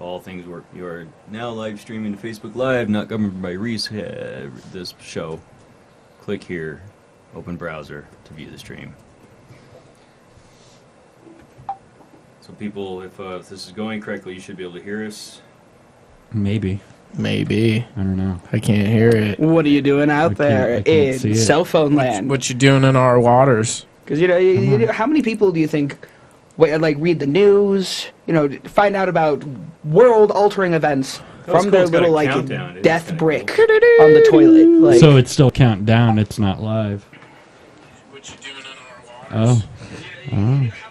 all things work. You are now live streaming to Facebook Live, not governed by Reese. This show. Click here, open browser to view the stream. So people, if this is going correctly, you should be able to hear us. Maybe. I don't know. I can't hear it. What are you doing out there in cell phone land? What you doing in our waters? Because how many people do you think read the news? Find out about world-altering events from their little death brick on the toilet. So it's still counting down. It's not live. What you doing in our waters? How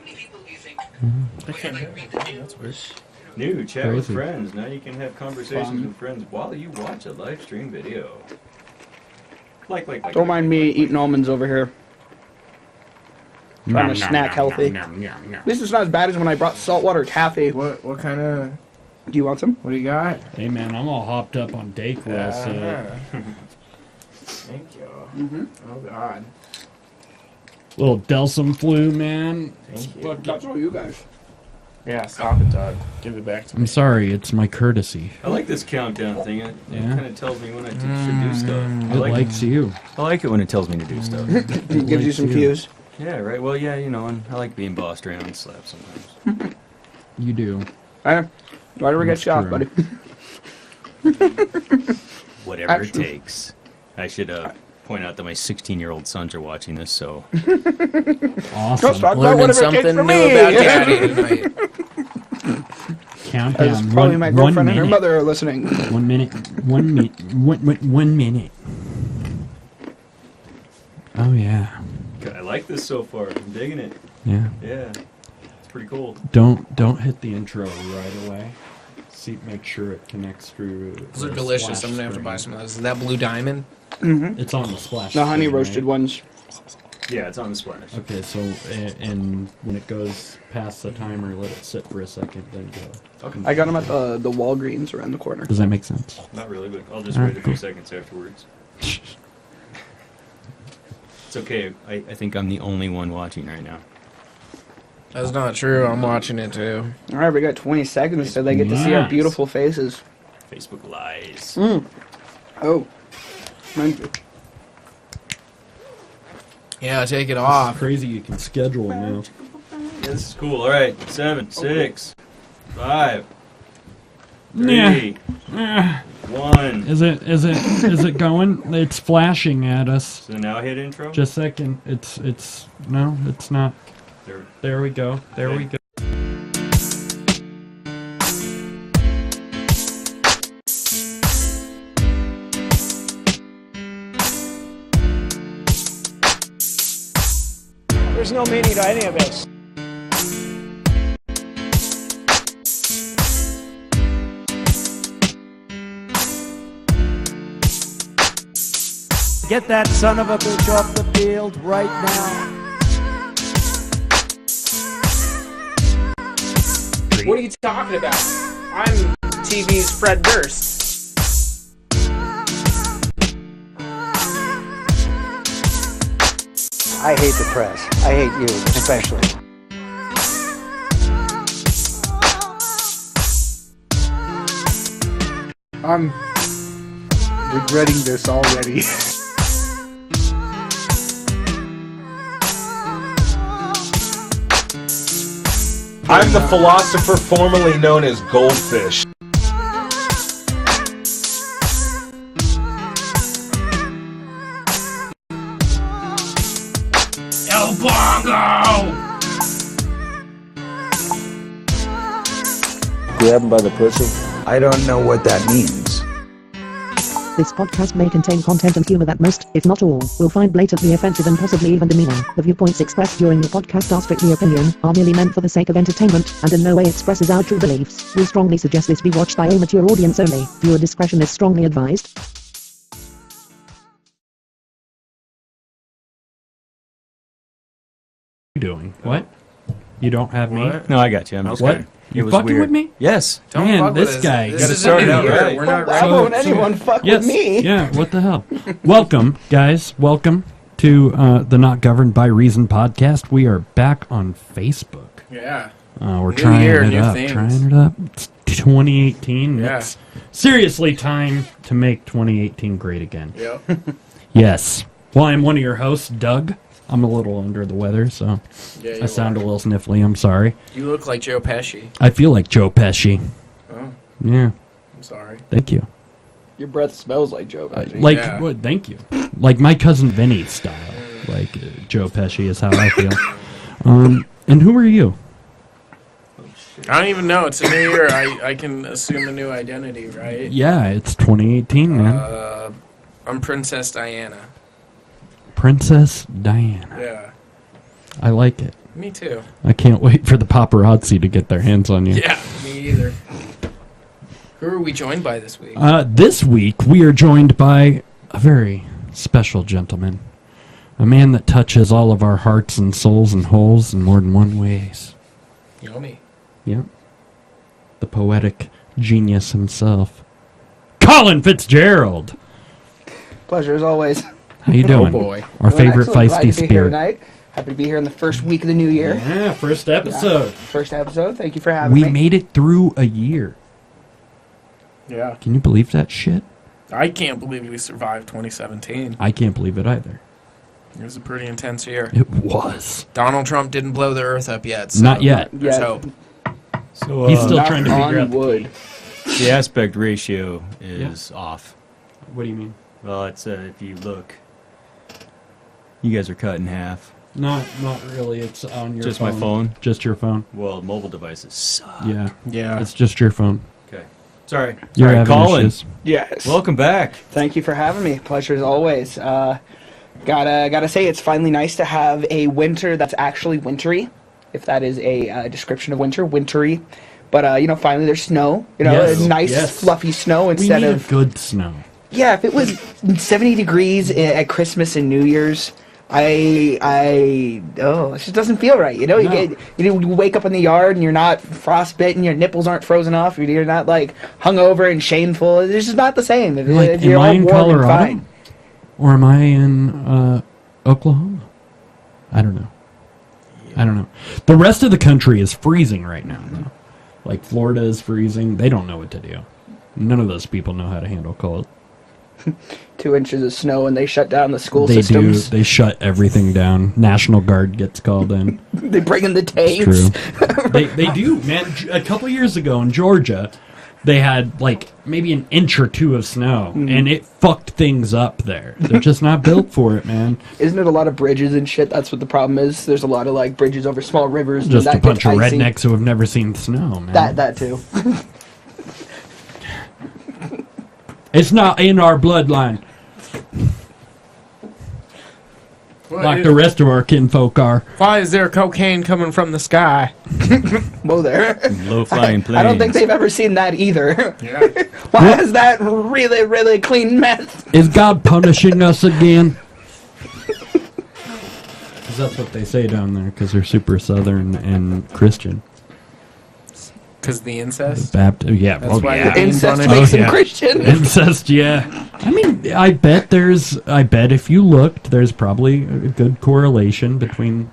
many people do you think? I can't hear it. That's weird. New chat with friends. Now you can have conversations with friends while you watch a live stream video. Don't mind me eating almonds over here. Trying to snack healthy. At least it's not as bad as when I brought saltwater taffy. What kind of... Do you want some? What do you got? Hey man, I'm all hopped up on Dayquil, so... Thank you. Oh God. Little Delsum flu, man. That's all you guys. Yeah, stop it, Todd. Give it back to me. I'm sorry, it's my courtesy. I like this countdown thing. It kind of tells me when I should do stuff. It likes you. I like it when it tells me to do stuff. It gives you some cues. Yeah, right. Well, yeah, and I like being bossed around and slapped sometimes. You do. Don't ever get shot, buddy. Whatever it takes. I should point out that my 16-year-old sons are watching this, so... Awesome. Learning something new about Daddy tonight. Countdown. As probably my girlfriend and her mother are listening. 1 minute. 1 minute. 1 minute. Oh, yeah. I like this so far. I'm digging it. Yeah. Yeah. It's pretty cool. Don't hit the intro right away. Make sure it connects through. Those are delicious. I'm gonna have to buy some of those. Is that Blue Diamond? Mm-hmm. It's on the splash. The honey screen, roasted right? ones. Yeah, it's on the splash. Okay, so and when it goes past the timer, let it sit for a second, then go. Okay. I got them at the Walgreens around the corner. Does that make sense? Not really, but I'll just wait a few seconds afterwards. It's okay. I think I'm the only one watching right now. That's not true. I'm watching it too. All right, we got 20 seconds so they get to see our beautiful faces. Facebook lies. Oh. Thank you. Yeah, take it off. It's crazy you can schedule now. This is cool. All right. 7, 6, 5, 3, Yeah. 1. Is it going? It's flashing at us. So now hit intro. Just a second. It's no, it's not. There we go. There we go. There's no meaning to any of this. Get that son of a bitch off the field right now. What are you talking about? I'm TV's Fred Durst. I hate the press. I hate you, especially. I'm regretting this already. I'm the philosopher formerly known as Goldfish. El Bongo! Grab him by the pussy. I don't know what that means. This podcast may contain content and humor that most, if not all, will find blatantly offensive and possibly even demeaning. The viewpoints expressed during the podcast are strictly opinion, are merely meant for the sake of entertainment, and in no way expresses our true beliefs. We strongly suggest this be watched by a mature audience only. Viewer discretion is strongly advised. Doing what? You don't have me? No, I got you. I'm just What? kidding. You It was fucking weird. with me? Yes. Don't Man, fuck with this us. guy. This Gotta is start a new out year. right. We're not Why ready. won't anyone fuck with me? Yeah, what the hell? Welcome, guys. Welcome to the Not Governed by Reason podcast. We are back on Facebook. Yeah. We're New trying year, it new up. things. Trying it up. 2018. Yeah. It's seriously time to make 2018 great again. Yep. Yes. Well, I'm one of your hosts, Doug. I'm a little under the weather, so Yeah, I sound a little sniffly. I'm sorry. You look like Joe Pesci. I feel like Joe Pesci. Oh, Yeah. I'm sorry. Thank you. Your breath smells like Joe Pesci. Like, Yeah. what? Thank you. Like my cousin Vinny style. Like Joe Pesci is how I feel. And who are you? I don't even know. It's a new year. I can assume a new identity, right? Yeah, it's 2018, man. I'm Princess Diana. Princess Diana. Yeah. I like it. Me too. I can't wait for the paparazzi to get their hands on you. Yeah, me either. Who are we joined by this week? This week, we are joined by a very special gentleman. A man that touches all of our hearts and souls and holes in more than one ways. Yomi. Yep. The poetic genius himself. Colin Fitzgerald! Pleasure as always. How you doing? boy. Our Doing favorite excellent. Glad feisty to be here spirit. tonight. Happy to be here in the first week of the new year. Yeah, first episode. First episode. Thank you for having We me. made it through a year. Yeah. Can you believe that shit? I can't believe we survived 2017. I can't believe it either. It was a pretty intense year. It was. Donald Trump didn't blow the earth up yet. So Not yet. There's Yeah. hope. So He's still Knock trying to figure on out wood. the aspect ratio is off. What do you mean? Well, it's if you look, you guys are cut in half. Not really. It's on your Just phone. my phone. Just your phone. Well, mobile devices suck. Yeah. Yeah. It's just your phone. Okay. Sorry. You're Sorry, having Colin. issues. Yes. Welcome back. Thank you for having me. Pleasure as always. Gotta say, it's finally nice to have a winter that's actually wintry, if that is a description of winter, wintry. But finally there's snow. Yes, nice yes. fluffy snow We instead need of a good snow. yeah. If it was 70 degrees at Christmas and New Year's, it just doesn't feel right. You wake up in the yard and you're not frostbitten, your nipples aren't frozen off, you're not like hungover and shameful. It's just not the same. Like, You're am I all in warm and Colorado? fine. Or am I in Oklahoma? I don't know. I don't know. The rest of the country is freezing right now, though. Like, Florida is freezing. They don't know what to do. None of those people know how to handle cold. 2 inches of snow and they shut down the school They systems. do. They shut everything down. National Guard gets called in. They bring in the tanks. It's true. They do, man. A couple years ago in Georgia, they had like maybe an inch or two of snow, and it fucked things up there. They're just not built for it, man. Isn't it a lot of bridges and shit? That's what the problem is. There's a lot of like bridges over small rivers. and Just that a bunch gets of icy. rednecks who have never seen snow, man. That too. It's not in our bloodline, like the rest of our kinfolk are. Why is there cocaine coming from the sky? Whoa there. Low-flying planes. I don't think they've ever seen that either. Yeah. Why is that really, really clean meth? Is God punishing us again? Because that's what they say down there, because they're super Southern and Christian. Because the incest? Baptist, yeah. That's well, why yeah. the Incest Oh, makes them yeah. Christian. Incest, yeah. I mean, I bet if you looked, there's probably a good correlation between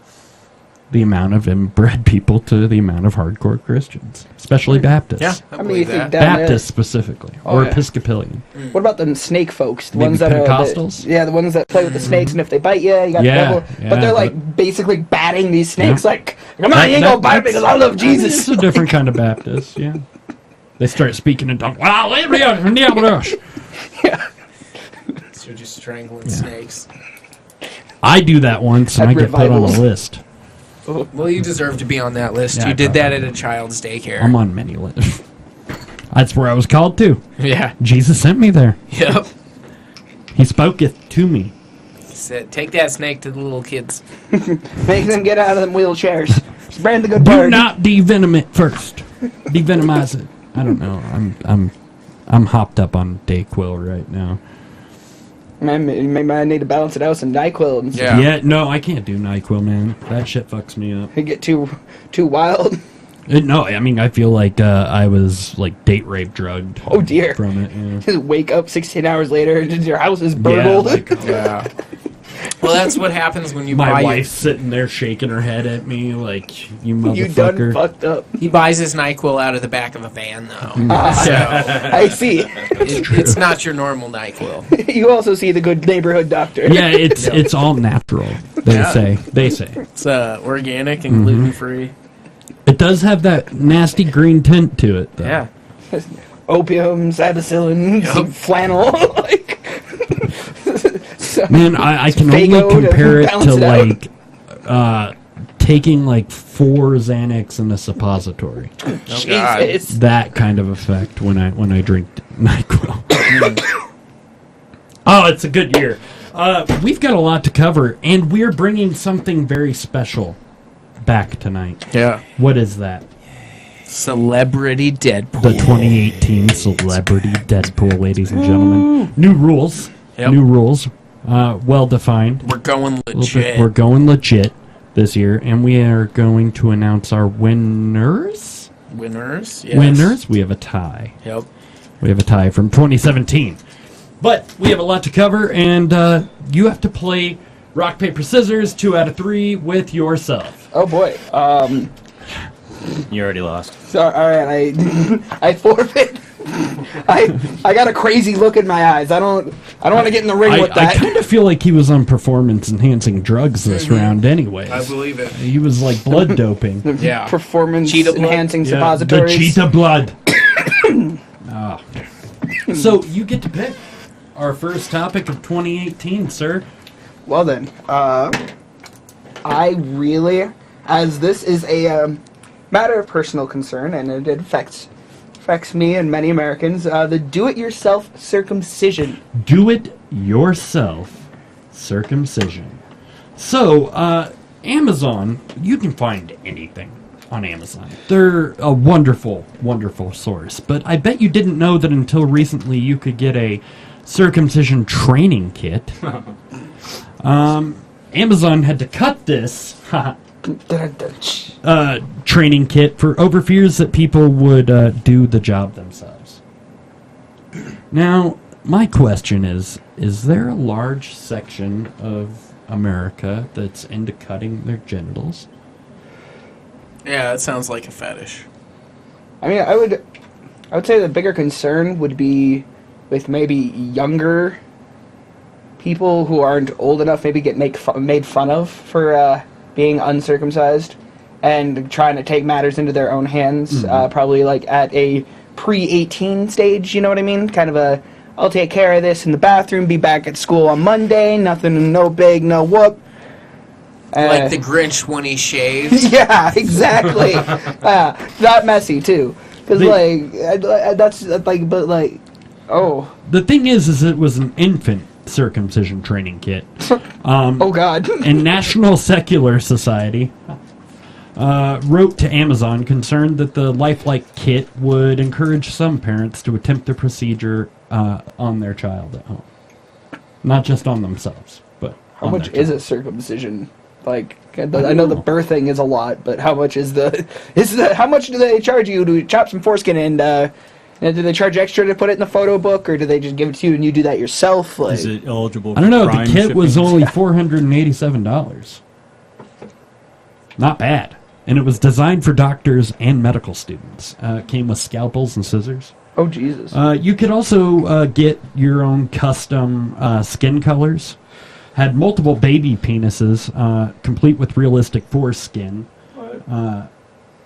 the amount of inbred people to the amount of hardcore Christians, especially Baptists. Yeah, I I mean, you believe think that. down Baptists specifically, Oh, or yeah. Episcopalian. What about them snake folks? The Maybe ones that Pentecostals? are the ones that play with the snakes, and if they bite you, you got Yeah, the devil. yeah, but they're like but- basically batting these snakes. Yeah. Like, come on, you ain't gonna bite me because I love Jesus. It's a different kind of Baptist, yeah. They start speaking in tongues. Wow, Yeah. So just strangling snakes. I do that once, and At I get put on a revivals. list. Well, you deserve to be on that list. Yeah, you I did that probably at a child's daycare. I'm on many lists. That's where I was called to. Yeah. Jesus sent me there. Yep. He spoketh to me. He said, take that snake to the little kids. Make them get out of them wheelchairs. Spread the good Do word. not devenom it first. Devenomize it. I don't know. I'm hopped up on Dayquil right now. Maybe I need to balance it out with some NyQuil and Yeah. Yeah, no, I can't do NyQuil, man. That shit fucks me up. you get too wild. No, I mean, I feel like I was like date rape drugged. Oh, dear. From it. Yeah. Just wake up 16 hours later and your house is burgled. Yeah, like, Yeah. Well, that's what happens when you My buy wife's sitting there shaking her head at me like, you motherfucker. You done fucked up. He buys his NyQuil out of the back of a van, though. I see. It's not your normal NyQuil. You also see the good neighborhood doctor. Yeah, it's all natural. They say. It's organic and gluten free. It does have that nasty green tint to it, though. Yeah. Opium, Absillin, flannel. Like, Man, I can only Faygo compare it balance to it out. like taking like 4 Xanax in a suppository. Jesus. That kind of effect when I drink NyQuil. Oh, it's a good year. We've got a lot to cover, and we're bringing something very special back tonight. Yeah. What is that? Celebrity Deadpool. The 2018 Celebrity Deadpool, ladies and gentlemen. New rules. Yep. New rules. Well defined. We're going legit. We're going legit this year, and we are going to announce our winners. Winners. Yes. Winners. We have a tie. Yep. We have a tie from 2017. But we have a lot to cover, and you have to play rock, paper, scissors, 2 out of 3 with yourself. Oh boy. You already lost. So, all right, I forfeit. I got a crazy look in my eyes. I don't want to get in the ring with that. I kind of feel like he was on performance-enhancing drugs this round anyways. I believe it. He was like blood doping. Yeah. Performance-enhancing The suppositories. cheetah blood. Oh. So you get to pick our first topic of 2018, sir. Well then, I really, as this is a matter of personal concern, and it affects me and many Americans, the do-it-yourself circumcision. Do-it-yourself circumcision. So, Amazon, you can find anything on Amazon. They're a wonderful, wonderful source. But I bet you didn't know that until recently you could get a circumcision training kit. Amazon had to cut this training kit for over fears that people would do the job themselves. Now, my question is there a large section of America that's into cutting their genitals? Yeah, that sounds like a fetish. I mean, I would say the bigger concern would be with maybe younger people who aren't old enough, maybe get made fun of for being uncircumcised and trying to take matters into their own hands, probably like at a pre-18 stage, you know what I mean? Kind of a, I'll take care of this in the bathroom, be back at school on Monday, nothing, no big, no whoop. Like the Grinch when he shaves. Yeah, exactly. Not messy, too. Because, that's, like, but, like, oh. The thing is it was an infant circumcision training kit. Oh, God. And National Secular Society wrote to Amazon concerned that the lifelike kit would encourage some parents to attempt the procedure on their child at home. Not just on themselves, but how much is a circumcision? Like, I know the birthing is a lot, but how much is how much do they charge you to chop some foreskin and do they charge extra to put it in the photo book, or do they just give it to you and you do that yourself? Like, is it eligible for I don't know, Prime the kit was shipping? only $487. Not bad. And it was designed for doctors and medical students. It came with scalpels and scissors. Oh, Jesus. You could also get your own custom skin colors. Had multiple baby penises, complete with realistic foreskin.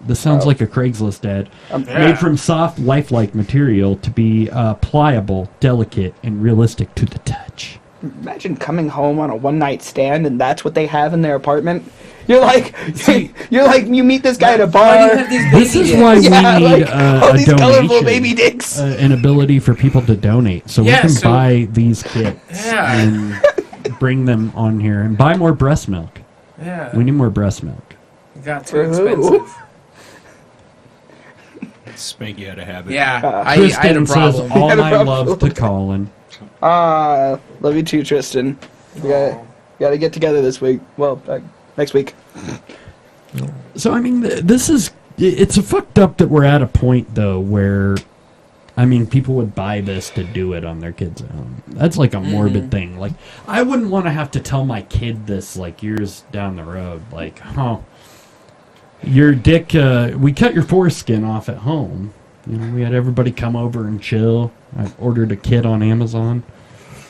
This sounds like a Craigslist ad. Made from soft, lifelike material to be pliable, delicate, and realistic to the touch. Imagine coming home on a one-night stand and that's what they have in their apartment. You're like, you meet this guy at a bar. This is why we need all a these colorful donation, baby dicks. an ability for people to donate, so we can buy these kits and bring them on here and buy more breast milk. Yeah, we need more breast milk. It got too expensive. Spanky had a habit. Yeah, I Tristan had a says, problem. all my love to Colin. Love you too, Tristan. We gotta get together this week. Well, next week. So, I mean, it's a fucked up that we're at a point, though, where I mean, people would buy this to do it on their kids at home. That's like a morbid thing. Like, I wouldn't want to have to tell my kid this, like, years down the road. Like, your dick, we cut your foreskin off at home. You know, we had everybody come over and chill. I ordered a kit on Amazon.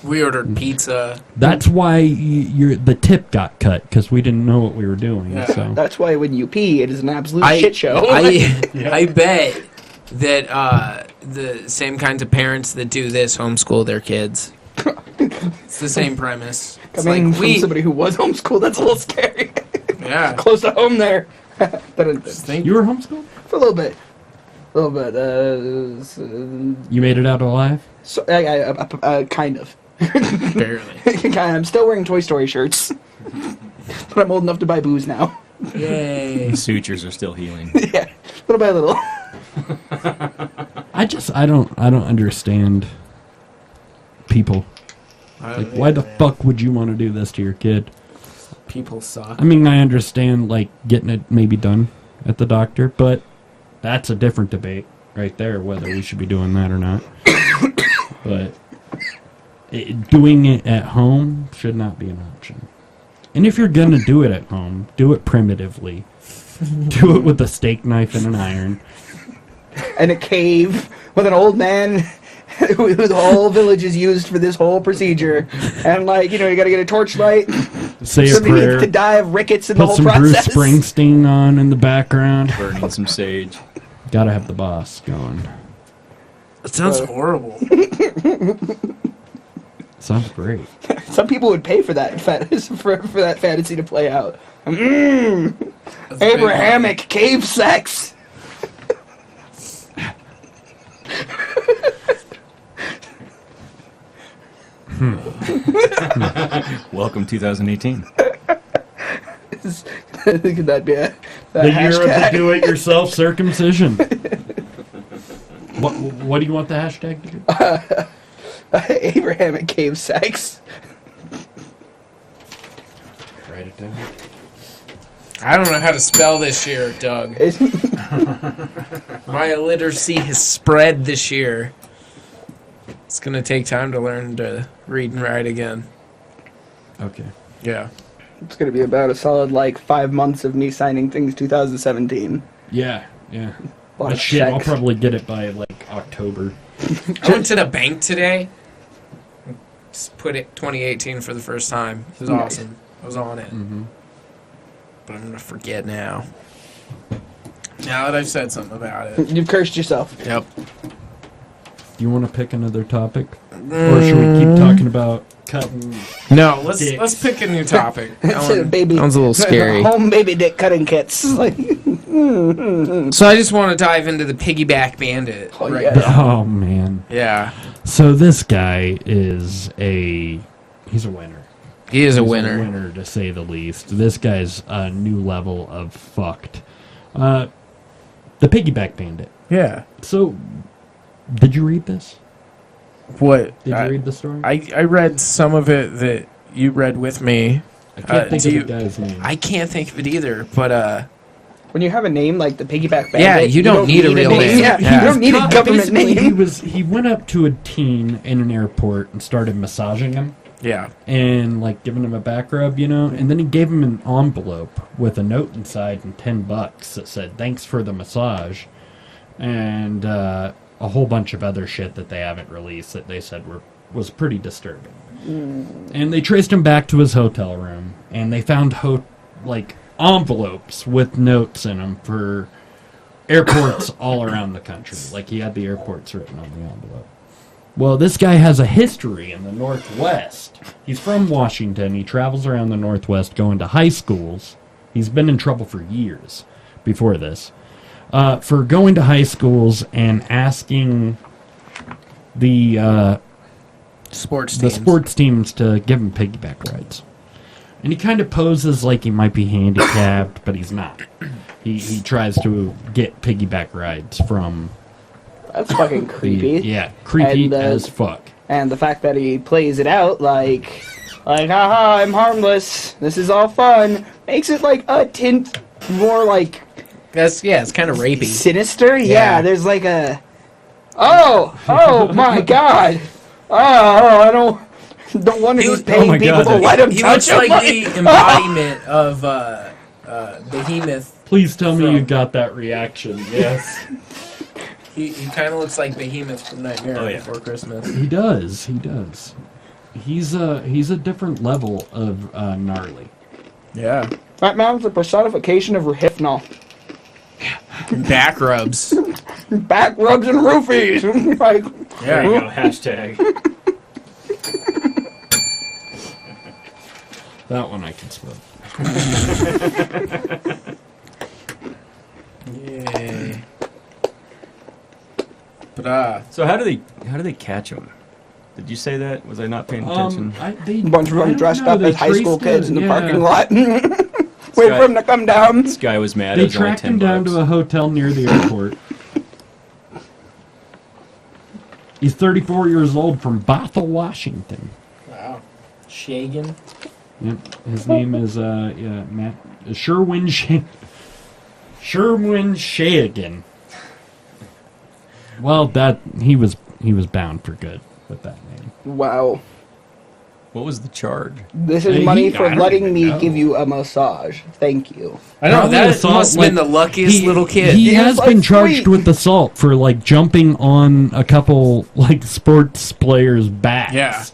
We ordered pizza. That's why the tip got cut, because we didn't know what we were doing. Yeah. So. That's why when you pee, it is an absolute shit show. I bet that the same kinds of parents that do this homeschool their kids. It's the same premise. It's Coming from somebody who was homeschooled, that's a little scary. Yeah. Close to home there. You were homeschooled? For a little bit. You made it out alive? So, kind of. Barely. I'm still wearing Toy Story shirts. But I'm old enough to buy booze now. Yay. The sutures are still healing. Yeah, little by little. I don't understand people. Like, why the fuck would you want to do this to your kid? People suck. I mean, I understand, like, getting it maybe done at the doctor, but that's a different debate right there, whether we should be doing that or not. But doing it at home should not be an option. And if you're going to do it at home, do it primitively. Do it with a steak knife and an iron. And a cave with an old man who the whole village is used for this whole procedure. And, like, you gotta get a torchlight. Say a Somebody prayer. needs to die of rickets in the Put whole some process. Bruce Springsteen on in the background. Burning some sage. Gotta have the boss going. That sounds horrible. Sounds great. Some people would pay for that for that fantasy to play out. Abrahamic cave sex. Welcome 2018. Could that be a The year of the do-it-yourself circumcision. What do you want the hashtag to be? Abrahamic cave sex. Write it down. I don't know how to spell this year, Doug. My illiteracy has spread this year. It's going to take time to learn to read and write again. Okay. Yeah. It's going to be about a solid, 5 months of me signing things 2017. Yeah. A lot But of shit, I'll checks. probably get it by, October. I went to the bank today. Just put it 2018 for the first time. It was awesome. I was on it. Mm-hmm. But I'm going to forget now. Now that I've said something about it. You've cursed yourself. Yep. Do you want to pick another topic? Or should we keep talking about cutting... No, let's dicks? pick a new topic. Baby, That one's a little scary. Home baby dick cutting kits. So I just want to dive into the Piggy Back Bandit. Oh, right yeah. now. Oh, man. Yeah. So this guy is he's a winner. He is a He's winner. a winner, to say the least. This guy's a new level of fucked. The Piggy Back Bandit. Yeah. So, did you read this? What? Did you read the story? I read some of it that you read with me. I can't think of the guy's name. I can't think of it either, but When you have a name like the Piggy Back Bandit, yeah, you don't need a real name. Yeah, Yeah. you don't need a government Basically, name. he went up to a teen in an airport and started massaging him yeah. and giving him a back rub, and then he gave him an envelope with a note inside and $10 that said thanks for the massage, and a whole bunch of other shit that they haven't released that they said was pretty disturbing. And they traced him back to his hotel room, and they found envelopes with notes in them for airports all around the country. He had the airports written on the envelope. Well, this guy has a history in the Northwest. He's from Washington. He travels around the Northwest going to high schools. He's been in trouble for years before this. For going to high schools and asking the Sports teams to give him piggyback rides. And he kind of poses like he might be handicapped, but he's not. He tries to get piggyback rides from... That's fucking creepy. Creepy And, as fuck. And the fact that he plays it out haha, I'm harmless. This is all fun. Makes it a tint more it's kind of rapey. sinister. Yeah, there's a Oh my God! Oh, I don't wonder he's paying people to let him He touch looks him. like the embodiment of Behemoth. Please tell me you got that reaction. Yes. He kind of looks like Behemoth from Nightmare Before Christmas. He does. He's a different level of gnarly. Yeah. That man's a personification of hypnol. Back rubs. Back rubs and roofies. Like, There you go. Hashtag. That one I can smoke. Yay. But So how do they catch him? Did you say that? Was I not paying attention? a bunch of them dressed up as high school kids in the parking lot. Wait for him to come down. This guy was mad. They It was only tracked him down to a hotel near the airport. He's 34 years old from Bothell, Washington. wow. Shagan. Yep. His name is Matt Sherwin Shagan. Well, that he was bound for good with that name. Wow. What was the charge? This is money for letting me give you a massage. Thank you. I know, Probably that assault, must have been the luckiest little kid. He has like, been charged sweet. with assault for jumping on a couple sports players' backs.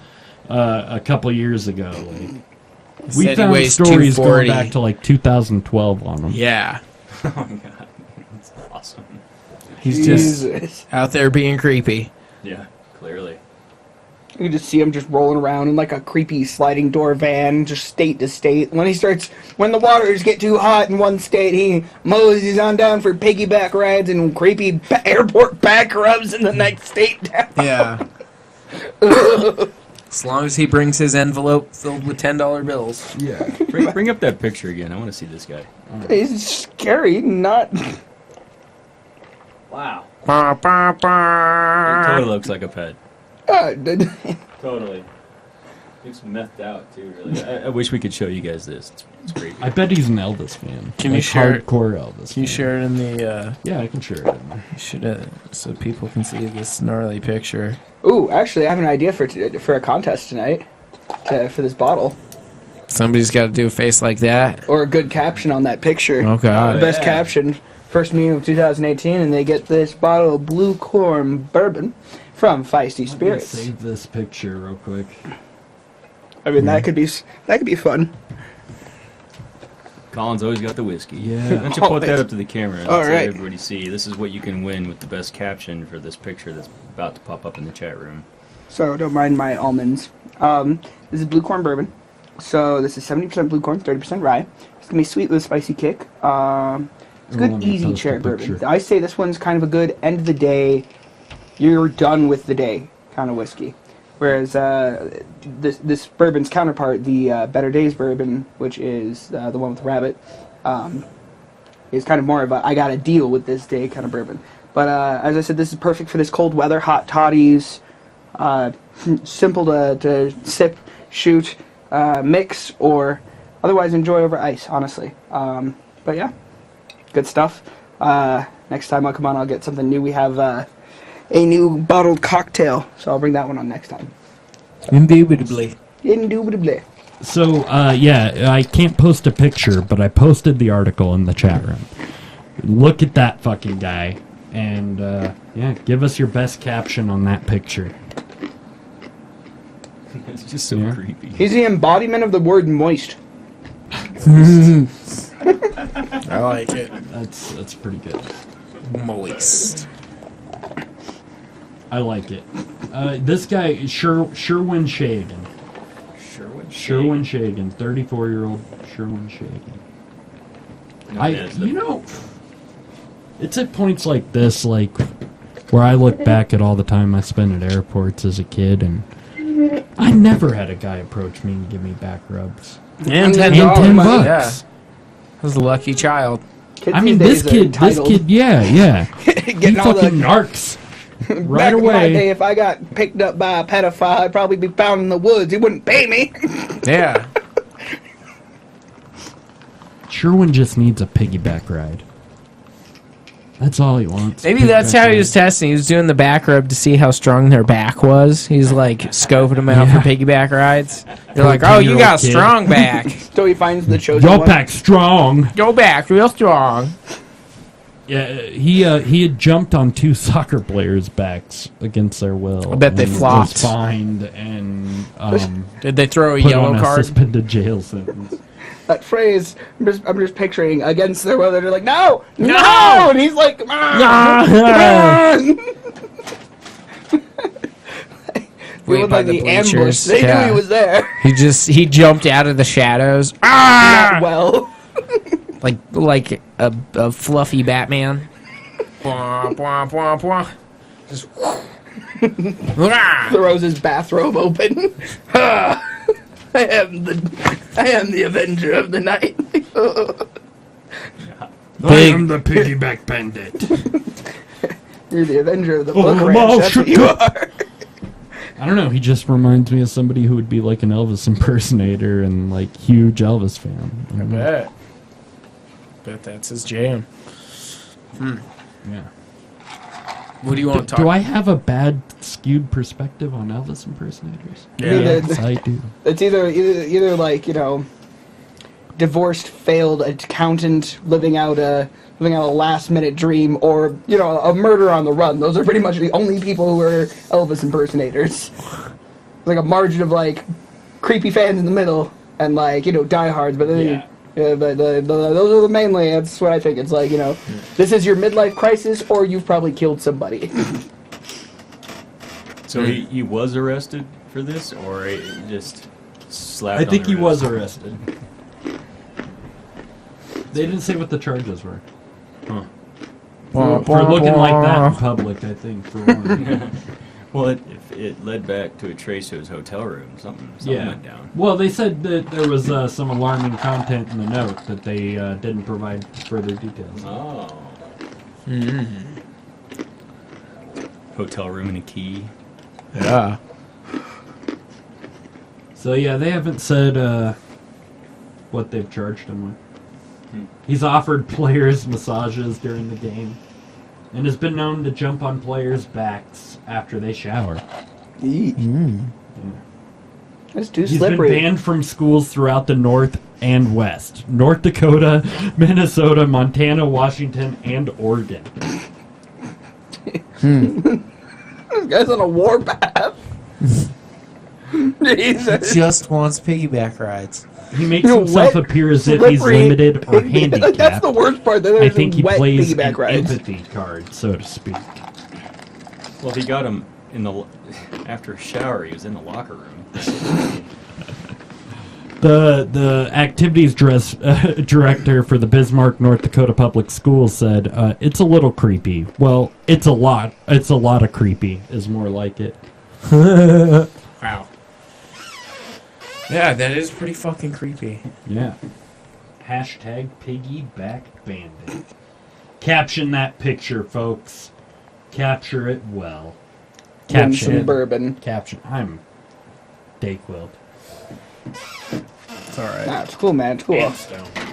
A couple years ago. We Said he found weighs stories 240. going back to 2012 on him. Yeah. Oh my god, that's awesome. He's Jesus. just out there being creepy. Yeah, clearly. You can just see him just rolling around in like a creepy sliding door van, just state to state. When the waters get too hot in one state, he moseys on down for piggyback rides and creepy airport back rubs in the next state down. Yeah. As long as he brings his envelope filled with $10 bills. Yeah. Bring up that picture again. I want to see this guy. He's scary, not... Wow. He totally looks like a pet. Totally. Looks methed out too. Really. I wish we could show you guys this. It's great. I bet he's an Elvis fan. Can you share it? Hardcore Elvis. Can you fan. share it in the... Yeah, I can share it in there. You should, so people can see this gnarly picture. Ooh, actually, I have an idea for a contest tonight for this bottle. Somebody's got to do a face like that. Or a good caption on that picture. Oh, God. The best caption. First meeting of 2018, and they get this bottle of Blue Corn Bourbon from Feisty Spirits. Save this picture real quick. I mean, that could be fun. Colin's always got the whiskey. Yeah. Why don't you put that up to the camera and All let right. everybody see? This is what you can win with the best caption for this picture that's about to pop up in the chat room. So don't mind my almonds. This is Blue Corn Bourbon. So this is 70% blue corn, 30% rye. It's gonna be sweet with a spicy kick. It's a Let good, me easy post a cherry picture. bourbon. I say this one's kind of a good end of the day. You're done with the day kind of whiskey. Whereas this bourbon's counterpart, the Better Days bourbon, which is the one with the rabbit, is kind of more of a I gotta deal with this day kind of bourbon. But as I said, this is perfect for this cold weather, hot toddies, simple to sip, shoot, mix, or otherwise enjoy over ice, honestly. But yeah, good stuff. Next time I'll come on, I'll get something new. We have a new bottled cocktail, so I'll bring that one on next time. Indubitably. Indubitably. So, yeah, I can't post a picture, but I posted the article in the chat room. Look at that fucking guy. And, yeah, give us your best caption on that picture. It's just so creepy. He's the embodiment of the word moist. I like it. That's pretty good. Moist. I like it. This guy, Sherwin Shagan. Sherwin Shagan, 34-year-old Sherwin Shagan. It's at points like this, where I look back at all the time I spent at airports as a kid, and I never had a guy approach me and give me back rubs. And $10. And $10 bucks. Yeah. I was a lucky child. Kids I mean, these this days are kid, entitled. yeah. He Getting all the fucking narcs. Right Back in my away. day, if I got picked up by a pedophile, I'd probably be found in the woods. He wouldn't pay me. Yeah. Sherwin just needs a piggyback ride. That's all he wants. Maybe that's how he was testing. He was doing the back rub to see how strong their back was. He's like scoping them out for piggyback rides. They're like, oh, you got a strong back. So he finds the chosen Your one. back strong. Your back real strong. Yeah, he had jumped on 2 soccer players' backs against their will. I bet they flopped. Was fined and did they throw a put yellow on card? A suspended jail sentence. That phrase, I'm just picturing against their will. They're like, no, and he's like, Wait by the ambush. bleachers. They knew he was there. He jumped out of the shadows. Not well. like a fluffy Batman. Bwah, bwah, bwah, bwah. Just throws his bathrobe open. I am the Avenger of the Night. I am the Piggy Back Bandit. You're the Avenger of the Book Ranch. That's what you are. I don't know. He just reminds me of somebody who would be like an Elvis impersonator and like huge Elvis fan. I bet. Bet that's his jam. Yeah. What do you want to talk? Do I have a bad skewed perspective on Elvis impersonators? Yeah. Yes, I do. It's either like, you know, divorced, failed accountant living out a last minute dream, or, you know, a murder on the run. Those are pretty much the only people who are Elvis impersonators. Like a margin of like creepy fans in the middle and like, you know, diehards, but then but those are mainly, that's what I think. It's like, you know, this is your midlife crisis, or you've probably killed somebody. So he was arrested for this, or he just slapped? I think on he the was wrist? arrested. They didn't say what the charges were. Huh. For looking like that in public, I think, for one. Well, it led back to a trace to his hotel room. Something went down. Well, they said that there was some alarming content in the note that they didn't provide further details. Oh. Hotel room and a key. Yeah. So, yeah, they haven't said what they've charged him with. He's offered players massages during the game and has been known to jump on players' backs after they shower. That's too He's slippery. been banned from schools throughout the North and West. North Dakota, Minnesota, Montana, Washington, and Oregon. This guy's on a warpath. Jesus. Just wants piggyback rides. He makes himself appear as if he's limited or handicapped. That's the worst part. I think he plays an piggyback rides. empathy card, so to speak. Well, he got him after a shower. He was in the locker room. The activities director for the Bismarck, North Dakota Public Schools said, "It's a little creepy." Well, it's a lot. It's a lot of creepy. Is more like it. Wow. Yeah, that is pretty fucking creepy. Yeah. Hashtag Piggy Back Bandit. Caption that picture, folks. Capture it well. Caption some bourbon. Caption. I'm Dayquil. It's alright. Nah, it's cool, man. It's cool.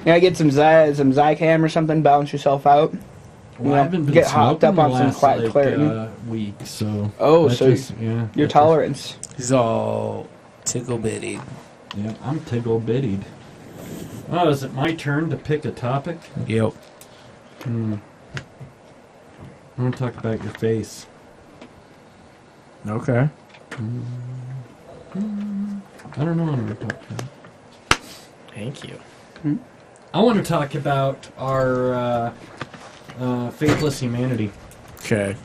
Yeah, get some Zycam or something. Balance yourself out. Well, I haven't been get hopped up on some Claritin. Week, so. Oh, so yeah, your tolerance. He's all tickle bitty. Yeah, I'm tickle bittied. Oh, is it my turn to pick a topic? Yep. I want to talk about your face. Okay. I don't know what I'm going to talk about. Thank you. I want to talk about our faithless humanity. Okay.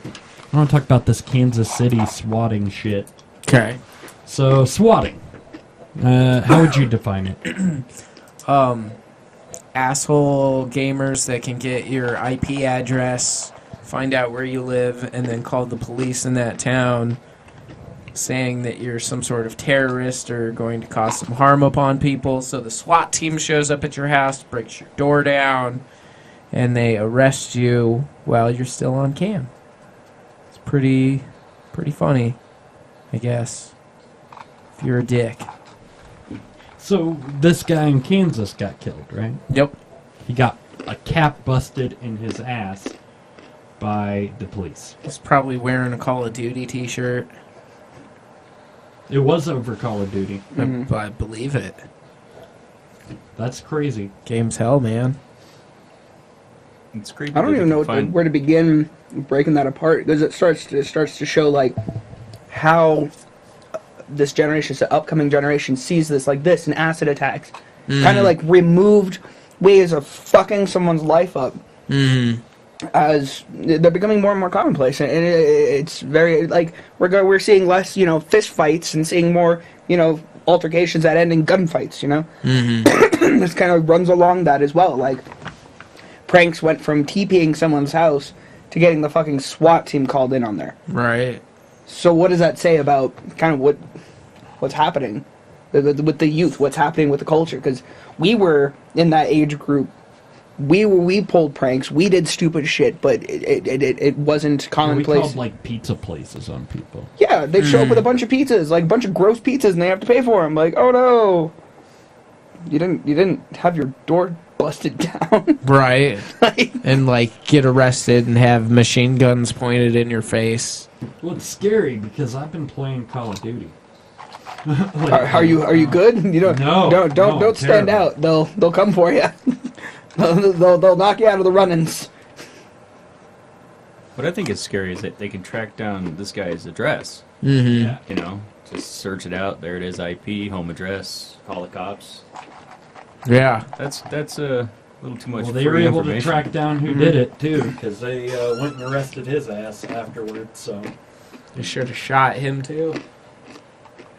I want to talk about this Kansas City swatting shit. Okay. So, swatting. How would you define it? Asshole gamers that can get your IP address, find out where you live, and then call the police in that town saying that you're some sort of terrorist or going to cause some harm upon people. So the SWAT team shows up at your house, breaks your door down, and they arrest you while you're still on cam. It's pretty funny, I guess, if you're a dick. So, this guy in Kansas got killed, right? Yep. He got a cap busted in his ass by the police. He's probably wearing a Call of Duty t-shirt. It was over Call of Duty. I believe it. That's crazy. Game's hell, man. It's creepy. I don't even know where to begin breaking that apart, because it starts to show like how this generation, the upcoming generation, sees this like this and acid attacks, kind of like removed ways of fucking someone's life up, as they're becoming more and more commonplace, and it's very like we're seeing less, you know, fist fights and seeing more, you know, altercations that end in gunfights. You know, this kind of runs along that as well. Like pranks went from TPing someone's house to getting the fucking SWAT team called in on there. Right. So what does that say about kind of what's happening with the youth? What's happening with the culture? Because we were in that age group. We pulled pranks. We did stupid shit, but it wasn't commonplace. We called like pizza places on people. Yeah, they'd show up with a bunch of pizzas, like a bunch of gross pizzas, and they have to pay for them. Like, oh no, you didn't have your door busted down. Right. And like get arrested and have machine guns pointed in your face. Well, it's scary because I've been playing Call of Duty. Like, are you good? You don't stand out. They'll come for you. they'll knock you out of the run-ins. What I think is scary is that they can track down this guy's address. Yeah. You know, just search it out. There it is, IP, home address, call the cops. Yeah. That's a little too much. Well, they were able to information. track down who did it too, because they went and arrested his ass afterwards. So They should have shot him too.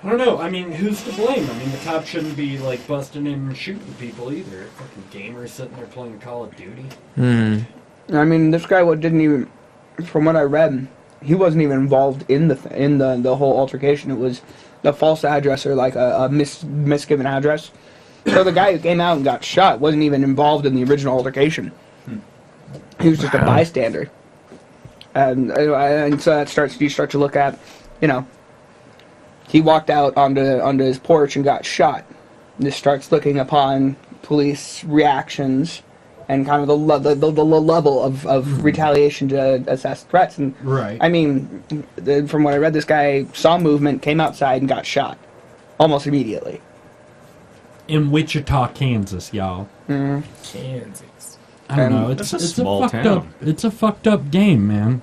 I don't know. I mean, who's to blame? I mean, the cops shouldn't be like busting in and shooting people either. Fucking gamers sitting there playing Call of Duty. I mean, this guy didn't even, from what I read, he wasn't even involved in the whole altercation. It was a false address or like a misgiven address. So the guy who came out and got shot wasn't even involved in the original altercation. He was just a bystander. And so you start to look at, you know, he walked out onto his porch and got shot. And this starts looking upon police reactions and kind of the level of retaliation to assess threats. And Right. I mean, from what I read, this guy saw movement, came outside, and got shot almost immediately. In Wichita, Kansas, y'all. Kansas. I don't know. That's a It's small a fucked town. up. It's a fucked up game, man.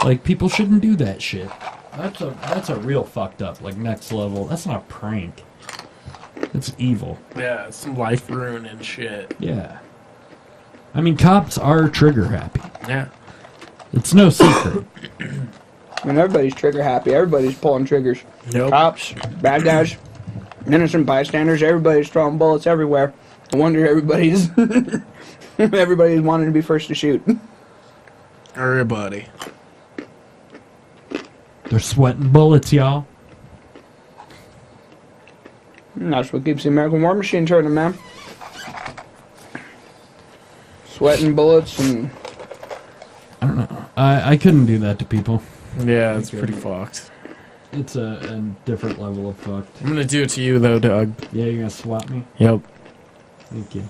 Like people shouldn't do that shit. That's a real fucked up, like next level. That's not a prank. It's evil. Yeah, some life ruining shit. Yeah. I mean, cops are trigger happy. Yeah. It's no secret. I mean, everybody's trigger happy. Everybody's pulling triggers. Nope. Cops, bad guys, innocent bystanders. Everybody's throwing bullets everywhere. I wonder everybody's wanting to be first to shoot. Everybody. They're sweating bullets, y'all. And that's what keeps the American war machine turning, man. Sweating bullets and... I don't know. I couldn't do that to people. Yeah, it's pretty fucked. It's a different level of fucked. I'm gonna do it to you though, Doug. Yeah, you're gonna swat me? Yep. Thank you.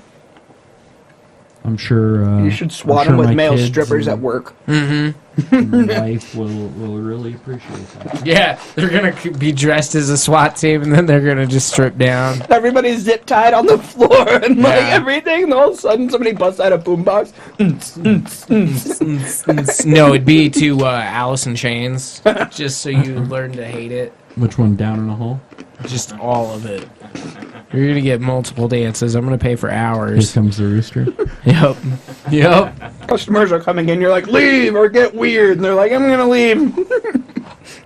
I'm sure. you should swat them with male strippers at work. My wife will really appreciate that. Yeah, they're gonna be dressed as a SWAT team, and then they're gonna just strip down. Everybody's zip tied on the floor and like everything, and all of a sudden somebody busts out a boombox. No, it'd be to Alice in Chains, just so you learn to hate it. Which one? Down in a hole? Just all of it. You're gonna get multiple dances. I'm gonna pay for Here hours. comes the rooster. Yep. Yep. Customers are coming in, you're like, leave or get weird, and they're like, I'm gonna leave.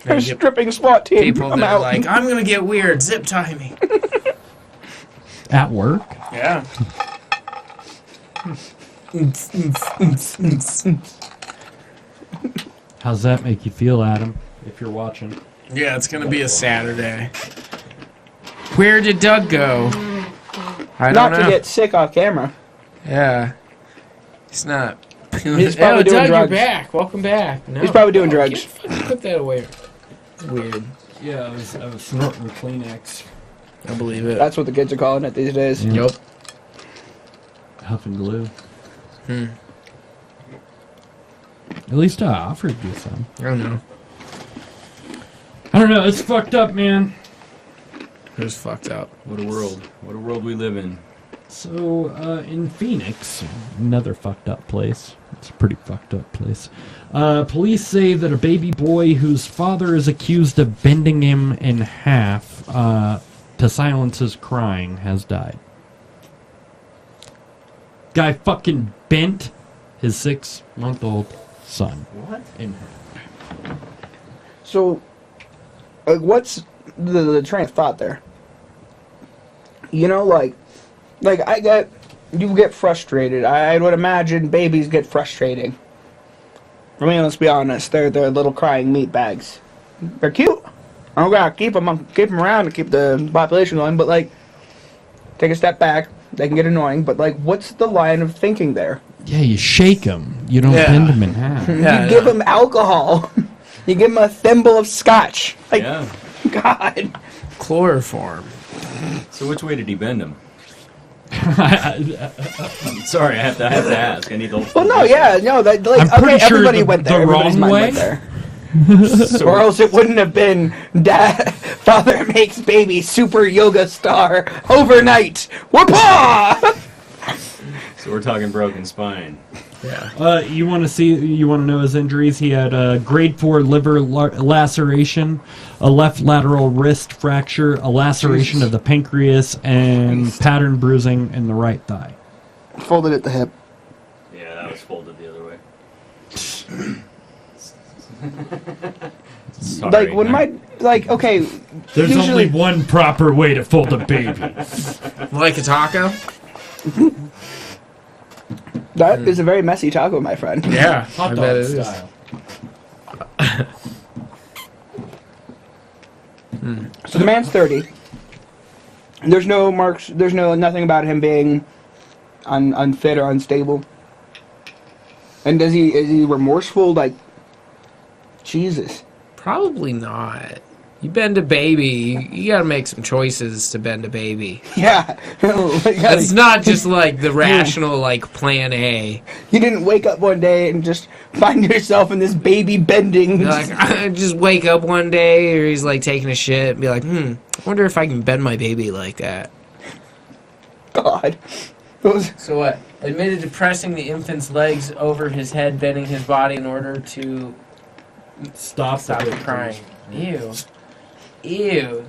They're stripping SWAT team. People I'm that are out. like, I'm gonna get weird. Zip tie me. At work? Yeah. How's that make you feel, Adam? If you're watching. Yeah, it's gonna be a Saturday. Where did Doug go? I Not don't know. to get sick off camera. Yeah. He's not. He's probably doing Doug, drugs. you're back. Welcome back. No. He's probably doing drugs. Put that away. It's weird. Yeah, I was snorting Kleenex. I believe it. That's what the kids are calling it these days. Yeah. Yep. Huff and glue. At least I offered you some. I don't know. I don't know. It's fucked up, man. It was fucked up. What a world. What a world we live in. So, in Phoenix, another fucked up place. It's a pretty fucked up place. Police say that a baby boy whose father is accused of bending him in half to silence his crying has died. Guy fucking bent his 6-month-old son. What? In half. So, what's the train of thought there? You know, like you get frustrated. I would imagine babies get frustrating. I mean, let's be honest. They're little crying meat bags. They're cute. I'm gonna keep them around to keep the population going. But like, take a step back. They can get annoying. But like, what's the line of thinking there? Yeah, you shake them. You don't bend them in half. You give them alcohol. You give them a thimble of scotch. Like, God. Chloroform. So which way did he bend him? Sorry, I have to ask. I need the. Well, no, yeah, no. Like, I'm pretty sure everybody went there. Everybody's mind went there. Or else it wouldn't have been Dad. Father makes baby super yoga star overnight. Whoopah! So we're talking broken spine. Yeah. You want to know his injuries? He had a grade 4 liver laceration, a left lateral wrist fracture, a laceration of the pancreas, and pattern bruising in the right thigh. Folded at the hip. Yeah, that was folded the other way. Sorry, like when okay. There's usually, only one proper way to fold a baby. Like a taco? That is a very messy taco, my friend. Yeah, hot dog style. So the man's 30. There's no marks. There's nothing about him being unfit or unstable. And is he remorseful? Like, Jesus. Probably not. You bend a baby, you gotta make some choices to bend a baby. Yeah. It's not just like the rational, like, plan A. You didn't wake up one day and just find yourself in this baby bending. You're like, I just wake up one day, or he's like taking a shit, and be like, I wonder if I can bend my baby like that. God. So what? Admitted to pressing the infant's legs over his head, bending his body in order to stop the crying. Ew.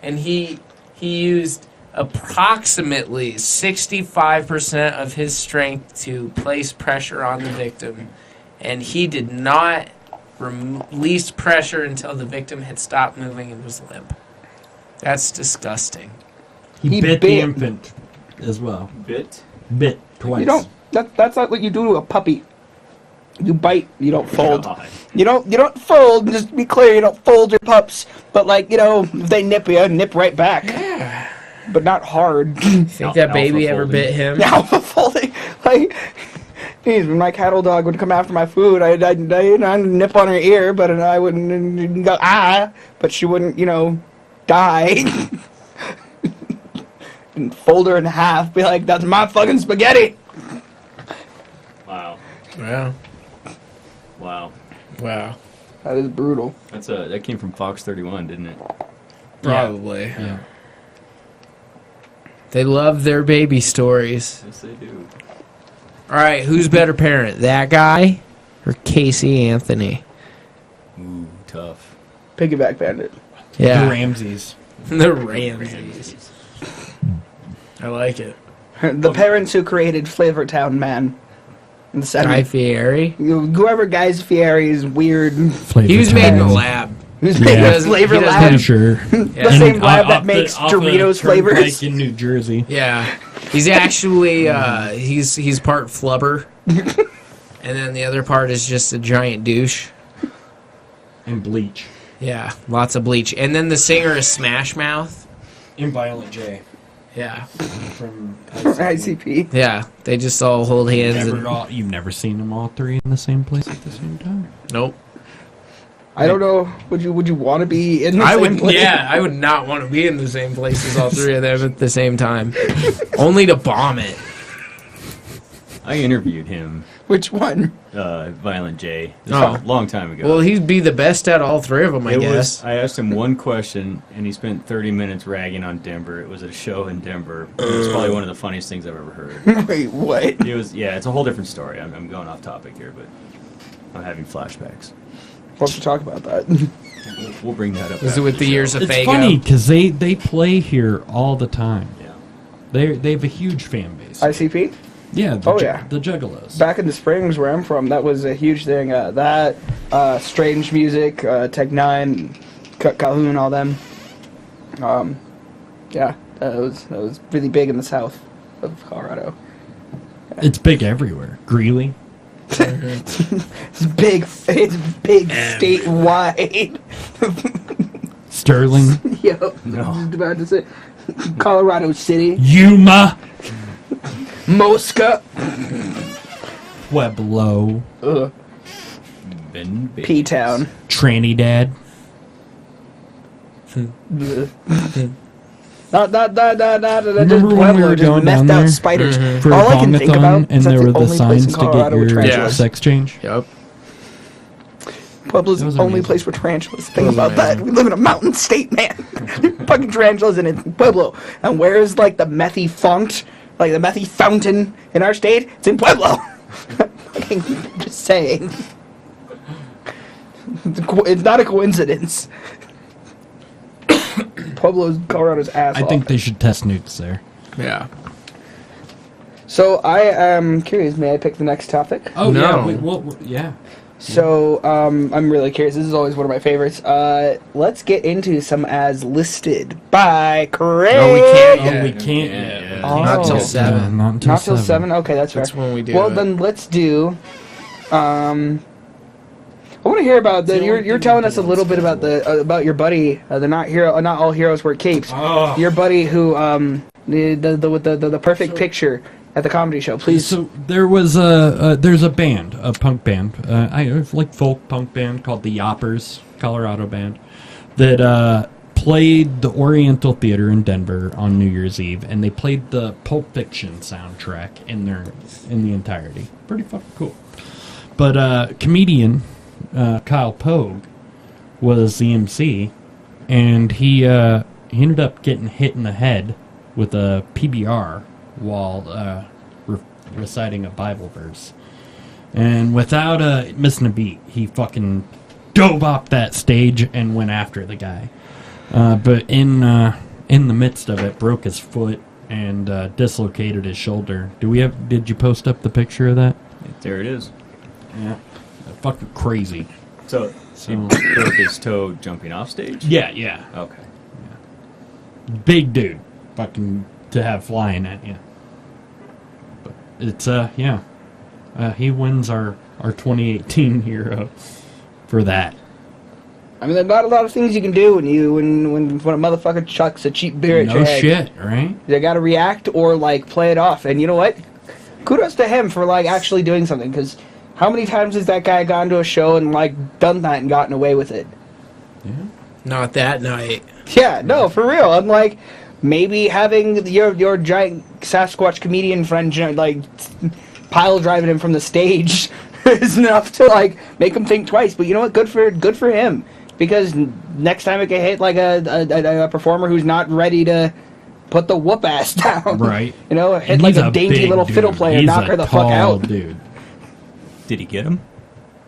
And he used approximately 65% of his strength to place pressure on the victim, and he did not release pressure until the victim had stopped moving and was limp. That's disgusting. He bit the infant as well. Bit twice. You don't. That's not what you do to a puppy. You bite, you don't fold. God. You don't fold. Just to be clear, you don't fold your pups. But if they nip you, nip right back. Yeah. But not hard. Think that baby ever bit him? Alpha folding. Like, geez, when my cattle dog would come after my food, I'd nip on her ear, but I wouldn't go but she wouldn't, die. And fold her in half, be like, that's my fucking spaghetti. Wow. Wow. That is brutal. That came from Fox 31, didn't it? Probably. Yeah. They love their baby stories. Yes, they do. All right, who's better parent, that guy or Casey Anthony? Ooh, tough. Piggy Back Bandit. Yeah. The Ramses. The Ramses. I like it. The parents who created Flavortown Man. In the 70s. Guy Fieri. Whoever Guy's Fieri's weird. He was made in a lab. He was made in a flavor lab. Pretty sure. The same lab that makes Doritos flavors. In New Jersey. Yeah. He's actually, he's part flubber. And then the other part is just a giant douche. And bleach. Yeah, lots of bleach. And then the singer is Smash Mouth. And Violent J. Yeah. From ICP. Yeah, they just all hold hands. You've never seen them all three in the same place at the same time? Nope. I don't know. Would you want to be in the same place? Yeah, I would not want to be in the same place as all three of them at the same time. Only to bomb it. I interviewed him. Which one? Violent J. This Oh. was a long time ago. Well, he'd be the best at all three of them, I guess. I asked him one question, and he spent 30 minutes ragging on Denver. It was at a show in Denver. It was probably one of the funniest things I've ever heard. Wait, what? It was, yeah, it's a whole different story. I'm going off topic here, but I'm having flashbacks. We'll have to talk about that. We'll bring that up. Was it with the years of It's Fago? funny because they play here all the time. Yeah. They have a huge fan base. ICP? Yeah. Yeah. The Juggalos. Back in the Springs, where I'm from, that was a huge thing. That, Strange Music, Tech Nine, Calhoun, all them. Yeah, that was really big in the south of Colorado. It's big everywhere. Greeley. It's big statewide. Sterling. Yep. No. I was about to say Colorado City, Yuma. Mosca, Pueblo. P-Town. Trinidad. Remember when we were just going messed down out there? spiders. For All a I can think bongathon, about and is there that's were the the only place in signs to get Colorado where your tarantulas. sex change. Yep. Pueblo's That was the only amazing. place where tarantulas. Think was about that. amazing. We live in a mountain state, man. Fucking tarantulas in Pueblo. And where's like the methy font, like the methy fountain in our state? It's in Pueblo. Fucking just saying. It's not a coincidence. Pueblo's Colorado's ass. I think they should test nukes there. Yeah. So I am curious. May I pick the next topic? Oh No. yeah. So, I'm really curious. This is always one of my favorites. Let's get into some as listed by Craig. No, we can't Oh, yet. we can't. Yeah. Oh. Not till Yeah, 7. Not until Not till 7. 7? Okay, that's fair. That's when we do Well, it. then let's do... I want to hear about the... You're telling us a little bit about about your buddy, the not all heroes wear capes. Oh. Your buddy who, the perfect picture at the comedy show. Please. So there was there's a band, a punk band, like folk punk band called the Yoppers, Colorado band, that played the Oriental Theater in Denver on New Year's Eve, and they played the Pulp Fiction soundtrack in the entirety. Pretty fucking cool. But comedian Kyle Pogue was the MC, and he ended up getting hit in the head with a PBR while reciting a Bible verse. And without missing a beat, he fucking dove off that stage and went after the guy. But in the midst of it, broke his foot and dislocated his shoulder. Did you post up the picture of that? There it is. Yeah. Fucking crazy. So he broke his toe jumping off stage? Yeah. Okay. Big dude. Fucking to have flying at you. But it's, he wins our 2018 hero for that. I mean, there's not a lot of things you can do when a motherfucker chucks a cheap beer at No your head. shit, right? They gotta react or, like, play it off. And you know what? Kudos to him for, like, actually doing something, because how many times has that guy gone to a show and, like, done that and gotten away with it? Yeah. Not that night. Yeah, no, for real. I'm like, maybe having your giant Sasquatch comedian friend, like, pile driving him from the stage is enough to, like, make him think twice. But you know what? Good for him. Because next time it can hit, like, a performer who's not ready to put the whoop ass down. Right. You know, hit, And like, he's a dainty big little dude. fiddle player, He's knock a her the fuck tall out. Dude. Did he get him?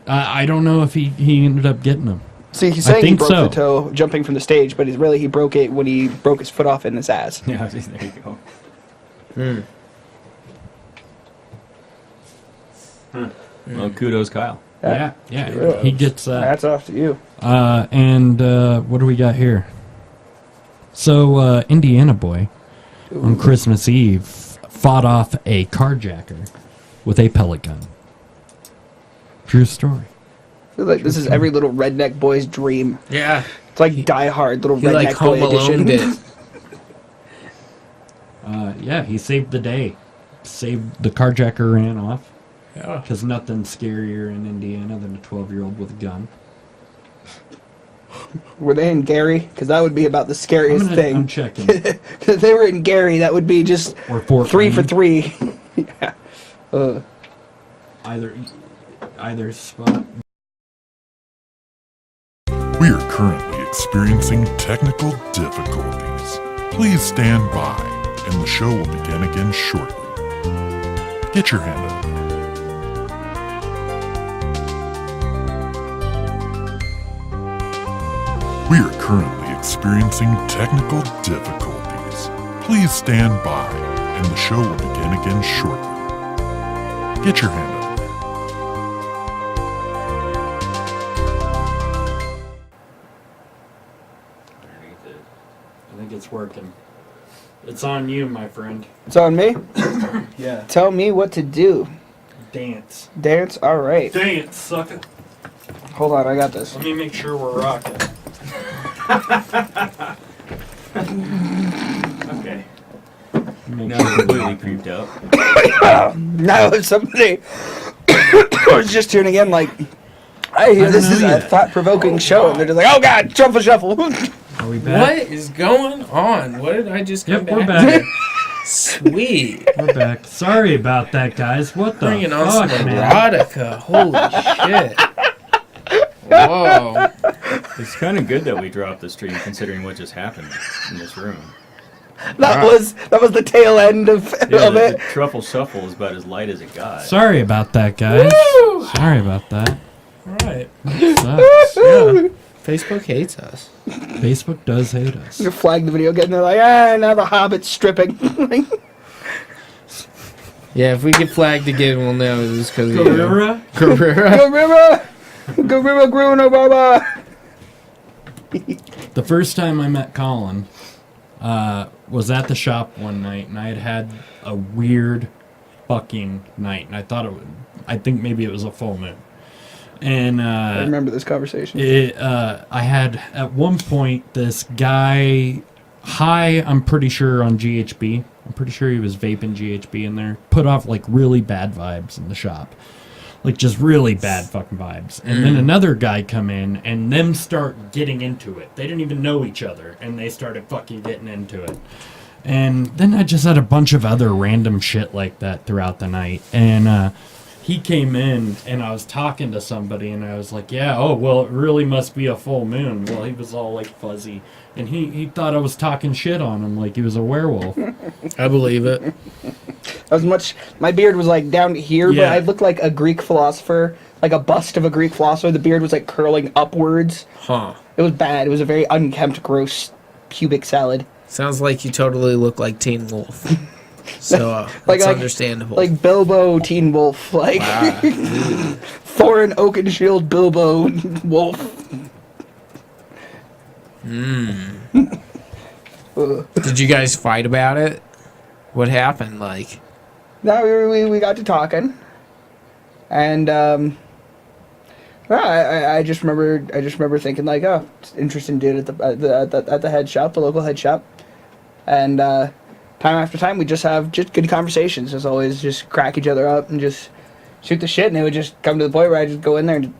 I don't know if he ended up getting him. See, he's saying he think broke so. the toe jumping from the stage, but he broke it when he broke his foot off in his ass. Yeah, there you go. Well, kudos, Kyle. Yeah. Sure. He gets Hats off to you. and what do we got here? So Indiana boy on Christmas Eve fought off a carjacker with a pellet gun. True story. I feel like this is every little redneck boy's dream. Yeah. It's like Die Hard, little He, redneck like, boy Home Alone edition. Yeah, he saved the day. Saved the carjacker, ran off. Yeah. Because nothing's scarier in Indiana than a 12-year-old with a gun. Were they in Gary? Because that would be about the scariest I'm thing. checking. If they were in Gary, that would be just Or Fort 3 Wayne. for 3. Yeah. Either spot. We are currently experiencing technical difficulties. Please stand by, and the show will begin again shortly. Get your hand up. We are currently experiencing technical difficulties. Please stand by, and the show will begin again shortly. Get your hand up. I think it's working. It's on you, my friend. It's on me? Yeah. Tell me what to do. Dance. Dance? Alright. Dance, sucker. Hold on, I got this. Let me make sure we're rocking. Okay. Now I'm completely creeped out. Now if somebody was just tuning in, like, I hear this is a thought-provoking show, and they're just like, oh god, truffle shuffle. Are we back? What is going on? What did I just come Yep, we're back? back. Sweet. We're back. Sorry about that, guys. What the Bringing on fuck, some man? erotica. Holy shit. Whoa. It's kind of good that we dropped the stream, considering what just happened in this room. That was the tail end of Yeah, it. the truffle shuffle is about as light as it got. Sorry about that, guys. Woo! Sorry about that. Alright. Sucks. Yeah. Facebook hates us. Facebook does hate us. You flag the video again, they're like, now the Hobbit's stripping. Yeah, if we get flagged again, we'll know it's because of you. Guerrera? Guerrera. Gorilla! Gorilla Gruno Baba! The first time I met Colin was at the shop one night, and I had a weird fucking night, and I think maybe it was a full moon. And I remember this conversation. I had at one point this guy high, I'm pretty sure on GHB. I'm pretty sure he was vaping GHB in there. Put off like really bad vibes in the shop. Like just really bad fucking vibes. And then another guy come in and them start getting into it. They didn't even know each other and they started fucking getting into it. And then I just had a bunch of other random shit like that throughout the night. And he came in and I was talking to somebody and I was like, yeah, oh, well, it really must be a full moon. Well, he was all like fuzzy. And he thought I was talking shit on him like he was a werewolf. I believe it. My beard was like down here, Yeah. but I looked like a Greek philosopher, like a bust of a Greek philosopher. The beard was like curling upwards. Huh. It was bad. It was a very unkempt, gross pubic salad. Sounds like you totally look like Teen Wolf. So, Like- it's like- understandable. Like Bilbo Teen Wolf. Like Thorin Oakenshield Bilbo Wolf. Did you guys fight about it? What happened? Like, No, we got to talking, and I just remember thinking like, oh, it's an interesting dude at the head shop, the local head shop, and time after time we just have good conversations. As always, just crack each other up and just shoot the shit, and it would just come to the point where I just go in there and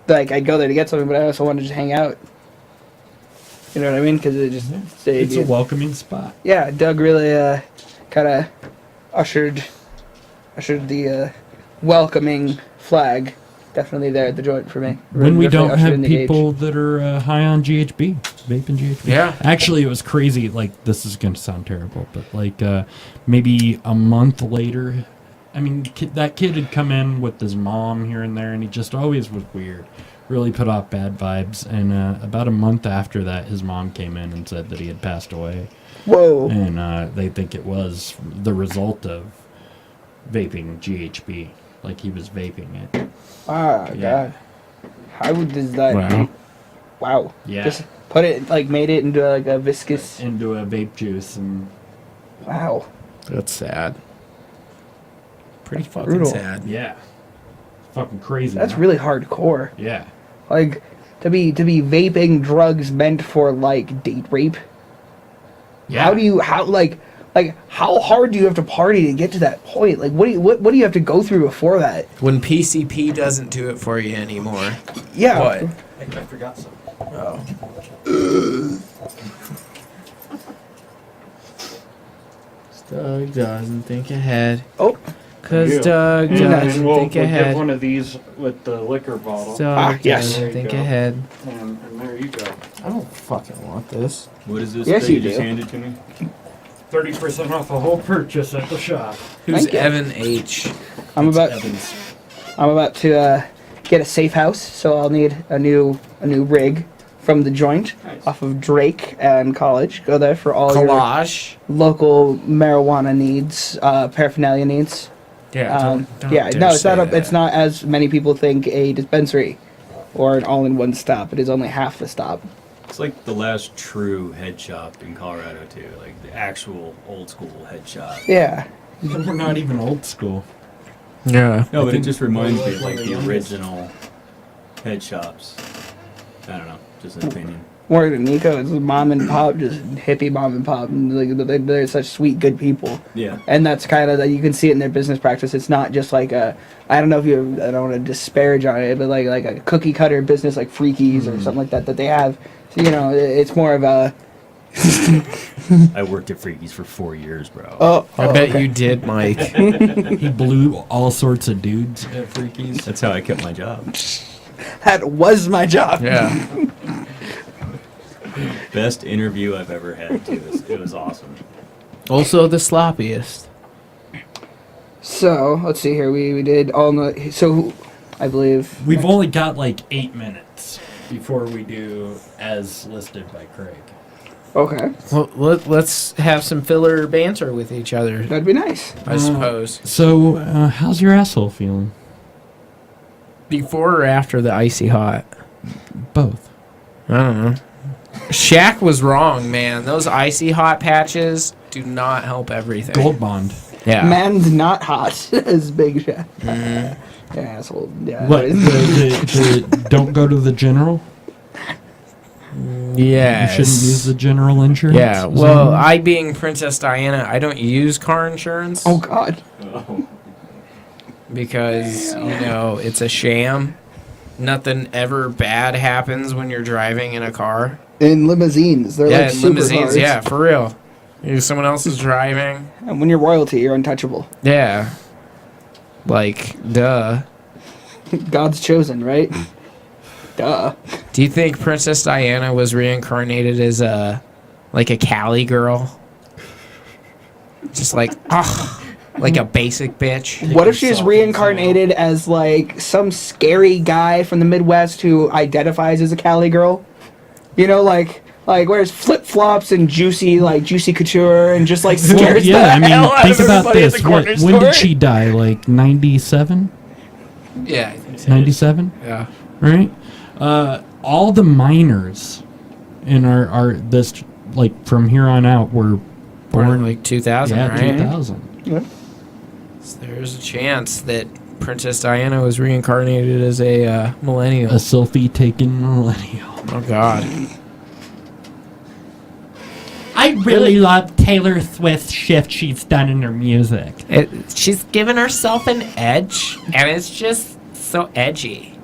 like I'd go there to get something, but I also wanted to just hang out. You know what I mean? Because it just It's a welcoming spot. yeah, Doug really kind of ushered the welcoming flag definitely there at the joint for me. When we Definitely don't ushered have in the people that are high on GHB, vaping GHB. Yeah. Actually, it was crazy. Like, this is going to sound terrible, but like maybe a month later, I mean, that kid had come in with his mom here and there, and he just always was weird. Really put off bad vibes. And about a month after that, his mom came in and said that he had passed away. Whoa. And they think it was the result of vaping GHB. Like, he was vaping it. Ah, Yeah. God. How does that... Wow. Wow. Yeah. Just put it, like, made it into, like, a viscous... Into a vape juice. And Wow. that's sad. Pretty fucking Brutal. sad. yeah. Fucking crazy. That's huh? really hardcore. Yeah. Like, to be vaping drugs meant for, like, date rape. Yeah. How hard do you have to party to get to that point? Like, what do you have to go through before that? When PCP doesn't do it for you anymore. Yeah. What? I forgot something. Oh. Doug doesn't think ahead. Oh. Because Doug doesn't think ahead. Give one of these with the liquor bottle. Doug yes. doesn't think ahead. And there you go. I don't fucking want this. What is this Yes, that you you just do. handed to me? 30% off the whole purchase at the shop. Who's Thank you. Evan H? I'm about Evans. to get a safe house, so I'll need a new rig from the joint off of Drake and College. Go there for all Collage. your local marijuana needs, paraphernalia needs. Yeah. Don't Yeah, dare no, it's say not. that. It's not as many people think a dispensary or an all-in-one stop. It is only half the stop. It's like the last true head shop in Colorado too, like the actual old school head shop. Yeah. We're not even old school. Yeah. No, but it think just reminds we're me of one like of the the youngest. original head shops. I don't know, just an opinion. More than Nico, it's mom and pop, just hippie mom and pop. And like, they're such sweet, good people. Yeah. And that's kind of, you can see it in their business practice. It's not just like a, I don't know if you, I don't want to disparage on it, but like a cookie cutter business like Freakies or something like that they have. So, you know, it's more of a... I worked at Freakies for 4 years, bro. I bet okay. you did, Mike. He blew all sorts of dudes at Freakies. That's how I kept my job. That was my job. Yeah. Best interview I've ever had too. It was awesome. Also the sloppiest. So, let's see here. We did all the... So, I believe... We've only got like 8 minutes before we do as listed by Craig. Okay. Well, let's have some filler banter with each other, That'd be nice. I suppose. So, how's your asshole feeling? Before or after the icy hot? Both. I don't know. Shaq was wrong, man. Those icy hot patches do not help everything. Gold Bond. Yeah. Man's not hot as Big Shaq. Yeah, asshole. Yeah. What? The don't go to the general? Yes. You shouldn't use the general insurance? Yeah. Is Well, that- I being Princess Diana, I don't use car insurance. Oh, God. Because, you know, it's a sham. Nothing ever bad happens when you're driving in a car. In limousines. They're Yeah, like in super limousines, cars. yeah, for real. Someone else is driving. And when you're royalty, you're untouchable. Yeah. Like, duh. God's chosen, right? Duh. Do you think Princess Diana was reincarnated as a Cali girl? Just like, like a basic bitch? What if she's reincarnated as like some scary guy from the Midwest who identifies as a Cali girl? You know, like wears flip flops and juicy couture and just like scares Well, yeah, the I hell mean, out think of about everybody at this. the corner When store. did she die? Like 97? Yeah, I think so. 97? Yeah. Right? All the minors in our this, like, from here on out were born like 2000, yeah, right? 2000. Yeah. So there's a chance that Princess Diana was reincarnated as a millennial. A selfie taken millennial. Oh, God. I really love Taylor Swift's shift she's done in her music. She's given herself an edge, and it's just so edgy.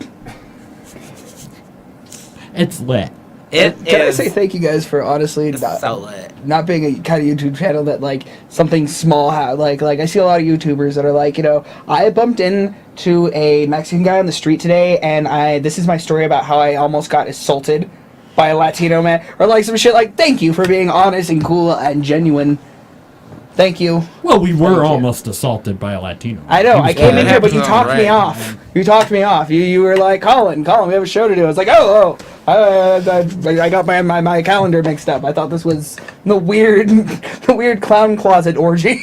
It's lit. Can I say thank you guys for honestly so lit. not being a kind of YouTube channel that like something small like I see a lot of YouTubers that are like, you know, I bumped into a Mexican guy on the street today and this is my story about how I almost got assaulted by a Latino man, or like some shit like, thank you for being honest and cool and genuine. Thank you. Well, we were almost assaulted by a Latino. I know. He was I came in here, but you happens talked me right. off. You talked me off. You were like, Colin, we have a show to do. I was like, I got my calendar mixed up. I thought this was the weird clown closet orgy.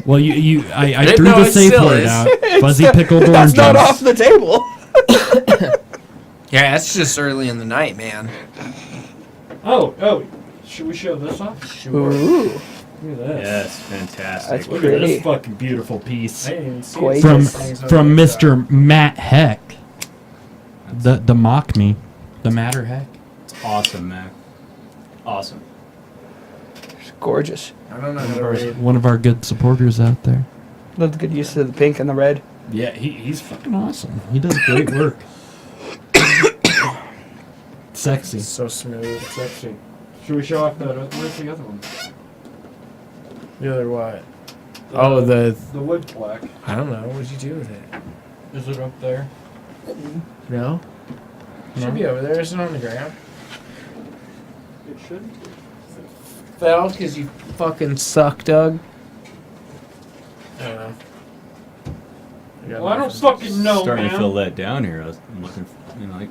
Well, I threw No, the it safe still word is. out. Fuzzy pickled oranges. That's not off the table. Yeah, it's just early in the night, man. Oh, should we show this off? Sure. Ooh, Look at this. Yes, fantastic. That's Look pretty. at this fucking beautiful piece. Quite. From Mr. Matt Heck. The mock me. The Matter Heck. It's awesome, Mac. Awesome. It's gorgeous. I don't know. One of our good supporters out there. Love the good use of the pink and the red. Yeah, he's fucking awesome. He does great work. Sexy. So smooth. Sexy. Should we show off the where's the other one? The other what? the wood plaque. I don't know. What'd you do with it? Is it up there? No. It should be over there. Is it on the ground? It should. Fell because you fucking suck, Doug. I don't know. Well, I don't fucking know, Starting man. to feel let down here. I'm looking, like,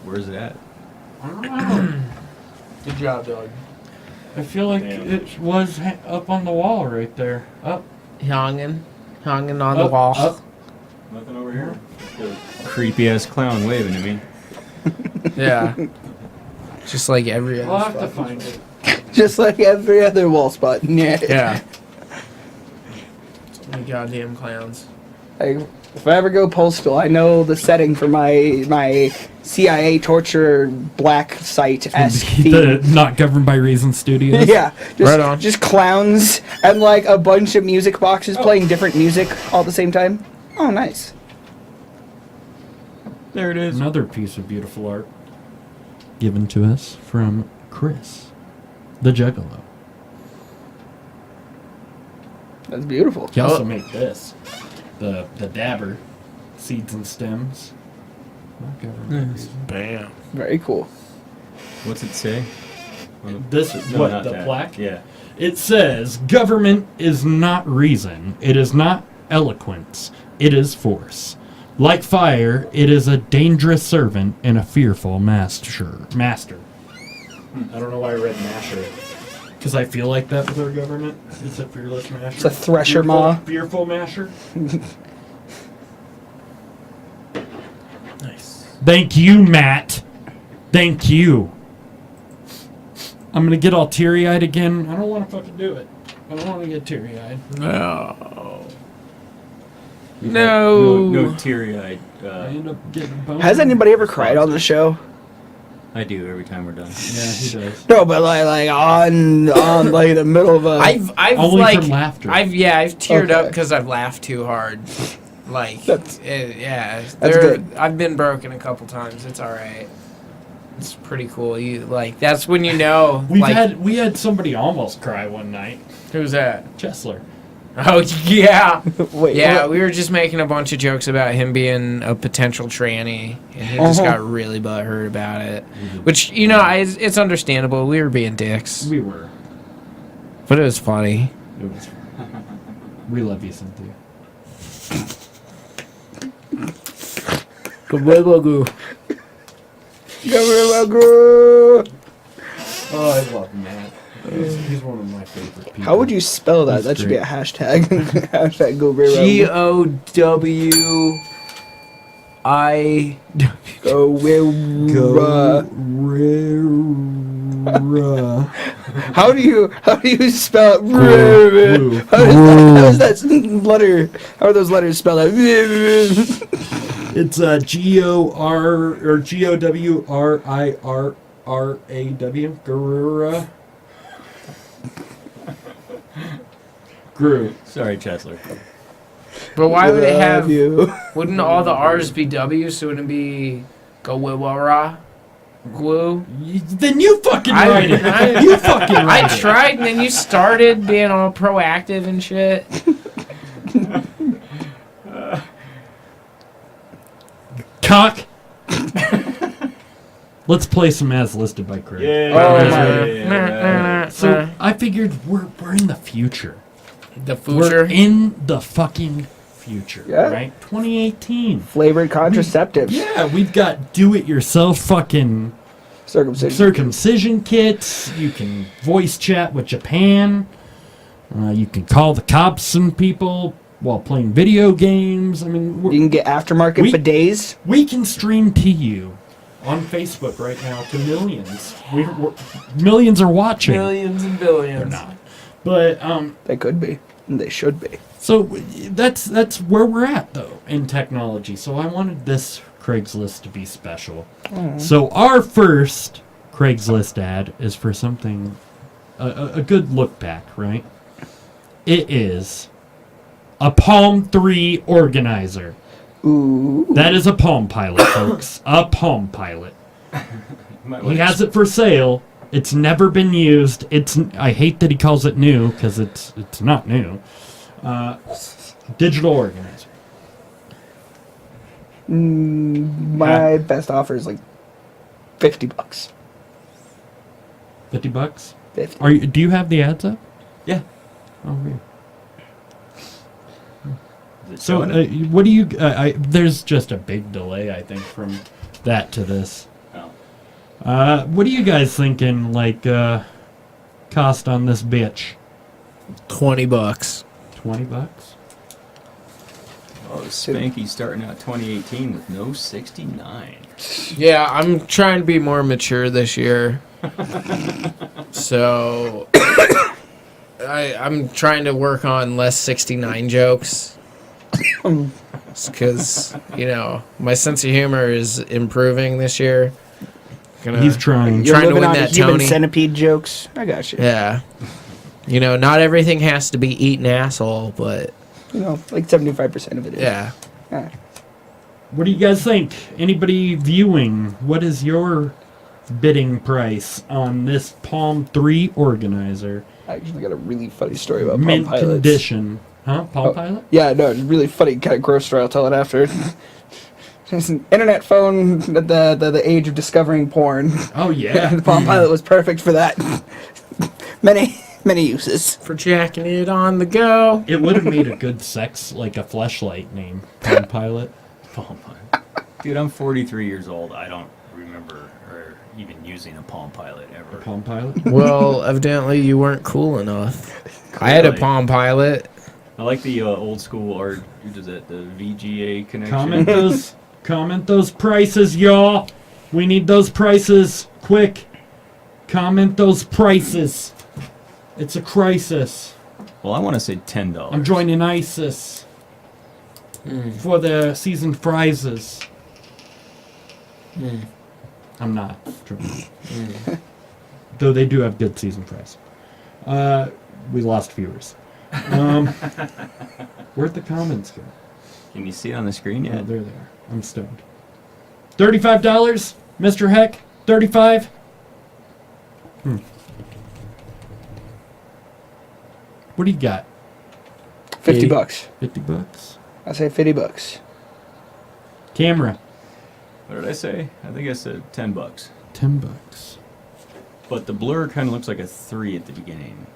where's it at? I don't know. Good job, Doug. I feel like it was up on the wall right there. Up. Hanging on the wall. Up. Nothing over here. Creepy ass clown waving at me. Yeah. Just like every other I'll have to spot. find it. Just like every other wall spot. Yeah. Yeah. So many goddamn clowns. If I ever go postal, I know the setting for my CIA torture black site as The Not Governed by Reason Studios. Yeah, just, Right on. just clowns and like a bunch of music boxes playing different music all at the same time. Oh, nice. There it is. Another piece of beautiful art given to us from Chris, the Juggalo. That's beautiful. He also made this, the dabber, seeds and stems. Not governed by reason. Bam. Very cool. What's it say? This is No, what not the that. plaque. Yeah. It says, "Government is not reason. It is not eloquence. It is force. Like fire, it is a dangerous servant and a fearful master." I don't know why I read masher. Because I feel like that with our government. It's a fearless masher. It's a thresher maw. Fearful masher. Nice. Thank you, Matt. Thank you. I'm going to get all teary-eyed again. I don't want to fucking do it. I don't want to get teary-eyed. No. No teary-eyed. I end up getting a bone. Has anybody ever cried on the show? I do every time we're done. Yeah, he does. No, but like on like the middle of a. I've Only like from laughter. I've teared Okay. up because I've laughed too hard. Like That's- yeah, that's good. I've been broken a couple times. It's all right. It's pretty cool. You like that's when you know. we like, had somebody almost cry one night. who's that? Chesler. Oh yeah, Wait. yeah. what? We were just making a bunch of jokes about him being a potential tranny, and he just got really butthurt about it. Which it's understandable. We were being dicks, We were. but it was funny. It was. We love you, Cynthia. Oh, I love Matt. He's one of my favorite people. How would you spell that? That's That should be great. a hashtag. Hashtag go Grey GOWI. Go How do you spell it? How is that letter? How are those letters spelled out? It's G-O-R or G-O-W-R-I-R-R-A-W. Garura. Gru. Sorry, Chesler. But why would it have? you? Wouldn't all the R's be W? So wouldn't it be Gowara? Glue? Then you fucking write it. You fucking write I tried, and then you started being all proactive and shit. Cock. Let's play some as listed by Craig. Yeah. So I figured we're in the future. The We're future. in the fucking future. Yeah. Right? 2018. Flavored contraceptives. Yeah, we've got do-it-yourself fucking circumcision kits. You can voice chat with Japan. You can call the cops and people while playing video games. I mean, You can get aftermarket for days. we can stream to you on Facebook right now to millions. Millions are watching. Millions and billions. They're not. But They could be. And they should be. so that's where we're at though in technology. So I wanted this Craigslist to be special. So our first Craigslist ad is for something a good look back, right? It is a Palm 3 organizer. Ooh. That is a Palm Pilot, folks. A Palm Pilot. He has it for sale. It's never been used. I hate that he calls it new because it's not new. Digital organizer. My best offer is like $50. $50? 50. Do you have the ads up? Yeah. Oh, weird. So, what do you... there's just a big delay, I think, from that to this. Oh. What do you guys thinking, like, cost on this bitch? $20. $20? Oh, Spanky starting out 2018 with no 69. Yeah, I'm trying to be more mature this year. So I'm trying to work on less 69 jokes. Because, my sense of humor is improving this year. He's trying. You're trying to living win on that human Tony. centipede jokes. I got you. Yeah. Not everything has to be eating asshole, but... like 75% of it is. Yeah. What do you guys think? Anybody viewing? What is your bidding price on this Palm 3 organizer? I actually got a really funny story about Mint Palm Pilots. condition. Huh? Palm Pilot? Yeah, no, it's really funny, kind of gross story. I'll tell it after. It's an internet phone at the age of discovering porn. Oh, yeah. The Palm Pilot was perfect for that. Many uses. For jacking it on the go. It would have made a good sex, like a fleshlight name. Palm Pilot. Palm Pilot. Dude, I'm 43 years old. I don't remember or even using a Palm Pilot ever. Palm Pilot? Well, evidently you weren't cool enough. I had a Palm Pilot. I like the old school art. What is that? The VGA connection. Comment those prices, y'all. We need those prices. Quick. Comment those prices. It's a crisis. Well, I want to say $10. I'm joining ISIS for the season prizes. I'm not. Though they do have good season prize. We lost viewers. Where'd the comments go? Can you see it on the screen yet? Oh, there they are. I'm stoned. $35, Mr. Heck? 35? What do you got? $50. $50? I say $50. Camera. What did I say? I think I said $10. $10. But the blur kind of looks like a 3 at the beginning.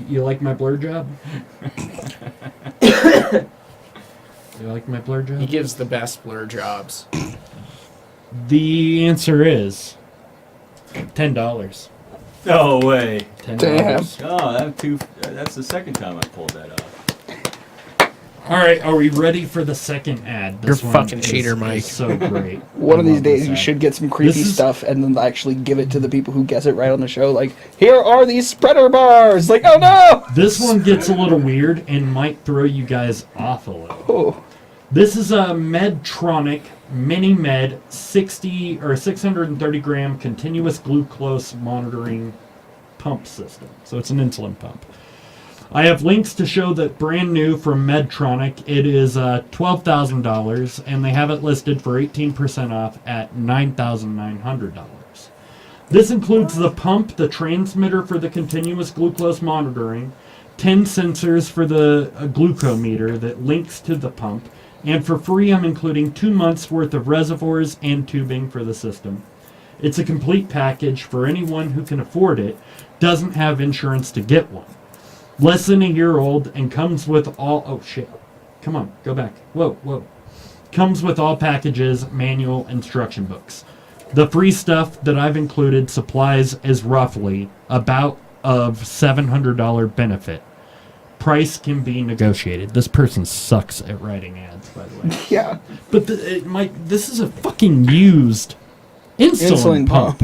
You like my blur job? You like my blur job? He gives the best blur jobs. The answer is $10. No way. $10. Oh, that's the second time I pulled that off. All right, are we ready for the second ad? You're fucking cheater, Mike. So great. One of I these love days, this you ad. should get some creepy stuff and then actually give it to the people who guess it right on the show. Like, here are these spreader bars. Like, oh no! This one gets a little weird and might throw you guys off a little. Oh. This is a Medtronic Mini Med 60 or 630 gram continuous glucose monitoring pump system. So it's an insulin pump. I have links to show that brand new from Medtronic. It is $12,000 and they have it listed for 18% off at $9,900. This includes the pump, the transmitter for the continuous glucose monitoring, 10 sensors for the glucometer that links to the pump, and for free I'm including 2 months worth of reservoirs and tubing for the system. It's a complete package for anyone who can afford it, doesn't have insurance to get one. Less than a year old and comes with all... Oh, shit. Come on, go back. Whoa. Comes with all packages, manual, instruction books. The free stuff that I've included supplies is roughly about of $700 benefit. Price can be negotiated. This person sucks at writing ads, by the way. Yeah. But this is a fucking used insulin pump.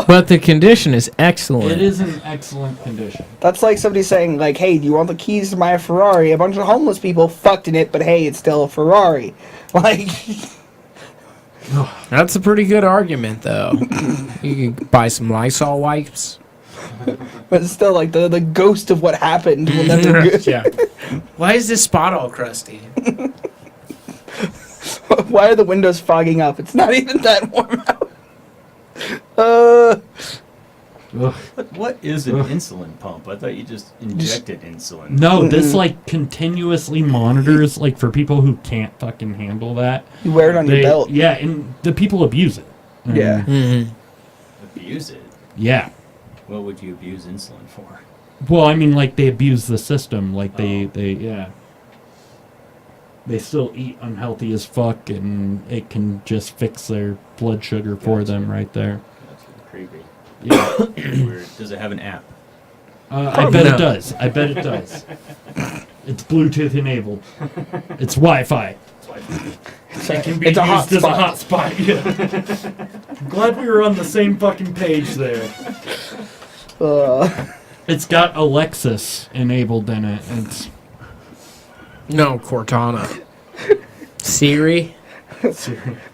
But the condition is excellent. It is in excellent condition. That's like somebody saying, like, hey, do you want the keys to my Ferrari? A bunch of homeless people fucked in it, but hey, it's still a Ferrari. Like... That's a pretty good argument, though. You can buy some Lysol wipes. But it's still like the ghost of what happened will never go. Yeah. Why is this spot all crusty? Why are the windows fogging up? It's not even that warm out. What is an insulin pump? I thought you just injected insulin. No, this like continuously monitors like for people who can't fucking handle that. You wear it on your belt. Yeah, and the people abuse it. Yeah. Abuse it? Yeah. What would you abuse insulin for? Well, I mean, like they abuse the system. Like they still eat unhealthy as fuck, and it can just fix their blood sugar for them right there. That's creepy. Yeah. Weird. Does it have an app? I bet it does. I bet it does. It's Bluetooth enabled. It's Wi-Fi. It can be used as a hotspot. Yeah. I'm glad we were on the same fucking page there. It's got Alexis enabled in it. No, Cortana. Siri.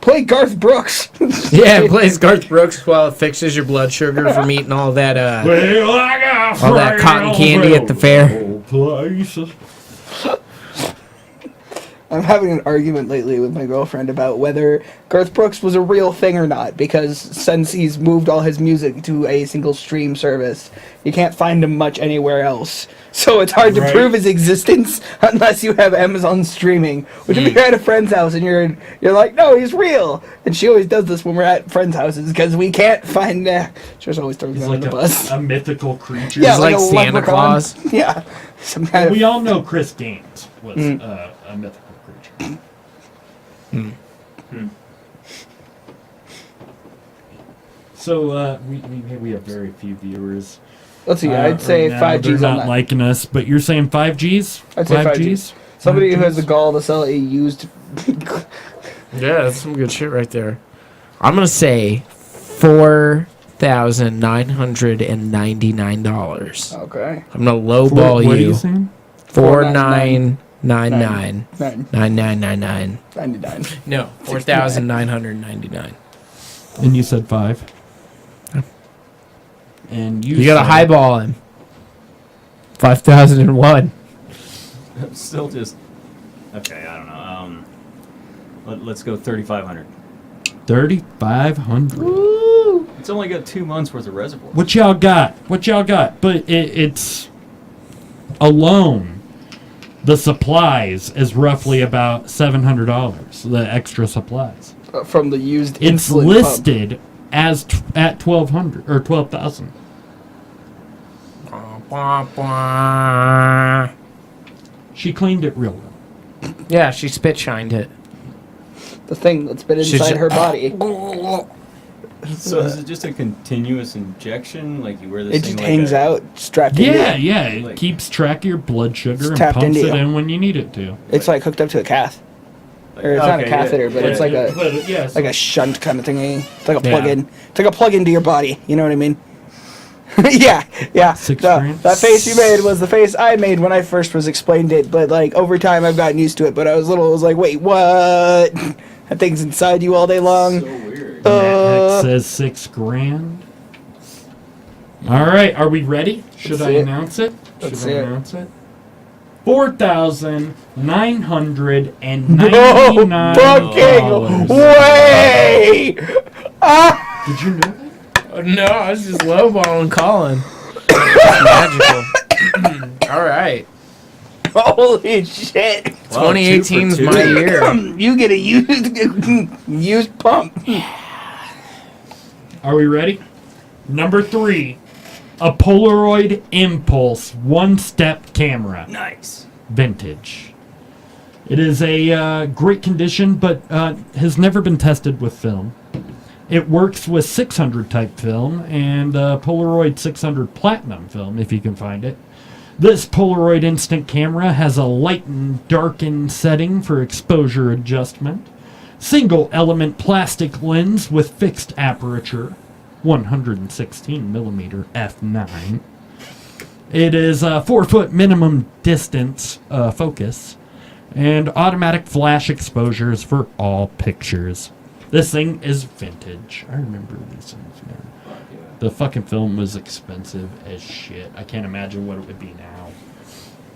Play Garth Brooks. Yeah, it plays Garth Brooks while it fixes your blood sugar from eating all that all that cotton candy at the fair. I'm having an argument lately with my girlfriend about whether Garth Brooks was a real thing or not, because since he's moved all his music to a single stream service, you can't find him much anywhere else. So it's hard to prove his existence unless you have Amazon streaming. Which if you're at a friend's house and you're like, no, he's real. And she always does this when we're at friends' houses because we can't find. She just always throws me under the bus. A mythical creature. Yeah, he's like Santa leprechaun. Claus. Yeah, some kind we all know Chris Gaines was a mythical creature. So we have very few viewers. Let's see. I'd say right 5Gs they're on not that. liking us, but you're saying 5Gs? I'd say 5Gs. Somebody who has the gall to sell a used. Yeah, that's some good shit right there. I'm gonna say $4,999. Okay. I'm gonna lowball What are you saying? 4,999. 99. No, 4,999. And you said 5. And you got to said- highball him. 5,001. Still just okay. I don't know. Let's go 3,500. 3,500. It's only got 2 months worth of reservoir. What y'all got? But it's alone. The supplies is roughly about $700. The extra supplies from the used. It's insulin listed as at 1,200 or 12,000. She cleaned it real well. Yeah, she spit shined it. The thing that's been inside her body. So is it just a continuous injection? Like you wear this It thing just like hangs out, strapped into you. Yeah. It keeps track of your blood sugar and tapped pumps into it you. in when you need it to. It's like hooked up to a cath. Or it's not a catheter, but it's like a a shunt kind of thingy. It's like a plug-in. It's like a plug-in to your body. You know what I mean? yeah. That face you made was the face I made when I first was explained it. But like over time, I've gotten used to it. But I was little. I was like, wait, what? That thing's inside you all day long. So weird. That says $6,000. All right, are we ready? Should I announce it? Let's see it. $4,999. No fucking way! Did you know that? No, I was just lowballing Colin. Magical. All right. Holy shit! Wow, 2018's 2 for 2. my year. You get a used pump. Are we ready? Number 3, a Polaroid Impulse one-step camera. Nice. Vintage. It is a great condition, but has never been tested with film. It works with 600 type film and Polaroid 600 Platinum film, if you can find it. This Polaroid instant camera has a light and darken setting for exposure adjustment. Single element plastic lens with fixed aperture, 116mm f9. It is a 4-foot minimum distance focus and automatic flash exposures for all pictures. This thing is vintage. I remember these things, man. The fucking film was expensive as shit. I can't imagine what it would be now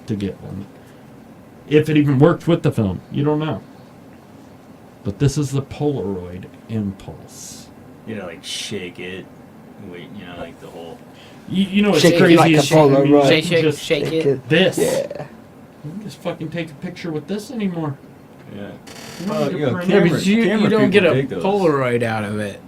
to get one. If it even worked with the film. You don't know. But this is the Polaroid Impulse. You know, like shake it. Wait, you know, like the whole. You know what's Shake it crazy like a is Polaroid. Shake it. this. Yeah. You can just fucking take a picture with this anymore. Yeah. Well, you know, but You don't get a dig those. Polaroid out of it.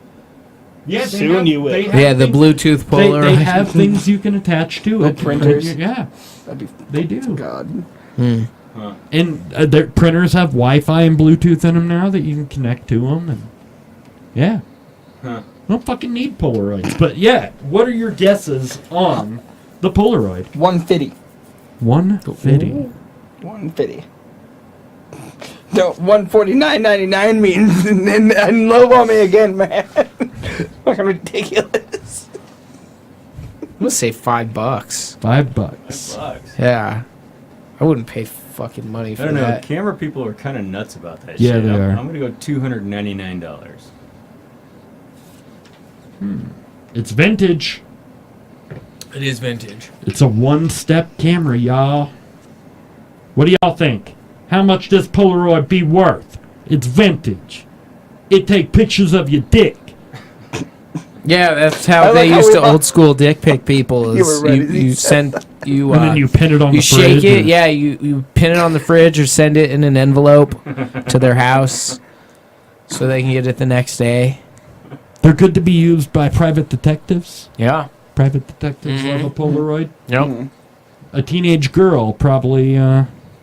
Yeah, Soon you will. Yeah, the Bluetooth Polaroid. They have things you can attach to it. printers. Yeah, That'd be they do. God. Huh. And their printers have Wi-Fi and Bluetooth in them now that you can connect to them. And yeah, Huh. don't fucking need Polaroids. But yeah, what are your guesses on the Polaroid? 150. 150. 150. No, 149.99 means and lowball me again, man. Fucking ridiculous. I'm gonna say $5. $5. $5. Yeah, I wouldn't pay fucking money for I don't know. that. Camera people are kind of nuts about that Yeah, shit. they are. I'm gonna go $299. It's vintage. It is vintage. It's a one-step camera, y'all. What do y'all think? How much does Polaroid be worth? It's vintage. It take pictures of your dick. Yeah, that's how I they like how used we to all- old school dick pic people. You Is were ready. you send you And then you pin it on you the shake fridge. it. Yeah, you pin it on the fridge or send it in an envelope to their house so they can get it the next day. They're good to be used by private detectives. Yeah. Private detectives love a Polaroid. Yep. A teenage girl probably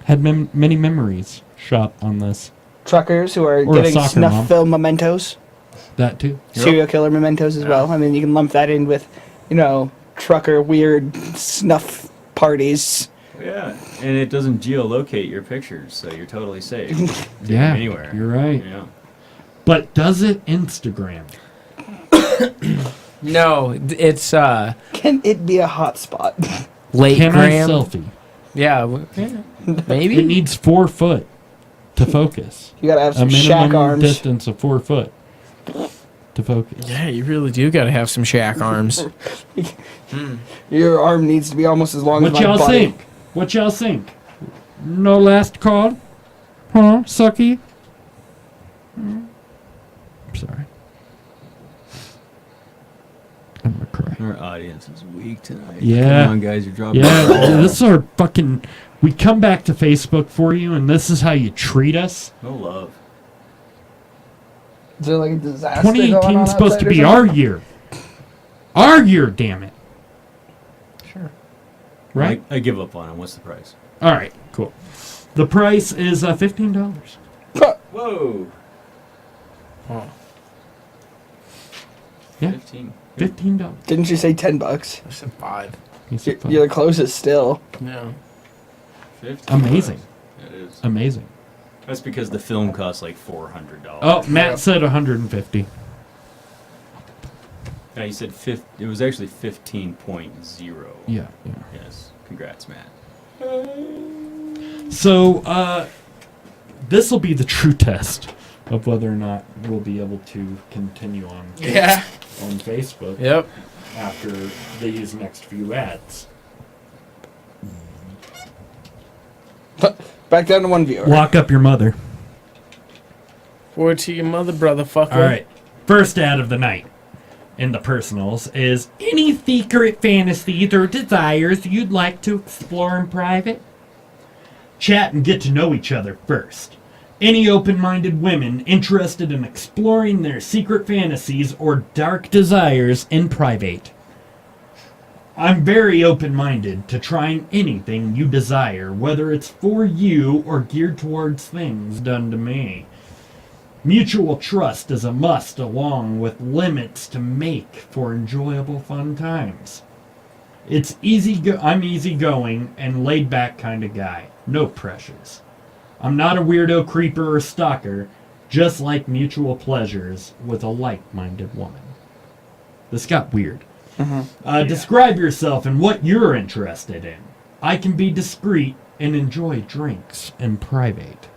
had many memories shot on this. Truckers who are Or a getting soccer snuff mom. film mementos. That too. Serial killer mementos as well. I mean, you can lump that in with, you know, trucker weird snuff parties. Yeah, and it doesn't geolocate your pictures, so you're totally safe. Take Yeah, them anywhere. you're right. Yeah. But does it Instagram? No, it's Can it be a hotspot? late Can gram. I selfie? Yeah, maybe. It needs 4 foot to focus. You gotta have A some shack minimum arms. distance of 4 foot to focus. Yeah, you really do got to have some shack arms. Your arm needs to be almost as long as What my y'all body. think? What y'all think? No last call? Huh, sucky? I'm sorry. I'm gonna cry. Our audience is weak tonight. Yeah. Come on, guys, you're dropping. Yeah, the ball. this is our fucking... We come back to Facebook for you, and this is how you treat us. No love. Is there like a disaster 2018 going on is supposed to outside be or our something? year. Our year, damn it. Sure. Right? I give up on him. What's the price? All right, cool. The price is $15. Whoa. Yeah, 15. $15. Didn't you say $10? I said 5. You're the closest still. No. 15 Amazing. It is. Amazing. That's because the film costs like $400. Oh, Matt said 150. Yeah, he said it was actually 15.0. Yeah. Yes. Congrats, Matt. So, this will be the true test of whether or not we'll be able to continue on on Facebook Yep. after these next few ads. Back down to one viewer. Lock up your mother. Forward to your mother, brother fucker. All right. First ad of the night in the personals is any secret fantasies or desires you'd like to explore in private? Chat and get to know each other first. Any open-minded women interested in exploring their secret fantasies or dark desires in private. I'm very open-minded to trying anything you desire, whether it's for you or geared towards things done to me. Mutual trust is a must, along with limits to make for enjoyable fun times. It's I'm easygoing and laid-back kind of guy. No pressures. I'm not a weirdo, creeper, or stalker, just like mutual pleasures with a like-minded woman. This got weird. Describe yourself and what you're interested in. I can be discreet and enjoy drinks in private.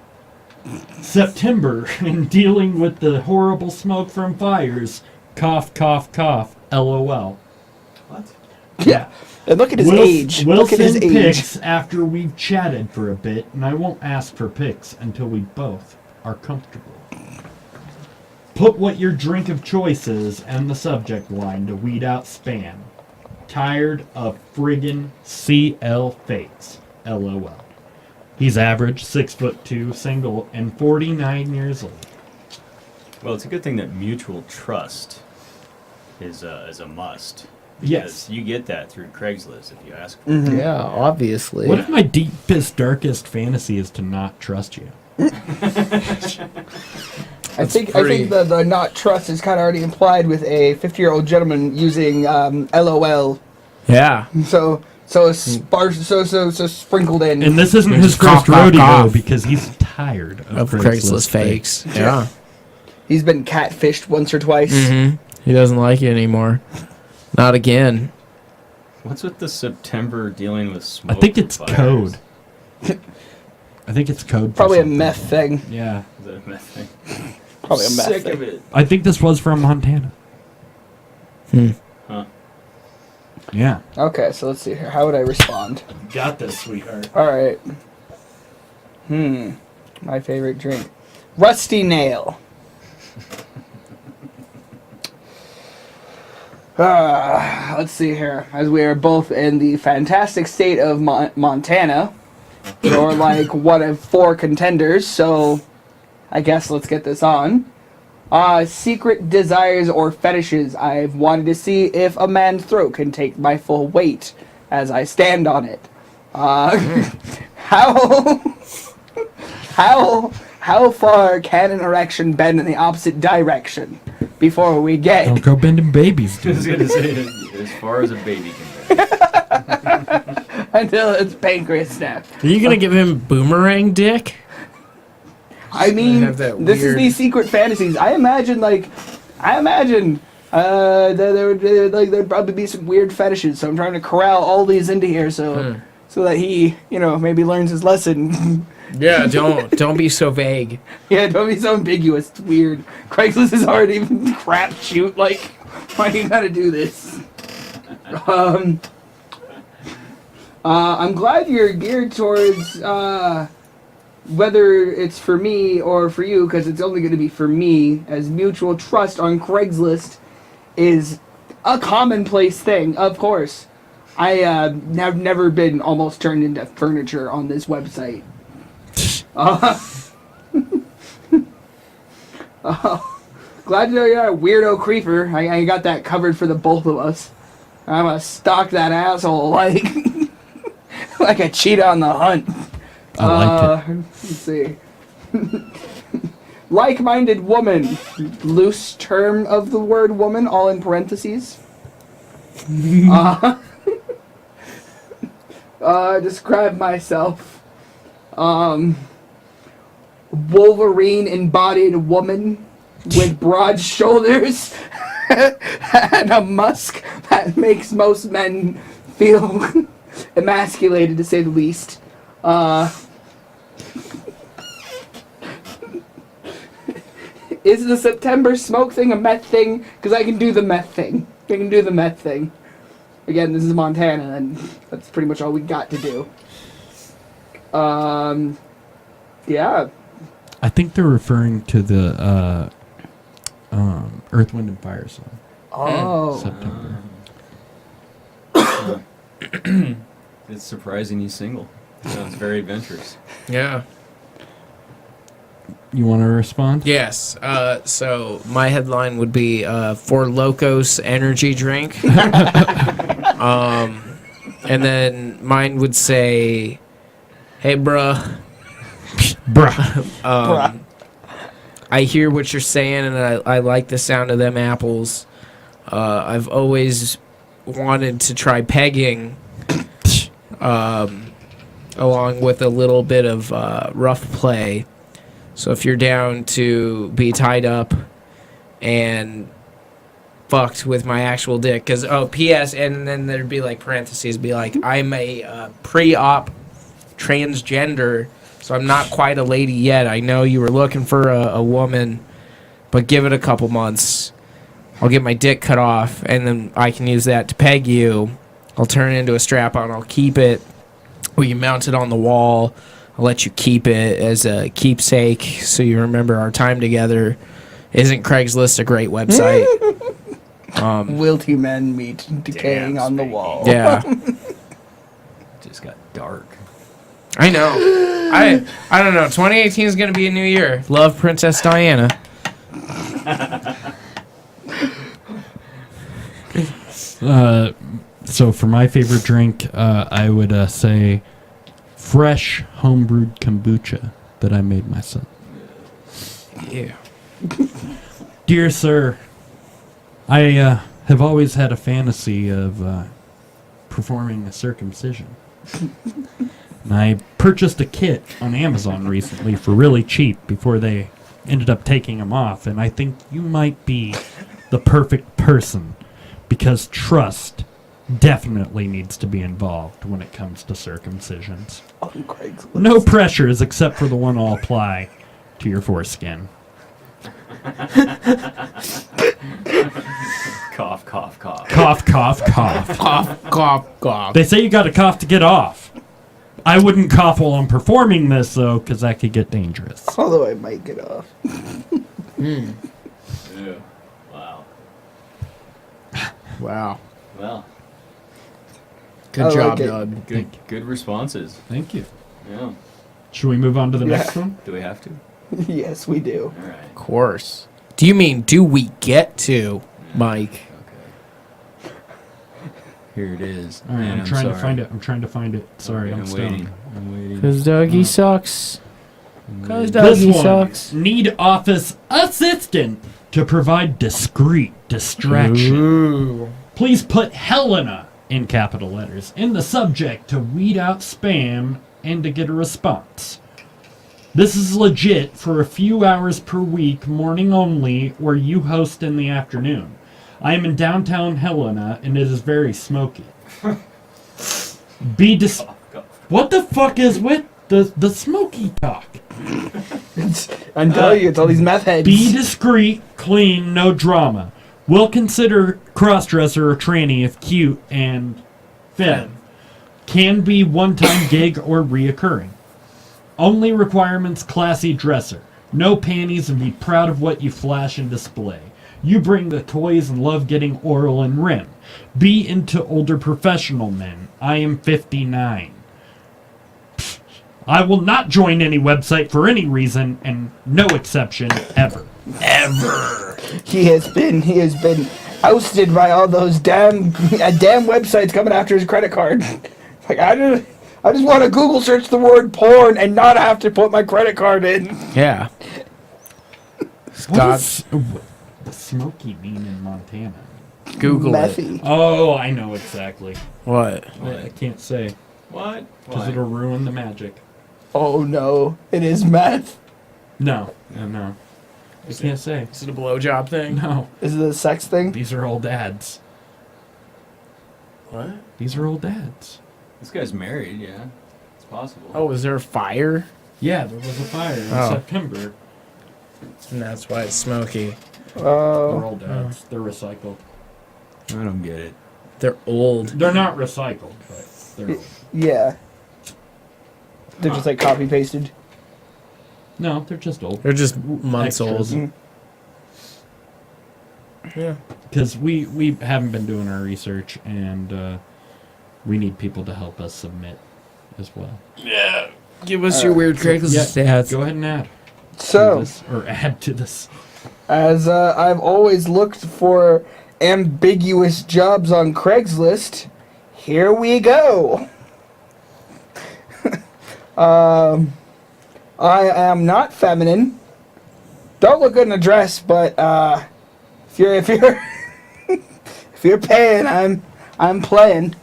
September, in dealing with the horrible smoke from fires, cough, cough, cough, LOL. What? Yeah. And look at his age. We'll Look at his send age. pics after we've chatted for a bit, and I won't ask for pics until we both are comfortable. Put what your drink of choice is and the subject line to weed out spam. Tired of friggin' CL fakes. LOL. He's average, 6'2", single, and 49 years old. Well, it's a good thing that mutual trust is a must. Yes. You get that through Craigslist if you ask for Mm-hmm. it. Yeah, obviously. What if my deepest, darkest fantasy is to not trust you? I think the not trust is kind of already implied with a 50-year-old gentleman using LOL. Yeah. So sprinkled in. And this isn't his first rodeo because he's tired of Craigslist fakes. Yeah. He's been catfished once or twice. Mm-hmm. He doesn't like it anymore. Not again. What's with the September dealing with smoke? I think it's fires? code. I think it's code. Probably a meth thing. Yeah. Is that a meth thing? Probably a meth Sick thing. of it. I think this was from Montana. Huh. Yeah. Okay, so let's see here. How would I respond? Got this, sweetheart. All right. My favorite drink. Rusty Nail. Let's see here. As we are both in the fantastic state of Montana, you're like one of 4 contenders, so I guess let's get this on. Secret desires or fetishes. I've wanted to see if a man's throat can take my full weight as I stand on it. How far can an erection bend in the opposite direction before we get... Don't go bending babies, I was dude. going to say, as far as a baby can bend. until its pancreas snaps. Are you gonna give him boomerang dick? I mean, have that this is weird- these secret fantasies. I imagine there'd probably be some weird fetishes. So I'm trying to corral all these into here so that he, maybe learns his lesson. Yeah, don't be so vague. Yeah, don't be so ambiguous. It's weird. Craigslist is already crapshoot. Like, why do you gotta do this? I'm glad you're geared towards whether it's for me or for you, because it's only going to be for me, as mutual trust on Craigslist is a commonplace thing, of course. I have never been almost turned into furniture on this website. Glad to know you're not a weirdo creeper. I got that covered for the both of us. I'm gonna stalk that asshole like like a cheetah on the hunt. I like it. Let's see. Like-minded woman. Loose term of the word woman, all in parentheses. Describe myself. Wolverine embodied woman with broad shoulders and a musk that makes most men feel emasculated, to say the least. Is the September smoke thing a meth thing? Because I can do the meth thing. Again, this is Montana, and that's pretty much all we got to do. Yeah. I think they're referring to the Earth, Wind, and Fire song. Oh. September. It's surprising he's single. Sounds very adventurous. Yeah. You want to respond? Yes. So my headline would be For Locos energy drink. And then mine would say, hey, bruh. Bruh. I hear what you're saying, and I like the sound of them apples. I've always wanted to try pegging, along with a little bit of rough play. So if you're down to be tied up and fucked with my actual dick, because, P.S., and then there'd be like parentheses, be like, I'm a pre-op transgender, so I'm not quite a lady yet. I know you were looking for a woman, but give it a couple months. I'll get my dick cut off, and then I can use that to peg you. I'll turn it into a strap-on. I'll keep it. We can mount it on the wall. I'll let you keep it as a keepsake so you remember our time together. Isn't Craigslist a great website? Wilty men meet decaying on the wall. Yeah. Just got dark. I know. I don't know. 2018 is going to be a new year. Love Princess Diana. So for my favorite drink, I would say fresh homebrewed kombucha that I made myself. Yeah. Dear sir, I have always had a fantasy of performing a circumcision. And I purchased a kit on Amazon recently for really cheap before they ended up taking them off. And I think you might be the perfect person because trust definitely needs to be involved when it comes to circumcisions. On Craigslist. No pressures except for the one I'll apply to your foreskin. Cough, cough, cough. Cough, cough, cough. Cough, cough, cough. They say you gotta cough to get off. I wouldn't cough while I'm performing this, though, because that could get dangerous. Although I might get off. Ew. Wow. Wow. Well, Good I job, like it. Doug. good responses. Thank you. Yeah. Should we move on to the Yeah. next one? Do we have to? Yes, we do. All right. Of course. Do you mean do we get to, Mike? Okay. Here it is. All right, Man, I'm trying to sorry. find it. I'm trying to find it. Sorry, I'm waiting. stoned. I'm waiting. Because Dougie sucks. Because This Dougie one, sucks. need office assistant to provide discreet distraction. Ooh. Please put Helena in capital letters in the subject to weed out spam and to get a response. This is legit for a few hours per week, morning only, where you host in the afternoon. I am in downtown Helena, and it is very smoky. What the fuck is with the smoky talk? I'm telling you, it's all these meth heads. Be discreet, clean, no drama. We'll consider crossdresser or tranny if cute and femme. Can be one-time gig or reoccurring. Only requirements, classy dresser. No panties and be proud of what you flash and display. You bring the toys and love getting oral and rim. Be into older professional men. I am 59. I will not join any website for any reason and no exception ever. Ever. He has been ousted by all those damn websites coming after his credit card. Like I just want to Google search the word porn and not have to put my credit card in. Yeah. What does the smoky mean in Montana? Google it. Methy. Oh, I know exactly. What? I can't say. What? Because it'll ruin the magic. Oh no, it is meth. No. I can't say. Is it a blowjob thing? No. Is it a sex thing? These are old dads. What? These are old dads. This guy's married, yeah. It's possible. Oh, is there a fire? Yeah, there was a fire in Oh. September. And that's why it's smoky. They're old dads. They're recycled. I don't get it. They're old. They're not recycled, but they're old. Yeah. They're just like copy pasted. No, they're just old. They're just months Extras. old. Yeah. Because we haven't been doing our research, and we need people to help us submit as well. Yeah. Give us your weird Craigslist stats. Go ahead and add. So, to this, or add to this. as I've always looked for ambiguous jobs on Craigslist, here we go. I am not feminine. Don't look good in a dress, but if you're if you're paying, I'm playing.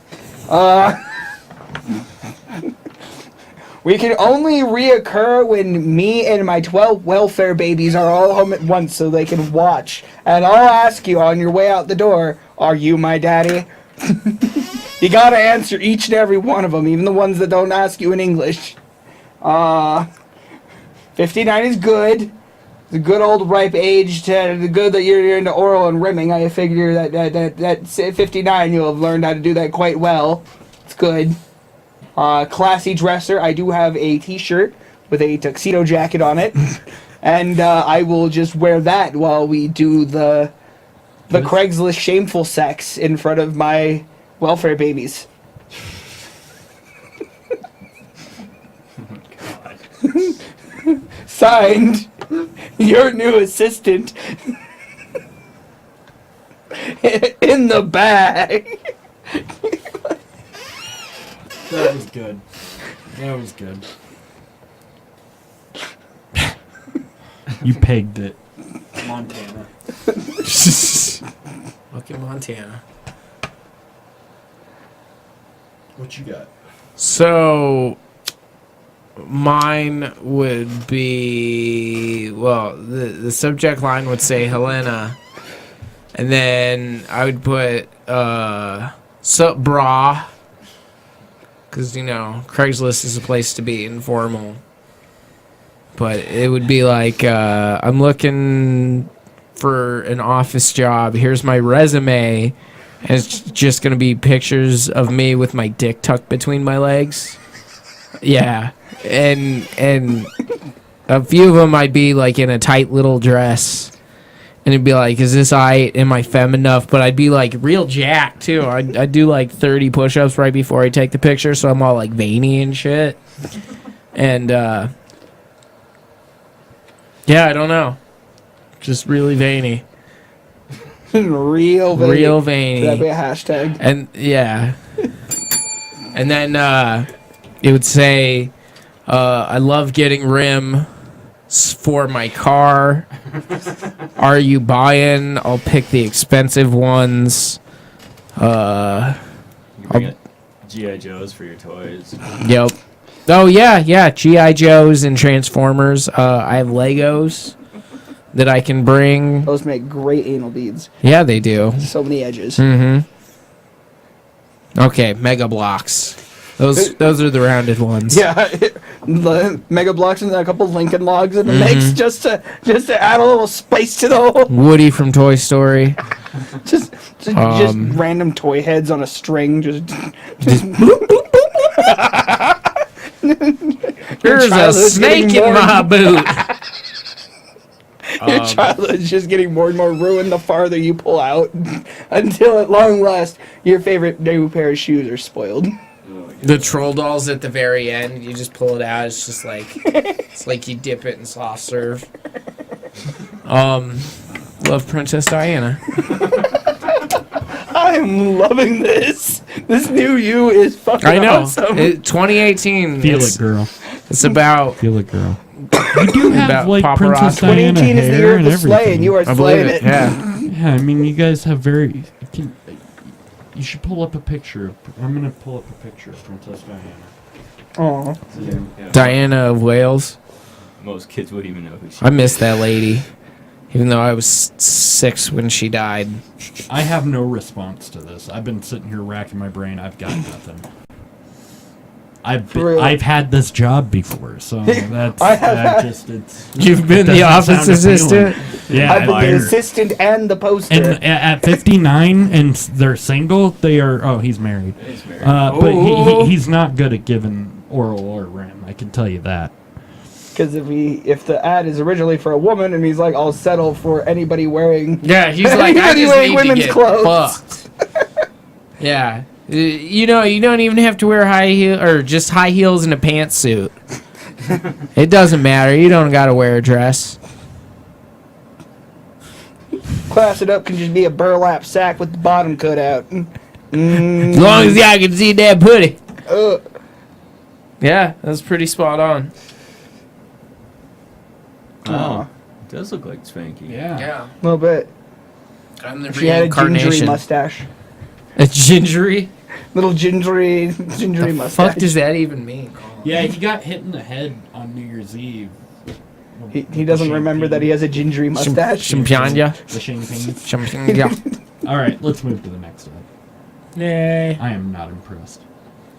We can only reoccur when me and my 12 welfare babies are all home at once so they can watch. And I'll ask you on your way out the door, are you my daddy? You gotta answer each and every one of them, even the ones that don't ask you in English. 59 is good. The good old ripe age to the good that you're into oral and rimming. I figure that 59 you'll have learned how to do that quite well. It's good. Classy dresser. I do have a t-shirt with a tuxedo jacket on it. and I will just wear that while we do the Craigslist shameful sex in front of my welfare babies. Signed, your new assistant. In the bag. That was good. That was good. You pegged it. Montana. Look at Montana. What you got? So, mine would be, well, the subject line would say Helena. And then I would put, sup brah. Because, you know, Craigslist is a place to be informal. But it would be like, I'm looking for an office job. Here's my resume. And it's just going to be pictures of me with my dick tucked between my legs. Yeah. And a few of them I'd be like in a tight little dress. And it'd be like, is this am I femme enough? But I'd be like real jacked too. I'd do like 30 push-ups right before I take the picture. So I'm all like veiny and shit. And yeah, I don't know. Just really veiny. Real veiny. Real veiny. That'd be a hashtag. And yeah. And then it would say, I love getting rims for my car. Are you buying? I'll pick the expensive ones. You bring it G.I. Joes for your toys. Yep. Oh yeah, G.I. Joes and Transformers. I have Legos that I can bring. Those make great anal beads. Yeah, they do. So many edges. Mm-hmm. Okay, Mega Blocks. Those are the rounded ones. Yeah, the Mega Blocks and a couple Lincoln Logs in the mix just to add a little spice to the whole. Woody from Toy Story. just random toy heads on a string. Just boop, boop, boop. There's a snake in my boot. Your childhood's just getting more and more ruined the farther you pull out, until at long last your favorite new pair of shoes are spoiled. The troll dolls at the very end, you just pull it out. It's just like it's like you dip it in soft serve. Love Princess Diana. I am loving this. This new you is fucking awesome. 2018. Feel it, girl. It's about. Feel it, girl. You do have like paparazzi. Princess Diana 2018 is the year hair of and the sleigh, everything. and you are slaying it. Yeah. Yeah, I mean, you guys have very. You should pull up a picture. I'm gonna pull up a picture of Princess Diana. Oh. Diana of Wales. Most kids wouldn't even know who she I miss that lady, even though I was 6 when she died. I have no response to this. I've been sitting here racking my brain. I've got nothing. I've had this job before, so that's You've been the office assistant. Yeah, I've been the assistant and the poster. And at 59 and they're single, they are. Oh, he's married. He's married. But he's not good at giving oral or rim. I can tell you that. Because if the ad is originally for a woman and he's like, I'll settle for anybody wearing. Yeah, he's like, I just wearing need women's to get clothes. fucked. Yeah. You know, you don't even have to wear high heel or just high heels and a pantsuit. It doesn't matter. You don't got to wear a dress. Class it up can just be a burlap sack with the bottom cut out. As long as y'all can see that booty. Yeah, that's pretty spot on. Oh, it does look like Spanky. Yeah. A little bit. I'm the She had a gingery reincarnation. mustache. A gingery? Little gingery mustache. Fuck does that even mean? Yeah, he got hit in the head on New Year's Eve. He doesn't remember that he has a gingery mustache. Champagne. The champagne. Champagne. All right, let's move to the next one. Yay. I am not impressed.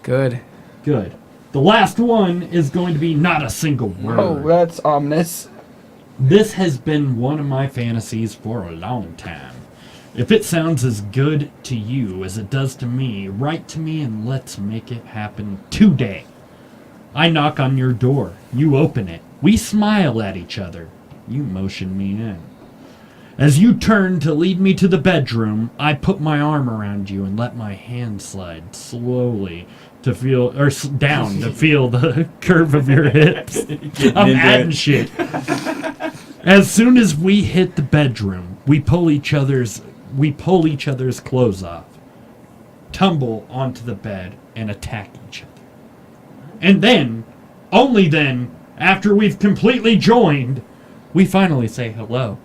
Good. Good. The last one is going to be not a single word. Oh, that's ominous. This has been one of my fantasies for a long time. If it sounds as good to you as it does to me, write to me and let's make it happen today. I knock on your door. You open it. We smile at each other. You motion me in. As you turn to lead me to the bedroom, I put my arm around you and let my hand slide slowly to feel, or down to feel the curve of your hips. I'm adding shit. As soon as we hit the bedroom, we pull each other's clothes off, tumble onto the bed, and attack each other. And then, only then, after we've completely joined, we finally say hello.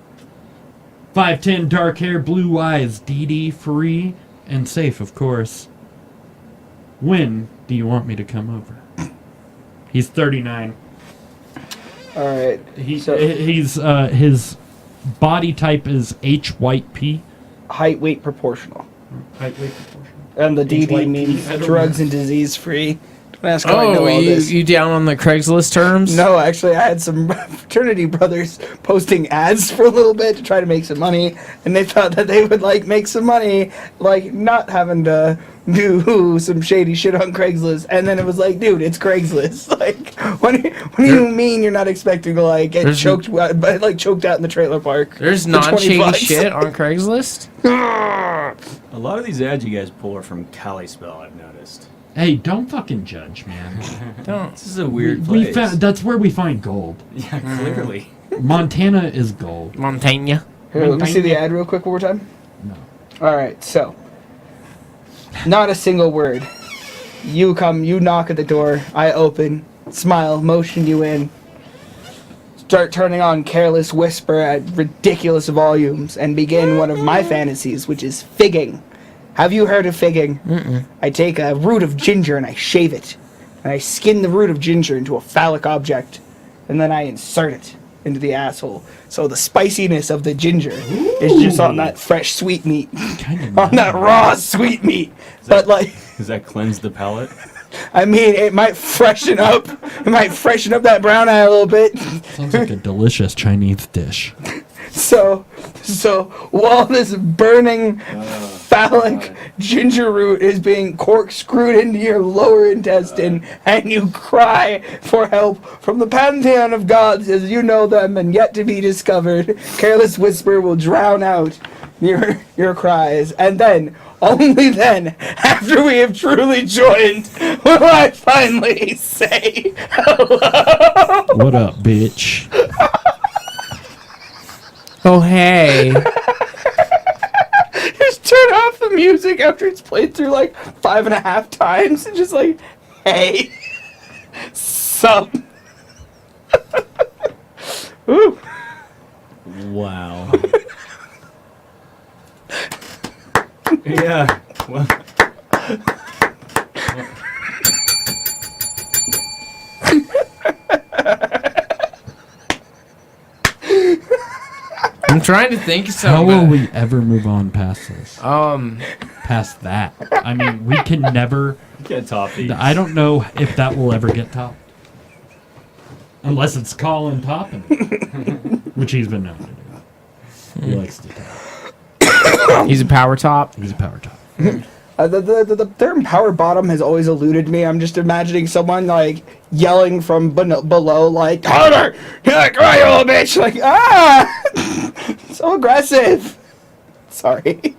5'10", dark hair, blue eyes, DD, free, and safe, of course. When do you want me to come over? He's 39. All right. He's his body type is H white P. Height, weight, proportional. Height, weight, proportional. And the DD means drugs and disease free. Don't ask how I know all this. You down on the Craigslist terms? No, actually, I had some fraternity brothers posting ads for a little bit to try to make some money, and they thought that they would make some money, not having to do some shady shit on Craigslist. And then it was dude, it's Craigslist. What do you mean you're not expecting to get choked out in the trailer park? There's non-shady shit on Craigslist. A lot of these ads you guys pull are from Kalispell, I've noticed. Hey, don't fucking judge, man. Don't. This is a weird place. That's where we find gold. Yeah, clearly. Montana is gold. Montana. Here, let me see the ad real quick one more time. No. Alright, so. Not a single word. You come, you knock at the door, I open, smile, motion you in. Start turning on Careless Whisper at ridiculous volumes and begin one of my fantasies, which is figging. Have you heard of figging? Mm-mm. I take a root of ginger and I shave it. And I skin the root of ginger into a phallic object. And then I insert it into the asshole. So the spiciness of the ginger is just on that fresh sweetmeat. On that raw sweetmeat. Does that cleanse the palate? I mean, it might freshen up. It might freshen up that brown eye a little bit. Sounds like a delicious Chinese dish. So while this burning phallic ginger root is being corkscrewed into your lower intestine, and you cry for help from the pantheon of gods as you know them and yet to be discovered, Careless Whisper will drown out your cries, and then, only then, after we have truly joined, will I finally say hello. What up, bitch? Oh, hey. Just turn off the music after it's played through 5.5 times and just hey, sup. Ooh. Wow. Yeah. Well. I'm trying to think of something. How will we ever move on past this? Past that. I mean, we can never... Get top these. I don't know if that will ever get topped. Unless it's Colin topping it. Which he's been known to do. He likes to top. He's a power top? He's a power top. The term power bottom has always eluded me. I'm just imagining someone yelling from below harder! Cry, you little bitch! So aggressive. Sorry.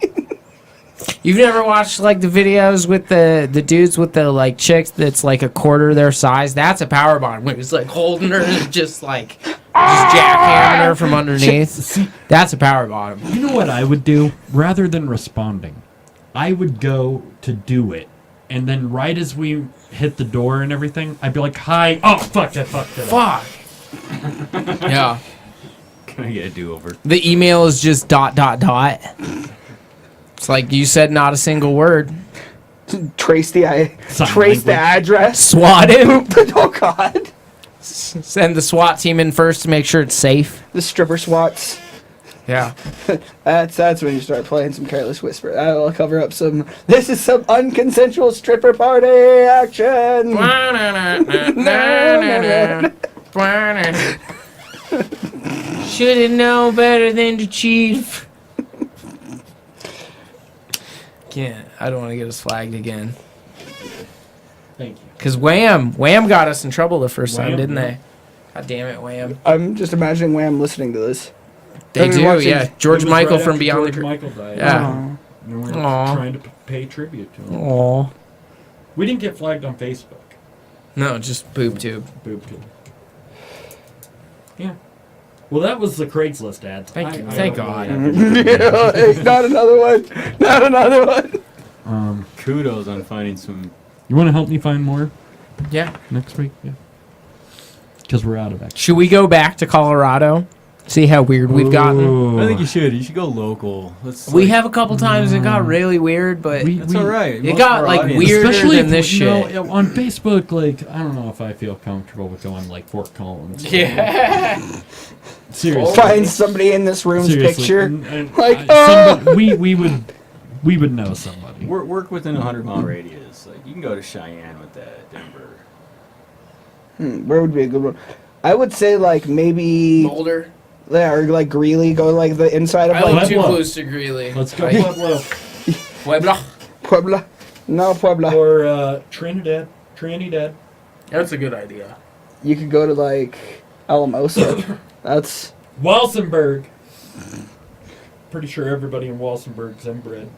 You've never watched the videos with the dudes with the chicks that's a quarter their size? That's a power bottom. When he's holding her and just jackhammering her from underneath. That's a power bottom. You know what I would do? Rather than responding, I would go to do it, and then right as we hit the door and everything, I'd be like, hi. Oh, fuck, I fucked it up. Fuck. Yeah. Can I get a do-over? The email is just ... It's you said not a single word. Trace the address. SWAT him. Oh, God. Send the SWAT team in first to make sure it's safe. The stripper SWATs. Yeah. That's when you start playing some Careless Whisper. That'll cover up this is some unconsensual stripper party action. Should've known better than to cheat. I don't want to get us flagged again. Thank you. Because Wham got us in trouble the first time, didn't they? God damn it, Wham. I'm just imagining Wham listening to this. They And do, watching- yeah. George It was Michael right from after Beyond George the Michael died. Yeah. And we're Aw. trying to pay tribute to him. Aw. We didn't get flagged on Facebook. No, just boob tube. Boob tube. Yeah. Well, that was the Craigslist ad. Thank you. Thank God. Hey, not another one. Not another one. Kudos on finding some. You want to help me find more Yeah. next week? Yeah. Because we're out of it. Should we go back to Colorado? See how weird we've gotten? I think you should. You should go local. We have a couple times it got really weird, but That's all right. it got like weirder Especially than if, this shit. On Facebook, like, I don't know if I feel comfortable with going like Fort Collins. Yeah. Seriously. Find somebody in this room's Seriously. picture. And Like, somebody, we would know somebody. Work within a 100-mile radius. Like you can go to Cheyenne with that, Denver. Where would be a good one? I would say like maybe Boulder. Yeah, or like Greeley. Go like the inside of I like live too Pueblo. close to Greeley. Let's go I- Pueblo. Puebla. Puebla. No, Puebla. Or Trinidad. That's a good idea. You could go to like Alamosa. That's Walsenburg. Pretty sure everybody in Walsenburg's inbred.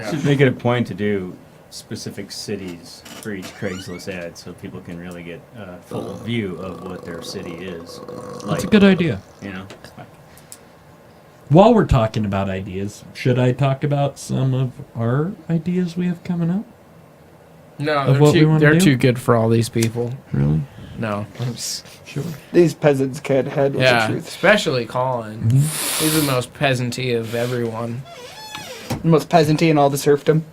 Should make it a point to do specific cities for each Craigslist ad, so people can really get a full view of what their city is. That's a good idea. You know. While we're talking about ideas, should I talk about some of our ideas we have coming up? No, Of what we wanna they're do? too good for all these people. Really? No. Sure. these peasants can't handle Yeah, the truth. especially Colin. He's the most peasanty of everyone. The most peasanty in all the serfdom.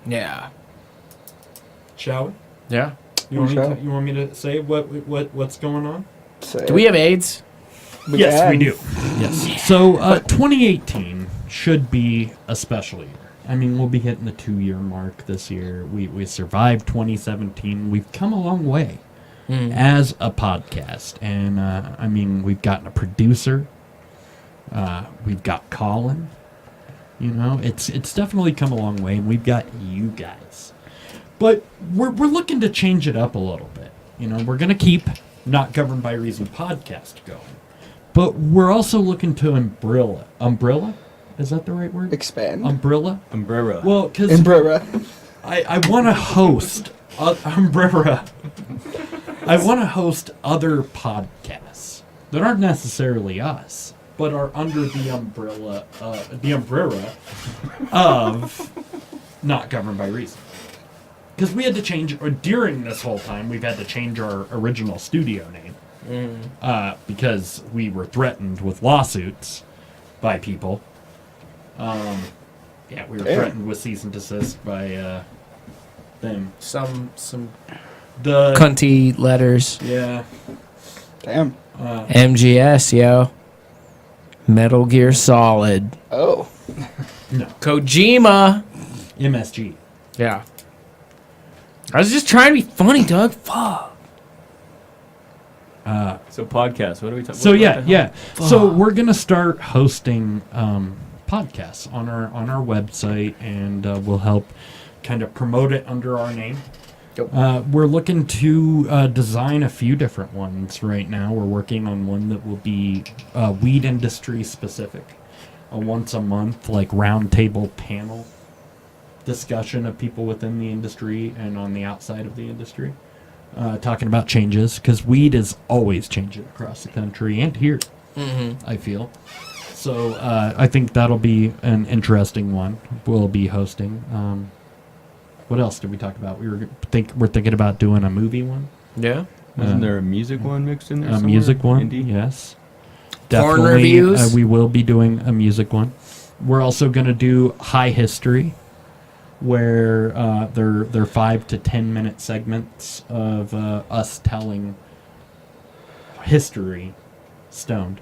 Yeah. Shall we? Yeah. You want me to say what's going on? Do we have AIDS? Yes, we do. Yes. So 2018 should be a special year. I mean, we'll be hitting the 2-year mark this year. We survived 2017. We've come a long way as a podcast. And, I mean, we've gotten a producer. We've got Colin. You know, it's definitely come a long way. And we've got you guys. But we're looking to change it up a little bit. You know, we're going to keep Not Governed by Reason podcast going. But we're also looking to umbrella? Is that the right word? Expand. Umbrella? Well, because I want to host umbrella. I want to host other podcasts that aren't necessarily us, but are under the umbrella of Not Governed by Reason. Because we had to change, or during this whole time, we've had to change our original studio name. Because we were threatened with lawsuits by people. Yeah, we were threatened with cease and desist by them. Some The cunty letters. Yeah. Damn. MGS, yo. Metal Gear Solid. Oh. No. Kojima. MSG. Yeah. I was just trying to be funny, Doug. Fuck. So podcast. What are we talking? So yeah. So we're gonna start hosting podcasts on our website, and we'll help kind of promote it under our name. We're looking to design a few different ones right now. We're working on one that will be weed industry specific, a once a month like roundtable panel discussion of people within the industry and on the outside of the industry. Talking about changes, because weed is always changing across the country and here, I feel. So I think that'll be an interesting one. We'll be hosting. What else did we talk about? We're thinking about doing a movie one. Yeah. Wasn't there a music one mixed in there? A somewhere? music one, Indie? yes. Porn Definitely, reviews? we will be doing a music one. We're also going to do High History, where they're 5 to 10 minute segments of us telling history stoned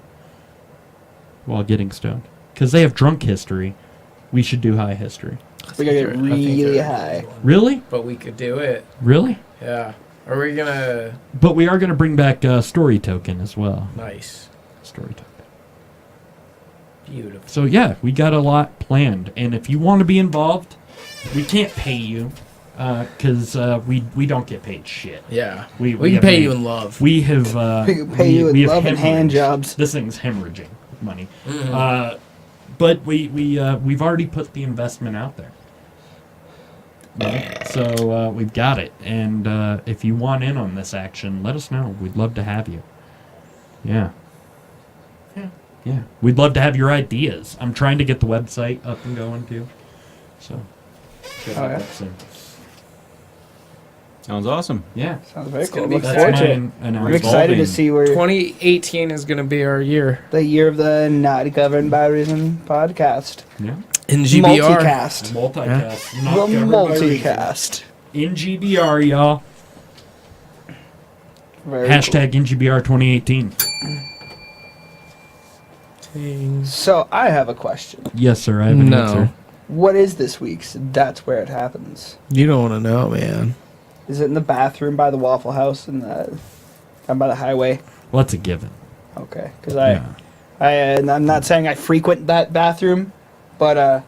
while getting stoned. Because they have drunk history, we should do high history. We gotta get really high. Really? But we could do it. Really? Yeah. Are we gonna... But we are going to bring back Story Token as well. Nice. Story Token. Beautiful. So yeah, we got a lot planned. And if you want to be involved, we can't pay you. because we don't get paid shit. Yeah. We can have pay made- you in love. We have We can pay you in we have love and hand hemorrhaged. jobs. This thing's hemorrhaging money. Mm-hmm. But we've already put the investment out there. Right? So we've got it, and if you want in on this action, let us know. We'd love to have you. Yeah. Yeah. We'd love to have your ideas. I'm trying to get the website up and going too. So should have that soon. Sounds awesome. Yeah. Sounds very It's cool. gonna be Look fun. forward to it. I'm excited to see where 2018 is going to be our year. the year of the Not Governed by Reason podcast. Yeah. In GBR. Multicast. Multicast. Not The governed by reason. multicast. In GBR, y'all. Very Hashtag NGBR 2018. cool. So I have a question. Yes, sir. I have an answer. What is this week's That's Where It Happens? You don't want to know, man. Is it in the bathroom by the Waffle House and down by the highway? Well, that's a given. Okay, because Yeah. and I'm not saying I frequent that bathroom, but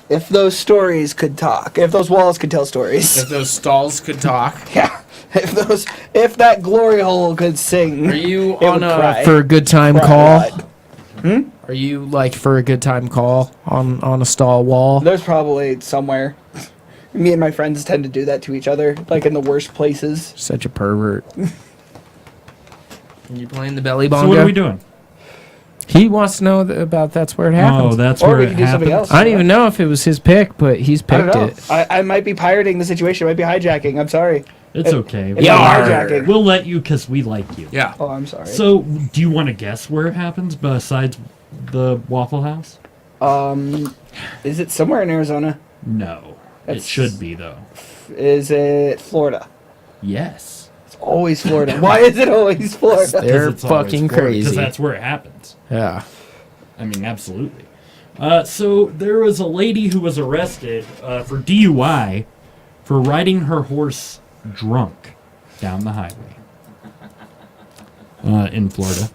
if those stories could talk, if those walls could tell stories, If those stalls could talk. yeah, if that glory hole could sing, Are you it on would cry. for a good time Cry call? blood. Are you like for a good time call on a stall wall? There's probably somewhere. Me and my friends tend to do that to each other, like in the worst places. Such a pervert. You playing the belly bongo? So what are we doing? He wants to know about That's Where It Happens. Oh, that's Or where we it could do something happens. else. I don't even know if it was his pick, but he's I picked don't know. it. I might be pirating the situation. I might be hijacking. I'm sorry. It's okay. If I'm hijacking. We'll let you because we like you. Yeah. Oh, I'm sorry. So, do you want to guess where it happens besides the Waffle House? Is it somewhere in Arizona? No. It It's- should be, though. Is it Florida? Yes. It's always Florida. Why is it always Florida? They're 'Cause it's always fucking Florida, crazy. Because that's where it happens. Yeah. I mean, absolutely. So there was a lady who was arrested for DUI for riding her horse drunk down the highway in Florida.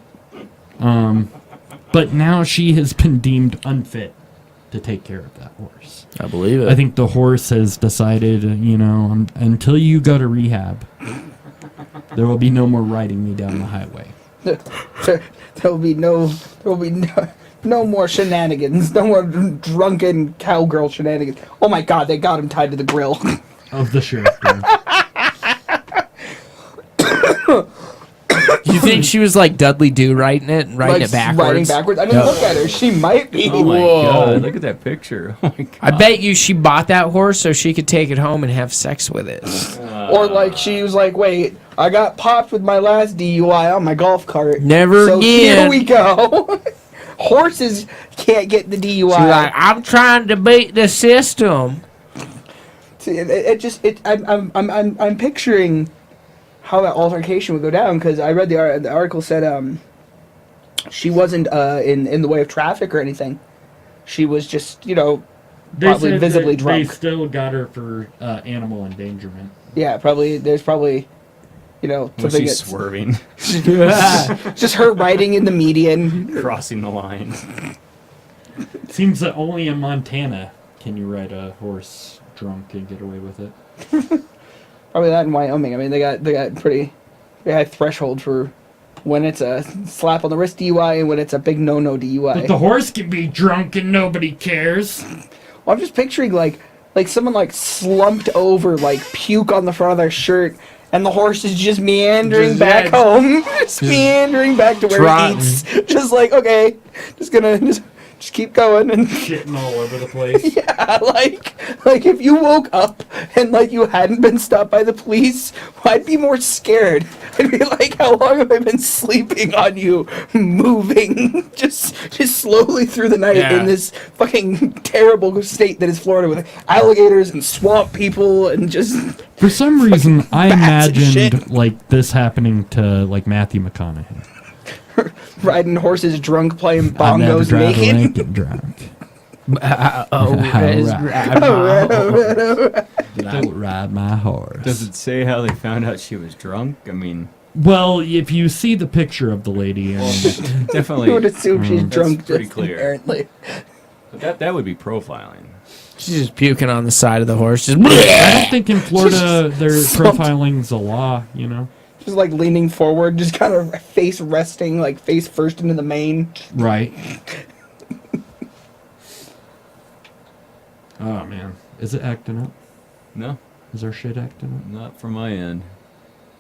But now she has been deemed unfit to take care of that horse. I believe it. I think the horse has decided, until you go to rehab, there will be no more riding me down the highway. There will be no more shenanigans. No more drunken cowgirl shenanigans. Oh my God, they got him tied to the grill. Of the sheriff. You think she was like Dudley Do riding it Like, backwards? riding backwards. I mean, look at her. She might be. Oh my Whoa. god, look at that picture. Oh my god. I bet you she bought that horse so she could take it home and have sex with it. Or like she was like, wait, I got popped with my last DUI on my golf cart. Never so again. Here we go. Horses can't get the DUI. She's like, I'm trying to beat the system. See, I'm picturing how that altercation would go down because I read the article said she wasn't in the way of traffic or anything. She was just probably visibly drunk. They still got her for animal endangerment. Yeah, probably. There's probably Was something she that's swerving? just her riding in the median. Crossing the line. Seems that only in Montana can you ride a horse drunk and get away with it. Probably that in Wyoming. I mean, they got pretty high threshold for when it's a slap on the wrist DUI and when it's a big no DUI. But the horse can be drunk and nobody cares. Well, I'm just picturing like someone like slumped over, like puke on the front of their shirt, and the horse is just meandering back home, just meandering back to where trotting. it eats. Just like, okay, just gonna just keep going and Shitting all over the place. yeah, like if you woke up and like you hadn't been stopped by the police, I'd be more scared. I'd be like, how long have I been sleeping on you, moving just slowly through the night in this fucking terrible state that is Florida with alligators and swamp people and just For some reason, I bats and imagined shit. like this happening to like Matthew McConaughey. riding horses drunk, playing I never bongos drive naked. away, get drunk. Don't ride my horse. Does it say how they found out she was drunk? I mean, Well, if you see the picture of the lady, definitely. You would assume she's That's drunk pretty just clear. inherently. But that would be profiling. She's just puking on the side of the horse. Just I don't think in Florida their profiling's a law, you know? Just like leaning forward, just kind of face resting, like face first into the mane. Right. Oh, man. Is it acting up? No. Is our shit acting up? Not from my end.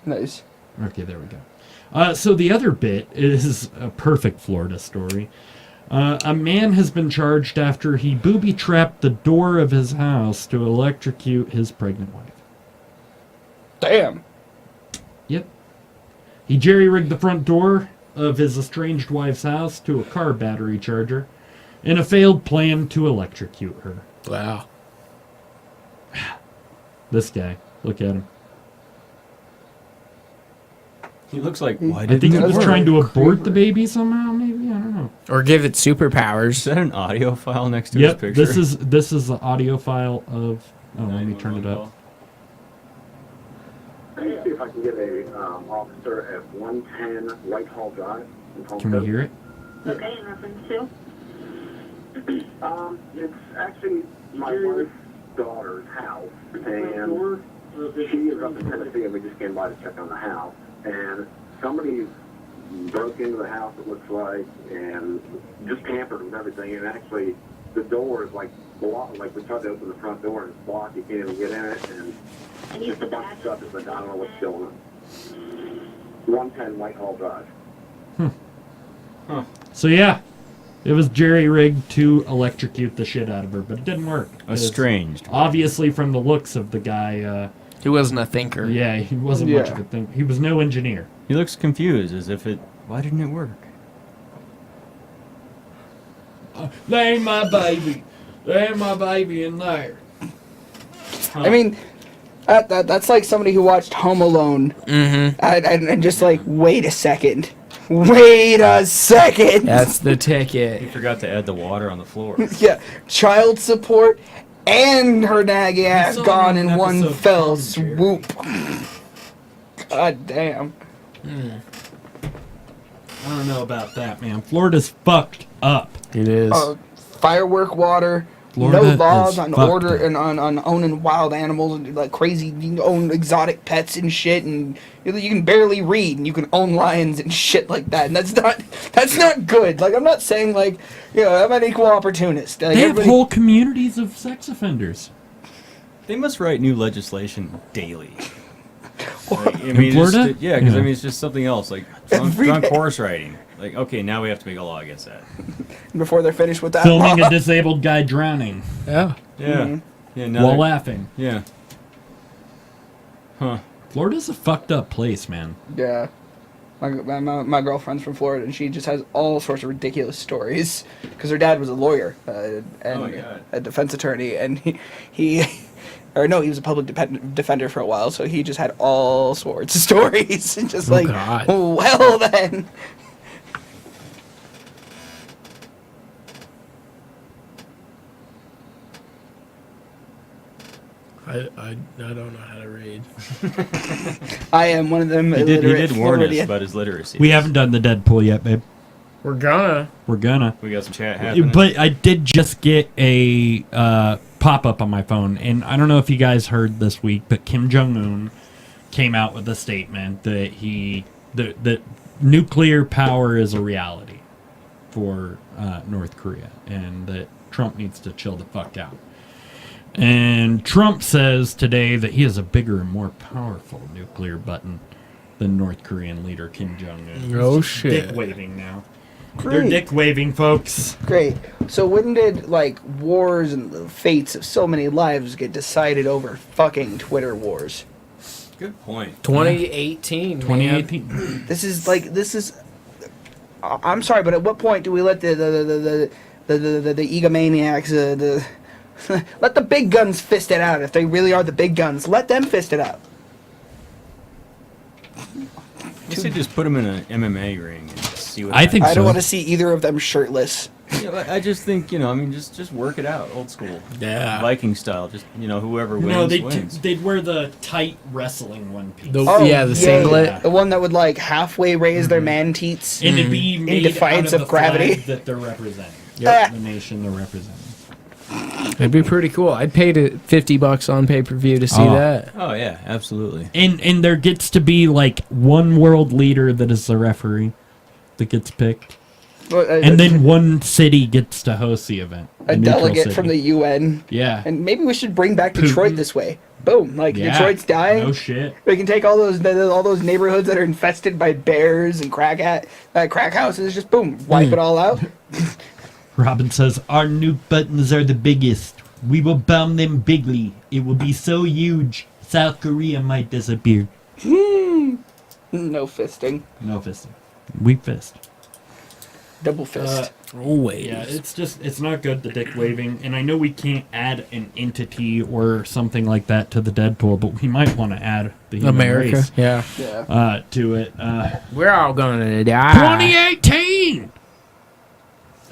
Nice. Okay, there we go. So the other bit is a perfect Florida story. A man has been charged after he booby-trapped the door of his house to electrocute his pregnant wife. Damn. Yep. He jerry-rigged the front door of his estranged wife's house to a car battery charger in a failed plan to electrocute her. Wow. This guy. Look at him. He looks like, why I didn't think he it was work? trying to abort the baby somehow, maybe? I don't know. Or give it superpowers. Is that an audio file next to his Yep, picture? this is the audio file of... Oh, let me turn it up. Let me see if I can get a officer at 110 Whitehall Drive. Can we hear it? Okay, in reference to? It's actually my wife's daughter's house, and she is up in Tennessee, and we just came by to check on the house. And somebody broke into the house, it looks like, and just tampered with everything. And actually, the door is like blocked. Like we tried to open the front door, and it's blocked. You can't even get in it. And just a bunch of stuff. It's like, I don't know what's going on. 110 Whitehall Drive. Huh. So yeah, it was jerry-rigged to electrocute the shit out of her, but it didn't work. Estranged. Obviously, from the looks of the guy, he wasn't a thinker. Yeah, he wasn't much of a thinker. He was no engineer. He looks confused, as if it. Why didn't it work? There ain't my baby. There ain't my baby in there. Huh. I mean, that's like somebody who watched Home Alone and just like, wait a second. Wait a second. That's the ticket. He forgot to add the water on the floor. Yeah, child support and her naggy ass gone in one fell swoop. God damn. I don't know about that, man. Florida's fucked up. It is. Firework water. Florida no laws is on fucked order up. and on owning wild animals and like crazy. You can own exotic pets and shit, and you can barely read, and you can own lions and shit like that. And that's not good. Like, I'm not saying like, I'm an equal opportunist. Like, They have whole communities of sex offenders. They must write new legislation daily. Like, In Florida? Yeah, because I mean, it's just something else, like drunk horse riding. Like, okay, now we have to make a law against that. Before they're finished with that Filming law. a disabled guy drowning. Yeah. Yeah. Yeah. While laughing. Yeah. Huh. Florida's a fucked up place, man. Yeah. My girlfriend's from Florida, and she just has all sorts of ridiculous stories. Because her dad was a lawyer and a defense attorney, and he was a public defender for a while, so he just had all sorts of stories. And just God. Well then. I don't know how to read. I am one of them. He did warn us Floridian. about his literacy. We haven't done the Deadpool yet, babe. We're gonna. We got some chat happening. But I did just get a pop-up on my phone, and I don't know if you guys heard this week, but Kim Jong-un came out with a statement that that nuclear power is a reality for North Korea, and that Trump needs to chill the fuck out. And Trump says today that he has a bigger and more powerful nuclear button than North Korean leader Kim Jong-un. Oh, shit. Dick waving now. Great. They're dick waving, folks. Great. So when did wars and the fates of so many lives get decided over fucking Twitter wars? Good point. 2018. 2018. This is. I'm sorry, but at what point do we let the egomaniacs let the big guns fist it out? If they really are the big guns, let them fist it out. You should just put him in an MMA ring and see what I think I don't so. want to see either of them shirtless. Yeah, but I just think, just work it out, old school. Yeah. Viking style, just, whoever wins, wins. They'd wear the tight wrestling one piece. The singlet. Yeah. The one that would halfway raise their man teats And it'd be in made defiance out of gravity. flag that they're representing. Yep. The nation they're representing. It'd be pretty cool. I'd pay $50 on pay-per-view to see that. Oh yeah, absolutely. And there gets to be like one world leader that is the referee that gets picked. Well, and then one city gets to host the event. A delegate from the UN. Yeah. And maybe we should bring back Detroit this way. Boom. Like, Detroit's dying. No shit. We can take all those neighborhoods that are infested by bears and crack houses, just boom, wipe it all out. Robin says, our nuke buttons are the biggest. We will bomb them bigly. It will be so huge, South Korea might disappear. No fisting. No fisting. We fist. Double fist. Always. Yeah, it's not good, the dick waving. And I know we can't add an entity or something like that to the Deadpool, but we might want to add the human America. race Yeah. to it. We're all gonna die. 2018!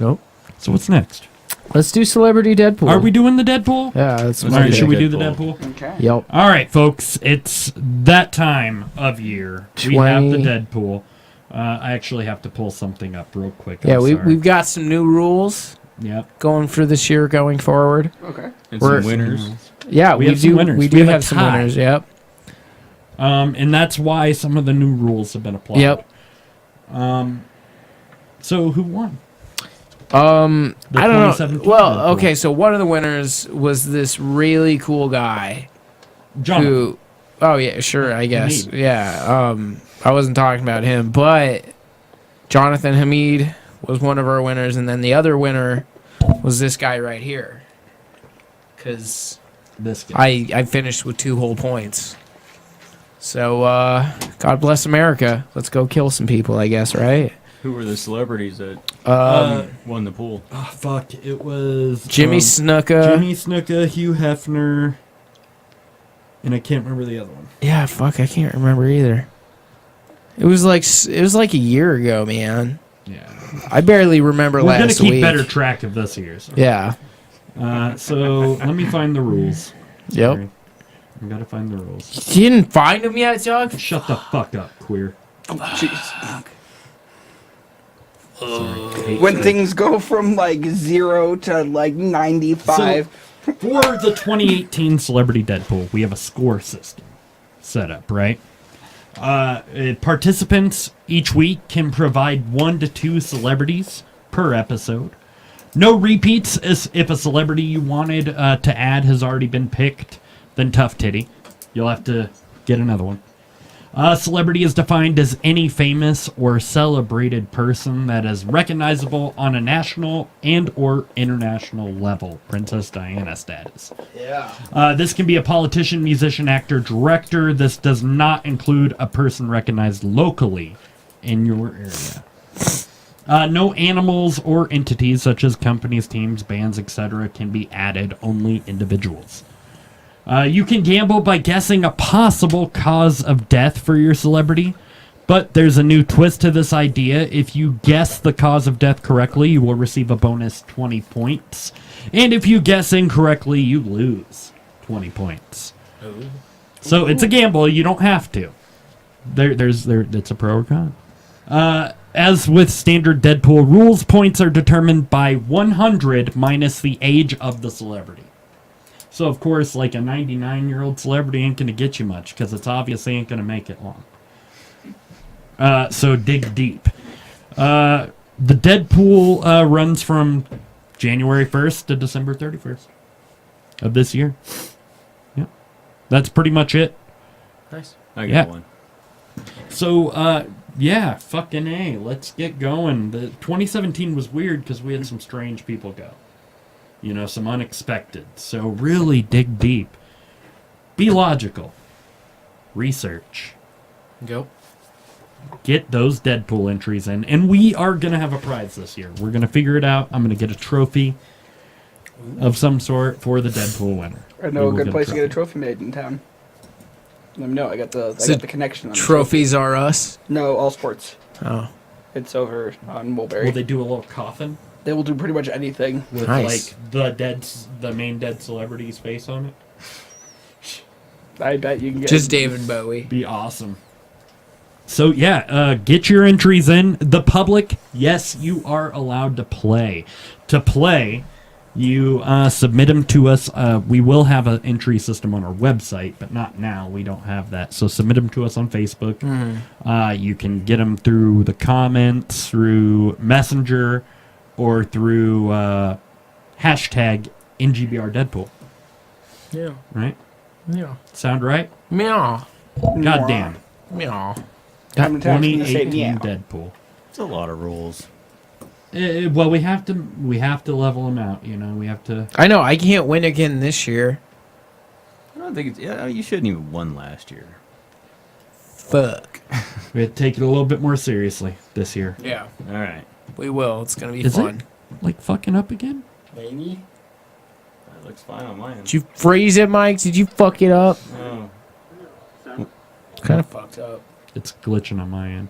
Nope. So what's next? Let's do Celebrity Deadpool. Are we doing the Deadpool? Yeah, that's all right. Should we do the Deadpool? Okay. Yep. All right, folks. It's that time of year. We have the Deadpool. I actually have to pull something up real quick. Yeah, we've got some new rules. Yep. Going for this year, going forward. Okay. And some winners. Yeah, we have some winners. We do have some winners. Yep. And that's why some of the new rules have been applied. Yep. So who won? I don't know. 2017 Well, Deadpool. okay, so one of the winners was this really cool guy. Jonathan. Oh yeah, sure, I guess. Hamid. Yeah. I wasn't talking about him, but Jonathan Hamid was one of our winners, and then the other winner was this guy right here. Because this guy. I finished with 2 whole points. So God bless America. Let's go kill some people, I guess, right? Who were the celebrities that won the pool? Oh, fuck. It was Jimmy Snuka, Hugh Hefner, and I can't remember the other one. Yeah, fuck, I can't remember either. It was like a year ago, man. Yeah. I barely remember We're last week. going to keep better track of this year. So. Yeah. So let me find the rules. Yep. Sorry. I got to find the rules. You didn't find them yet, Doug? Shut the fuck up, queer. Jeez. When things go from like 0 to like 95. So, for the 2018 Celebrity Deadpool, we have a score system set up, right? Participants each week can provide 1 to 2 celebrities per episode. No repeats if a celebrity you wanted to add has already been picked, then tough titty. You'll have to get another one. Celebrity is defined as any famous or celebrated person that is recognizable on a national and or international level. Princess Diana status. Yeah. This can be a politician, musician, actor, director. This does not include a person recognized locally in your area. No animals or entities such as companies, teams, bands, etc. can be added, only individuals. You can gamble by guessing a possible cause of death for your celebrity, but there's a new twist to this idea. If you guess the cause of death correctly, you will receive a bonus 20 points. And if you guess incorrectly, you lose 20 points. Ooh. So it's a gamble. You don't have to. It's a pro or con. As with standard Deadpool rules, points are determined by 100 minus the age of the celebrity. So, of course, like a 99-year-old celebrity ain't going to get you much because it's obviously ain't going to make it long. So dig deep. The Deadpool runs from January 1st to December 31st of this year. Yeah. That's pretty much it. Nice. I got one. So, yeah, fucking A. Let's get going. The 2017 was weird because we had some strange people go. You know, some unexpected. So really dig deep. Be logical. Research. Go. Get those Deadpool entries in. And we are going to have a prize this year. We're going to figure it out. I'm going to get a trophy of some sort for the Deadpool winner. I know a good place to get a trophy made in town. Let me know. I got the connection. On Trophies Are Us? No, All Sports. Oh. It's over on Mulberry. Will they do a little coffin? They will do pretty much anything. With Nice. like the main dead celebrity's face on it? I bet you can get Just David Bowie. Be awesome. So yeah, get your entries in. The public, yes, you are allowed to play. To play, You submit them to us. We will have an entry system on our website, but not now. We don't have that. So submit them to us on Facebook. You can get them through the comments, through Messenger, or through hashtag NGBR Deadpool. Yeah. Right? Yeah. Sound right? Meow. Goddamn. Meow. 2018 Deadpool. It's a lot of rules. Well, we have to level them out. You know, we have to. I know. I can't win again this year. I don't think it's. Yeah, you shouldn't even won last year. Fuck. We have to take it a little bit more seriously this year. Yeah. All right. We will. It's gonna be Is fun. it like fucking up again? Maybe. That looks fine on my end. Did you freeze it, Mike? Did you fuck it up? No. Kind of fucked up. It's glitching on my end.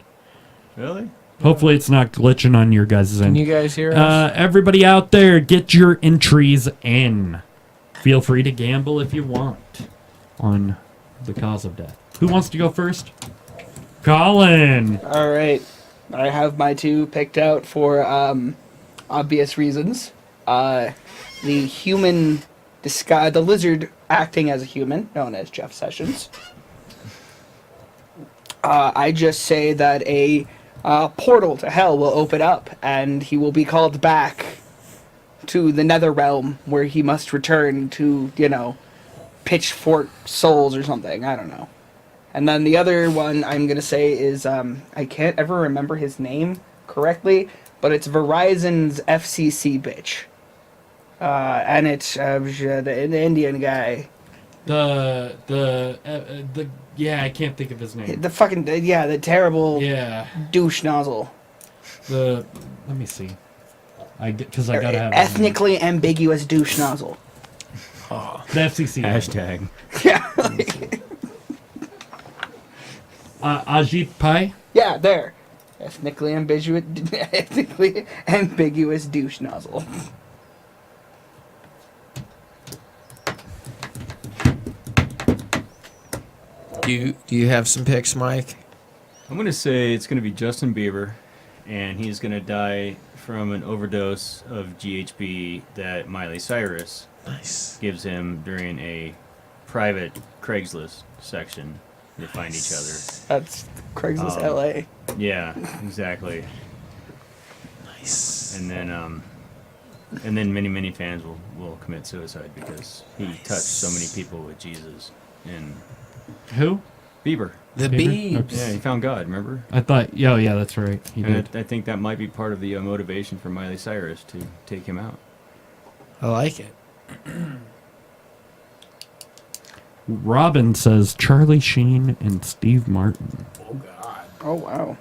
Really? Hopefully it's not glitching on your guys' end. Can you guys hear us? Everybody out there, get your entries in. Feel free to gamble if you want on the cause of death. Who wants to go first? Colin! All right. I have my two picked out for obvious reasons. The human disguise, the lizard acting as a human, known as Jeff Sessions. I just say that a portal to hell will open up, and he will be called back to the nether realm, where he must return to, pitchfork souls or something. I don't know. And then the other one I'm going to say is, I can't ever remember his name correctly, but it's Verizon's FCC bitch. And it's the Indian guy. Yeah, I can't think of his name. The fucking, the terrible douche nozzle. Let me see. Because I gotta have ethnically ambiguous douche nozzle. Oh, the FCC. Hashtag. Yeah. Ajit Pai? Yeah, there. Ethnically ambiguous douche nozzle. Do you have some picks, Mike? I'm going to say it's going to be Justin Bieber, and he's going to die from an overdose of GHB that Miley Cyrus gives him during a private Craigslist section. They find each other. That's Craigslist LA. Yeah, exactly. Nice. And then many fans will commit suicide because he touched so many people with Jesus. And who? Bieber. The Biebs. Yeah, he found God. Remember? I thought. Yeah, that's right. He did. I think that might be part of the motivation for Miley Cyrus to take him out. I like it. Robin says Charlie Sheen and Steve Martin. Oh God. Oh wow.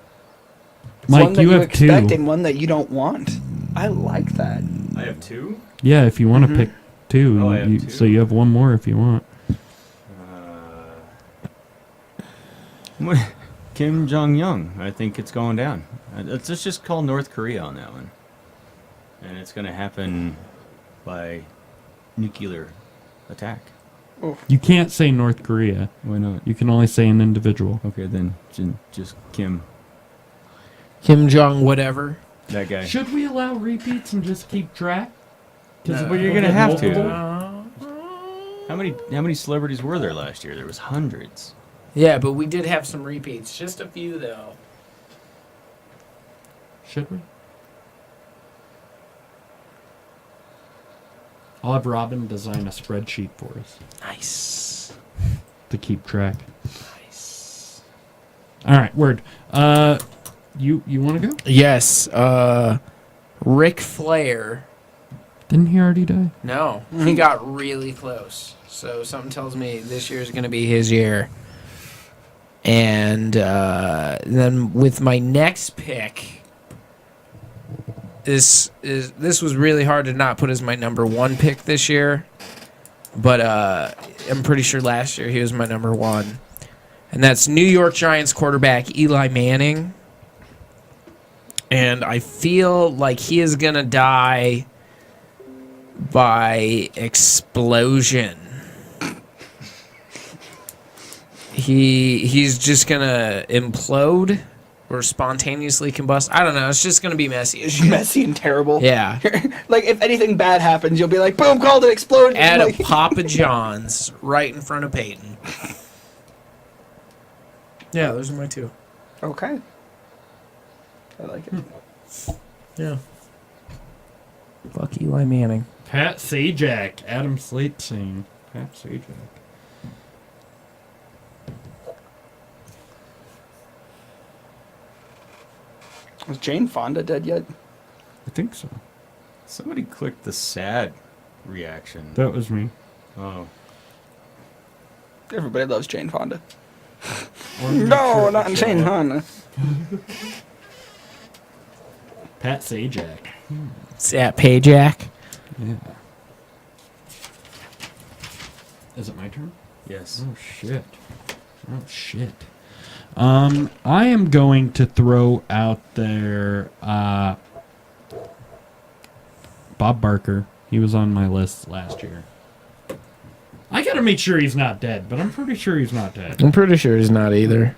Mike, one that you have expect two. And one that you don't want. I like that. I have two? Yeah, if you want to pick two, Oh, I have two. So you have one more if you want. Kim Jong-un. I think it's going down. Let's just call North Korea on that one. And it's going to happen by nuclear attack. You can't say North Korea. Why not? You can only say an individual. Okay, then just Kim. Kim Jong whatever. That guy. Should we allow repeats and just keep track? Well, you're going to have to. How many celebrities were there last year? There was hundreds. Yeah, but we did have some repeats. Just a few, though. Should we? I'll have Robin design a spreadsheet for us. Nice. To keep track. Nice. All right, word. You want to go? Yes. Ric Flair. Didn't he already die? No, he got really close. So something tells me this year is going to be his year. And then with my next pick, this was really hard to not put as my number one pick this year, but I'm pretty sure last year he was my number one, and that's New York Giants quarterback Eli Manning. And I feel like he is gonna die by explosion. He's just gonna implode, or spontaneously combust. I don't know. It's just gonna be messy as shit. Messy and terrible. Yeah. Like, if anything bad happens, you'll be like, boom, called an explosion. At like, a Papa John's right in front of Peyton. Yeah, those are my two. Okay. I like it. Yeah. Fuck Eli Manning. Pat Sajak. Adam Slate saying Pat Sajak. Was Jane Fonda dead yet? I think so. Somebody clicked the sad reaction. That was me. Oh. Everybody loves Jane Fonda. No, not Jane Fonda. Pat Sajak. Is that Payjack? Yeah. Is it my turn? Yes. Oh shit. Oh shit. I am going to throw out there Bob Barker. He was on my list last year. I gotta make sure he's not dead, but I'm pretty sure he's not dead. I'm pretty sure he's not either.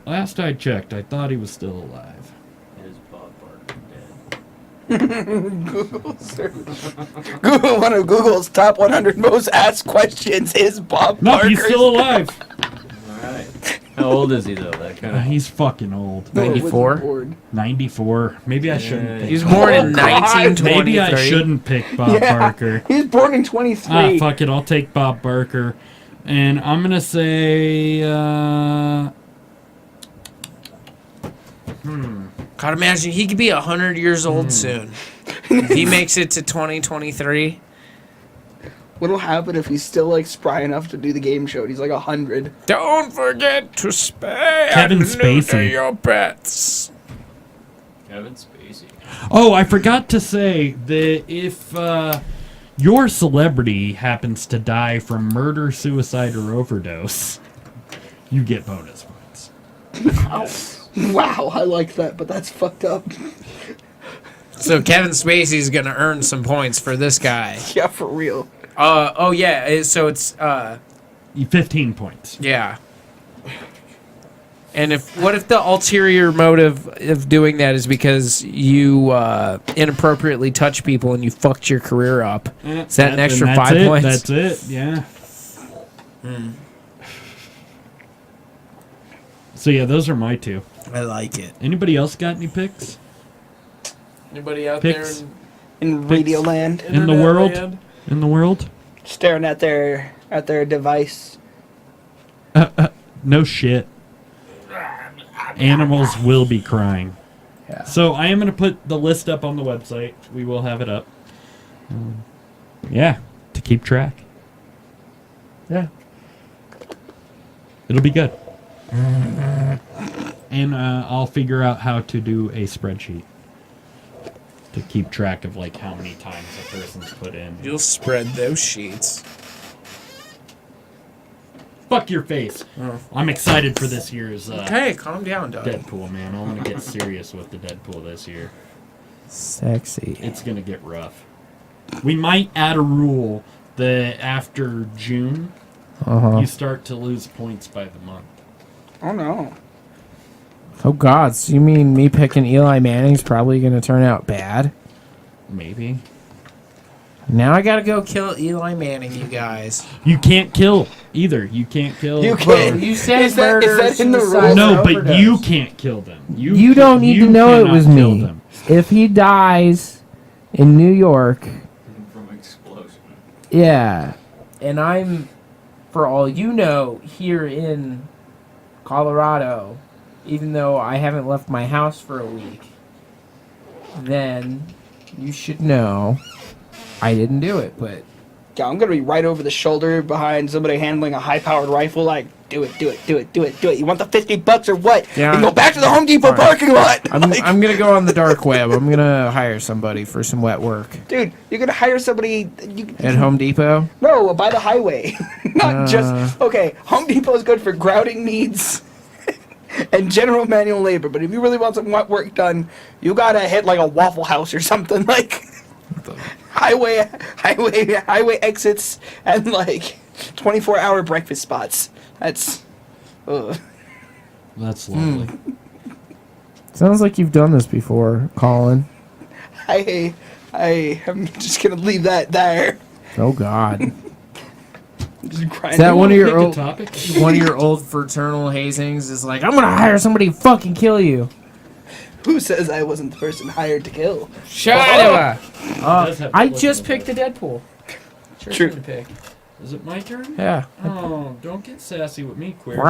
Last I checked, I thought he was still alive. Is Bob Barker dead? Google search. Google, one of Google's top 100 most asked questions is Bob No, Barker. he's still alive. Alright. How old is he, though? That kind of... He's fucking old. 94? 94. Maybe I shouldn't pick He was Bob born in Barker. 1923. Maybe I shouldn't pick Bob Barker. He was born in 23. Ah, fuck it. I'll take Bob Barker. And I'm going to say... God, imagine he could be 100 years old soon. If he makes it to 2023. What'll happen if he's still like spry enough to do the game show? And he's like 100. Don't forget to spay Kevin and neuter Spacey. your pets. Kevin Spacey. Oh, I forgot to say that if your celebrity happens to die from murder, suicide, or overdose, you get bonus points. Wow, I like that, but that's fucked up. So Kevin Spacey's gonna earn some points for this guy. Yeah, for real. Oh yeah, so it's 15 points. yeah. And what if the ulterior motive of doing that is because you inappropriately touch people and you fucked your career up? Is that an extra 5 points? That's it, yeah. So yeah, those are my two. I like it. Anybody else got any picks? Anybody out Picks? there In Radioland. In the world? In the world? Staring at their device. No shit. Animals will be crying. Yeah. So I am going to put the list up on the website. We will have it up. Yeah, to keep track. Yeah. It'll be good. And I'll figure out how to do a spreadsheet to keep track of like how many times a person's put in. You'll spread those sheets. Fuck your face. Oh. I'm excited for this year's Hey, calm down, dog. Deadpool, man. I want to get serious with the Deadpool this year. Sexy. It's going to get rough. We might add a rule that after June, you start to lose points by the month. Oh no. Oh God, so you mean me picking Eli Manning's probably going to turn out bad? Maybe. Now I gotta go kill Eli Manning, you guys. You can't kill either. You can't kill. You can't. You said Is that in the suicide, rules? No, but overdose. you can't kill them. You don't need to know it was kill me. them. If he dies in New York, From explosion. yeah, and I'm, for all you know, here in Colorado, even though I haven't left my house for a week, then you should know I didn't do it, but... Yeah, I'm gonna be right over the shoulder behind somebody handling a high-powered rifle. Like, do it. You want the $50 or what? Yeah. You can go back to the Home Depot Fine. parking lot. I'm gonna go on the dark web. I'm gonna hire somebody for some wet work. Dude, you're gonna hire somebody At Home Depot? No, by the highway. Not just okay. Home Depot is good for grouting needs and general manual labor. But if you really want some wet work done, you gotta hit like a Waffle House or something like highway exits and like 24-hour breakfast spots. That's. That's lovely. Sounds like you've done this before, Colin. I am just gonna leave that there. Oh God. Just Is that one of your Pick a old topic? one of your old fraternal hazings? Is like, I'm gonna hire somebody to fucking kill you. Who says I wasn't the person hired to kill? Shut up! I just picked a Deadpool. True. To pick. Is it my turn? Yeah. Oh, don't get sassy with me, queer. Get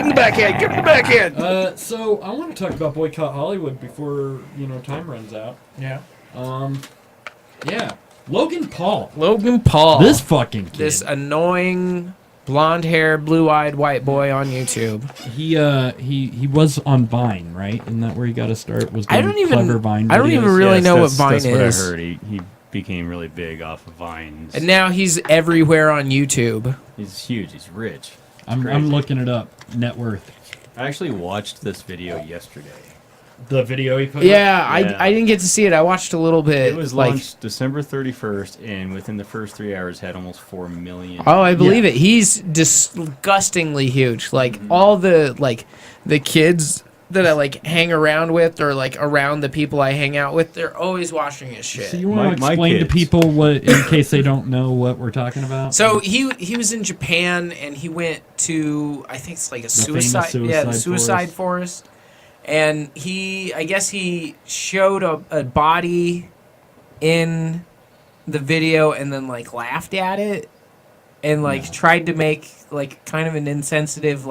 in the backhand. Get in the backhand. So I want to talk about Boycott Hollywood before time runs out. Yeah. Yeah. Logan Paul. This fucking kid. This annoying blonde-haired, blue-eyed white boy on YouTube. He was on Vine, right? Isn't that where he got to start? Was I don't even clever Vine I don't videos? even really know what Vine that's is. What I heard. He became really big off of Vines. And now he's everywhere on YouTube. He's huge. He's rich. I'm looking it up. Net worth. I actually watched this video yesterday. The video he put Yeah, up? I didn't get to see it. I watched a little bit. It was launched December 31st, and within the first 3 hours had almost 4 million. Oh, I believe it. He's disgustingly huge. Like all the kids that I hang around with, or around the people I hang out with, they're always watching his shit. So you want to explain to people what, in case they don't know what we're talking about? So he was in Japan, and he went to, I think it's like a suicide forest. And I guess he showed a body in the video and then laughed at it and tried to make kind of an insensitive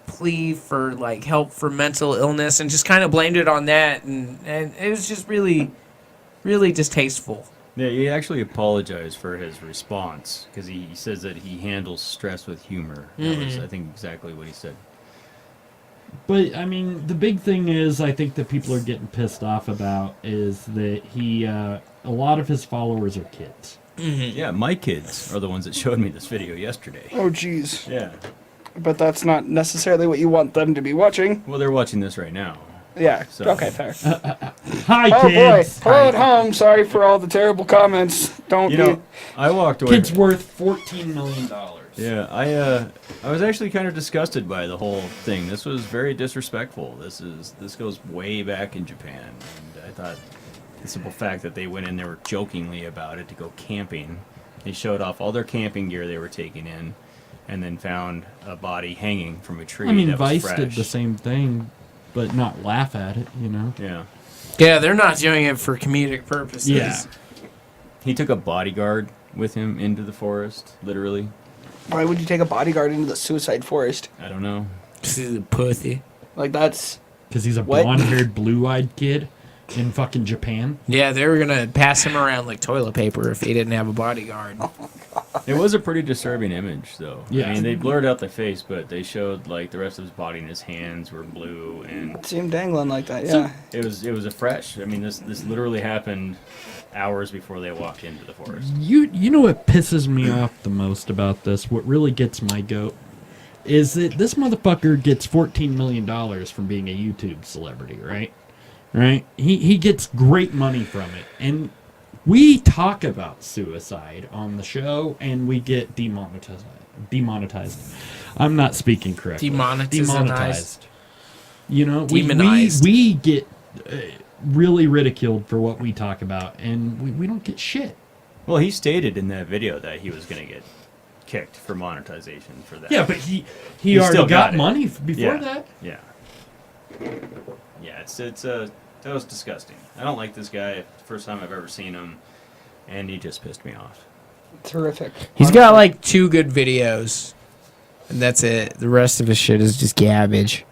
plea for help for mental illness, and just kind of blamed it on that, and it was just really, really distasteful. Yeah, he actually apologized for his response because he says that he handles stress with humor. That was, I think, exactly what he said. But, I mean, the big thing is, I think that people are getting pissed off about is that a lot of his followers are kids. Yeah, my kids are the ones that showed me this video yesterday. Oh, jeez. Yeah. But that's not necessarily what you want them to be watching. Well, they're watching this right now. Yeah. So. Okay, fair. Hi, oh, kids. Boy. Hello at home. Sorry for all the terrible comments. I walked away. Kid's worth $14 million. Yeah, I was actually kind of disgusted by the whole thing. This was very disrespectful. This goes way back in Japan, and I thought the simple fact that they went in there were jokingly about it to go camping. They showed off all their camping gear they were taking in, and then found a body hanging from a tree. I mean, that was Vice fresh. did the same thing, but not laugh at it, Yeah. Yeah, they're not doing it for comedic purposes. Yeah. He took a bodyguard with him into the forest, literally. Why would you take a bodyguard into the suicide forest? I don't know. This is a pussy. That's... Because he's a What? blonde-haired, blue-eyed kid in fucking Japan. Yeah, they were gonna pass him around like toilet paper if he didn't have a bodyguard. It was a pretty disturbing image, though. Yeah. I mean, they blurred out the face, but they showed the rest of his body, and his hands were blue, and It seemed dangling like that, yeah. it was a fresh. I mean, this literally happened hours before they walked into the forest. You know what pisses me off the most about this? What really gets my goat is that this motherfucker gets $14 million from being a YouTube celebrity, right? Right? He gets great money from it, and we talk about suicide on the show, and we get demonetized. I'm not speaking correctly. Demonetized. You know, Demonized. we get really ridiculed for what we talk about, and we don't get shit. Well, he stated in that video that he was going to get kicked for monetization for that. Yeah, but he He already still got got it. money before Yeah. that. Yeah. Yeah, that was disgusting. I don't like this guy. First time I've ever seen him, and he just pissed me off. Terrific. He's got 2 good videos, and that's it. The rest of his shit is just garbage.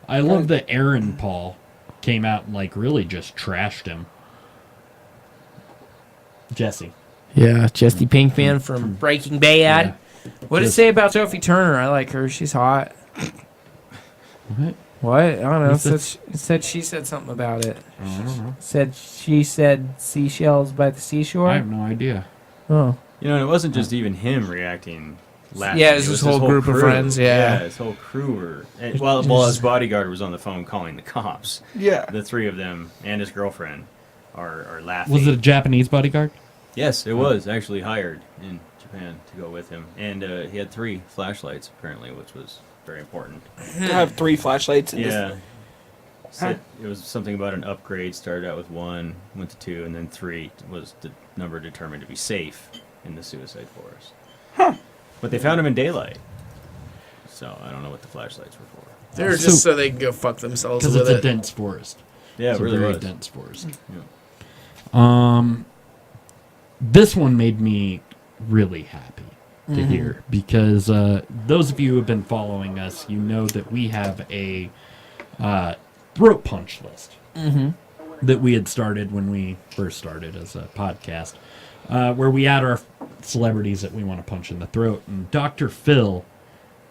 I love that Aaron Paul came out and really just trashed him. Jesse. Yeah, Jesse Pinkman from Breaking Bad. Yeah. What did it say about Sophie Turner? I like her. She's hot. What? I don't know. It said she said something about it. Oh, I don't know. She said seashells by the seashore. I have no idea. Oh. You know, and it wasn't just even him reacting. Laughing. Yeah, it was his whole group of crew. friends. Yeah, his whole crew were. And while his bodyguard was on the phone calling the cops. Yeah. The 3 of them and his girlfriend are laughing. Was it a Japanese bodyguard? Yes, it was actually hired in Japan. Japan to go with him, and he had 3 flashlights apparently, which was very important. To have 3 flashlights. In Yeah. So it was something about an upgrade. Started out with 1, went to 2, and then 3 was the number determined to be safe in the suicide forest. Huh. But they found him in daylight, so I don't know what the flashlights were for. They're just so they can go fuck themselves Because with it's it. a dense forest. Yeah, it's it really a very was. dense forest. Yeah. This one made me really happy to hear because those of you who have been following us, you know that we have a throat punch list that we had started when we first started as a podcast, where we add our celebrities that we want to punch in the throat. And Dr. Phil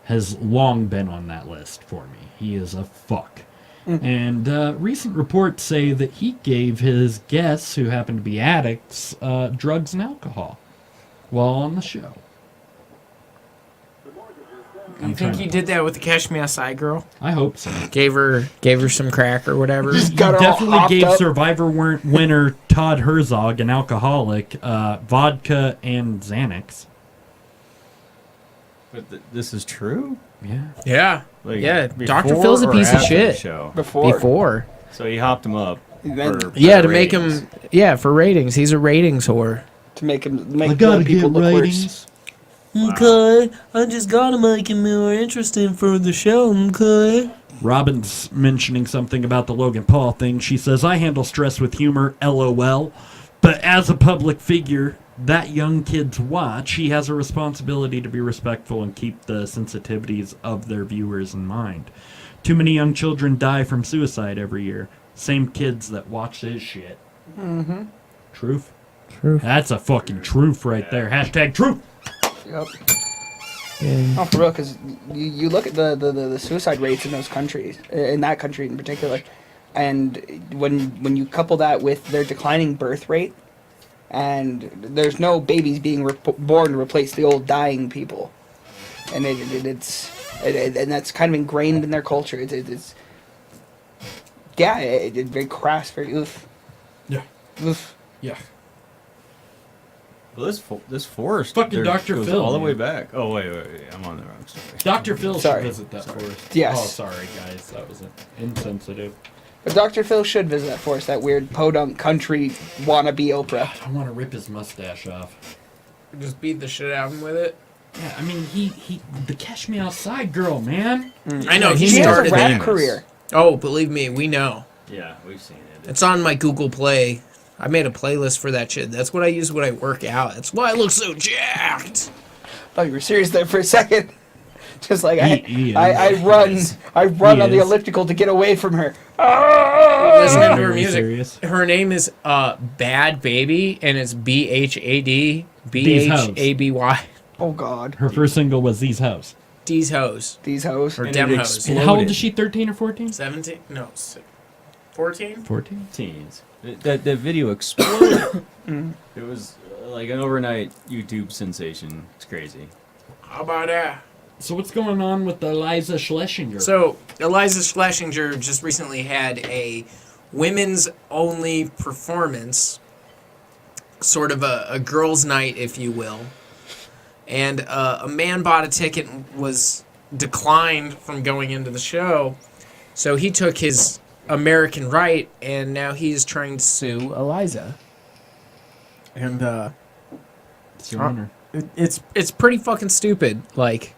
has long been on that list for me. He is a fuck. And recent reports say that he gave his guests, who happen to be addicts, drugs and alcohol while on the show. You think he did that with the Cash Me Outside girl? I hope so. Gave her some crack or whatever. He got her all definitely hopped gave up. Survivor winner Todd Herzog, an alcoholic, vodka and Xanax. But this is true? Yeah. Yeah. Like, Yeah. Dr. before Phil's a or piece of after the shit. show? Before. So he hopped him up. Then- for Yeah, better to make ratings. him. Yeah, for ratings. He's a ratings whore. To make him I make gotta more people get look ratings. worse. Okay, I just gotta make him more interesting for the show, okay? Robin's mentioning something about the Logan Paul thing. She says, I handle stress with humor, LOL. But as a public figure that young kids watch, he has a responsibility to be respectful and keep the sensitivities of their viewers in mind. Too many young children die from suicide every year. Same kids that watch this shit. Mm-hmm. Truth? Truth. That's a fucking truth right there. Hashtag truth. Yep. Oh, for real, because you look at the suicide rates in those countries, in that country in particular, and when you couple that with their declining birth rate, and there's no babies being born to replace the old dying people, and it's that's kind of ingrained in their culture. It's very crass, very oof. Yeah. Oof. Yeah. Well, this forest Fucking there Dr. goes Phil, all the man. way back. Oh wait, I'm on the wrong story. Dr. Phil Sorry. should visit that forest. Yes. Oh, sorry, guys. That was insensitive. But Dr. Phil should visit that forest, that weird podunk country wannabe Oprah. I want to rip his mustache off. Just beat the shit out of him with it. Yeah, I mean, he the Catch Me Outside girl, man. I know, he She has a started rap that. career. Oh, believe me, we know. Yeah, we've seen it. It's on my Google Play. I made a playlist for that shit. That's what I use when I work out. That's why I look so jacked. Oh, you were serious there for a second. Just like He is. I run He on the is. elliptical to get away from her. Listening to her Very music. serious. Her name is Bad Baby, and it's BHAD BHABY. Oh God. Her first single was These Hoes. D's Hoes. These hoes. Or And Dem it Hoes. And how old is she, 13 or 14? 17? No, 14? 14. Teens. That video exploded. It was like an overnight YouTube sensation. It's crazy. How about that? So what's going on with Eliza Schlesinger? So, Eliza Schlesinger just recently had a women's only performance, sort of a girls' night, if you will. And a man bought a ticket and was declined from going into the show. So he took his American right, and now he's trying to sue Eliza. And It's your honor. it's pretty fucking stupid. Like,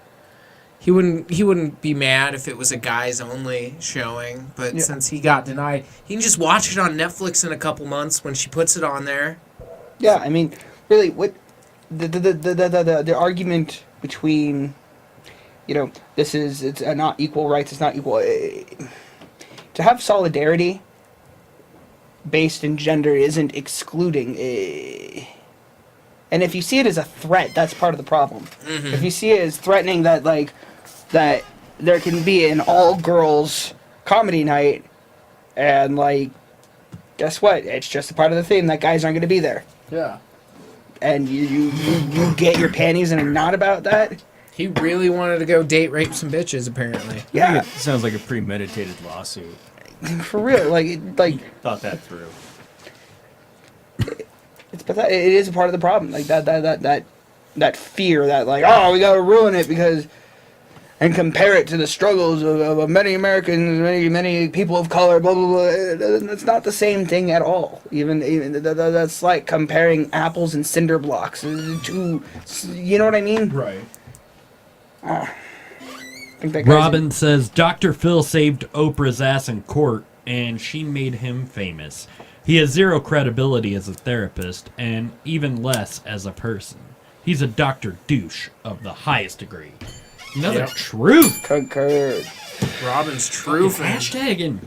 he wouldn't be mad if it was a guys only showing, but since he got denied, he can just watch it on Netflix in a couple months when she puts it on there. Yeah, I mean, really, what the argument between, it's not equal rights, it's not equal. To have solidarity based in gender isn't excluding. And if you see it as a threat, that's part of the problem. Mm-hmm. If you see it as threatening that there can be an all-girls comedy night, and guess what? It's just a part of the theme that guys aren't going to be there. Yeah. And you get your panties in a knot about that. He really wanted to go date rape some bitches, apparently. Yeah, It sounds like a premeditated lawsuit. for real. Thought that through. It's pathetic. It is a part of the problem. That that fear that like, oh, we gotta ruin it because, and compare it to the struggles of many Americans, many people of color, blah blah blah. It's not the same thing at all. Even that's like comparing apples and cinder blocks. To, you know what I mean? Right. I think that guy's Robin says Dr. Phil saved Oprah's ass in court, and she made him famous. He has zero credibility as a therapist, and even less as a person. He's a Dr. Douche of the highest degree. Another truth. Concurred. Robin's truth. Hashtagging.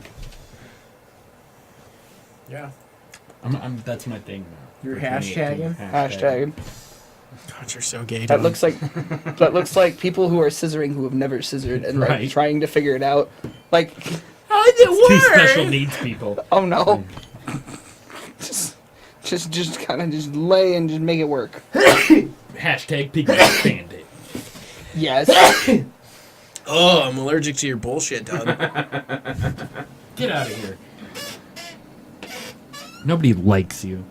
Yeah. That's my thing now. You're hashtagging? Hashtagging. God, you're so gay. That looks like people who are scissoring who have never scissored and like Right. trying to figure it out. Like, how did it Two work? special needs people. oh no. Just kind of just lay and just make it work. Hashtag Piggy Back Bandit. Yes. Oh, I'm allergic to your bullshit, Doug. Get out of here. Nobody likes you.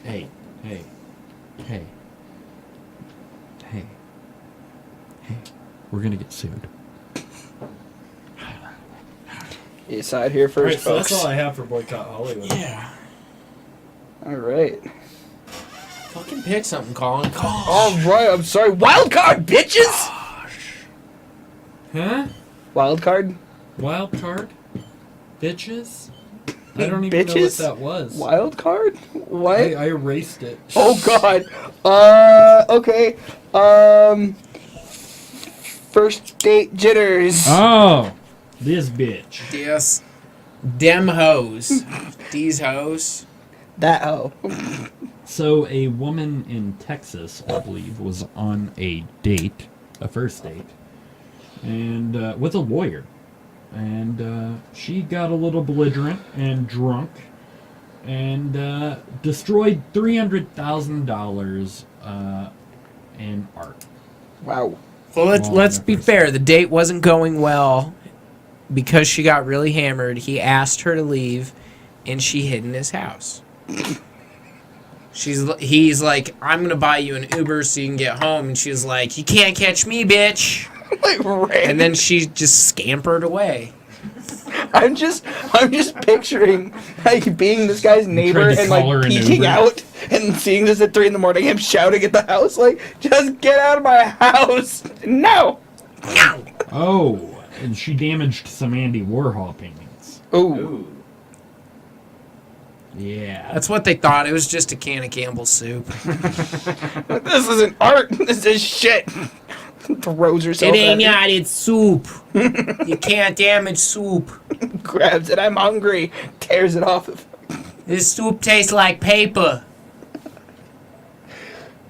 Hey. We're gonna get sued. You side here first, so folks. that's all I have for Boycott Hollywood. Yeah. All right. Fucking pick something, Colin. All right. I'm sorry. Wild card, bitches. Huh? Wild card. Wild card? Bitches? I Big don't even know what bitches? that was. Wild card? What? I erased it. Oh God. Okay. First date jitters. Oh, this bitch. Yes. Dem hoes. These hoes. That hoe. So a woman in Texas, I believe, was on a date, a first date, and with a lawyer. And she got a little belligerent and drunk and destroyed $300,000 in art. Wow. Well, let's be fair. The date wasn't going well because she got really hammered. He asked her to leave, and she hid in his house. He's like, I'm gonna buy you an Uber so you can get home, and she's like, you can't catch me, bitch. Like, and then she just scampered away. I'm just picturing like being this guy's neighbor and like peeking out and seeing this at 3 a.m. him shouting at the house like, just get out of my house. No. Oh, and she damaged some Andy Warhol paintings. Ooh. Yeah. That's what they thought. It was just a can of Campbell's soup. This isn't art. This is shit. Throws herself It ain't at not. It's soup. You can't damage soup. grabs it. I'm hungry. Tears it off. This soup tastes like paper.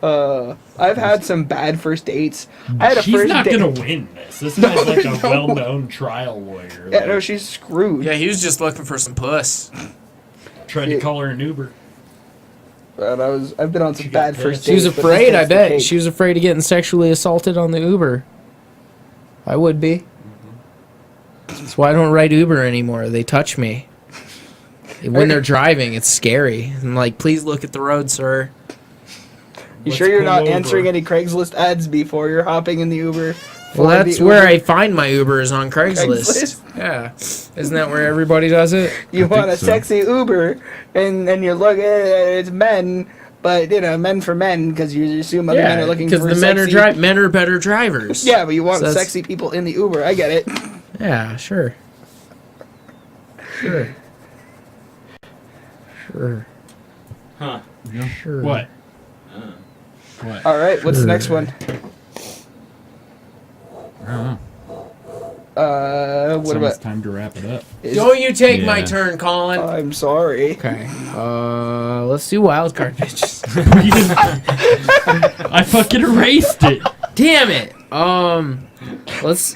I've had some bad first dates. I had a She's first not date. gonna win this. This guy's like a no. well-known trial lawyer. Yeah, no, she's screwed. Yeah, he was just looking for some puss. Tried to call her an Uber. But I've been on some bad first dates. She was but this afraid, I takes the bet. cake. She was afraid of getting sexually assaulted on the Uber. I would be. That's why I don't ride Uber anymore. They touch me. When they're driving, it's scary. I'm like, please look at the road, sir. You sure you're not answering any Craigslist ads before you're hopping in the Uber? Well, For that's the where Uber? I find my Ubers on Craigslist. Yeah. Isn't that where everybody does it? You want a sexy Uber, and then you look at it, it's men, but you know, men for men, because you assume other men are looking for because the sexy... men are better drivers. Yeah, but you want So sexy people in the Uber. I get it. Yeah, sure. Sure. Huh. Sure. What? What? All right, what's the next one? What It's about? time to wrap it up. Don't you take my Yeah. turn, Colin. I'm sorry. Okay. Let's do wild card bitches. I fucking erased it. Damn it. Let's.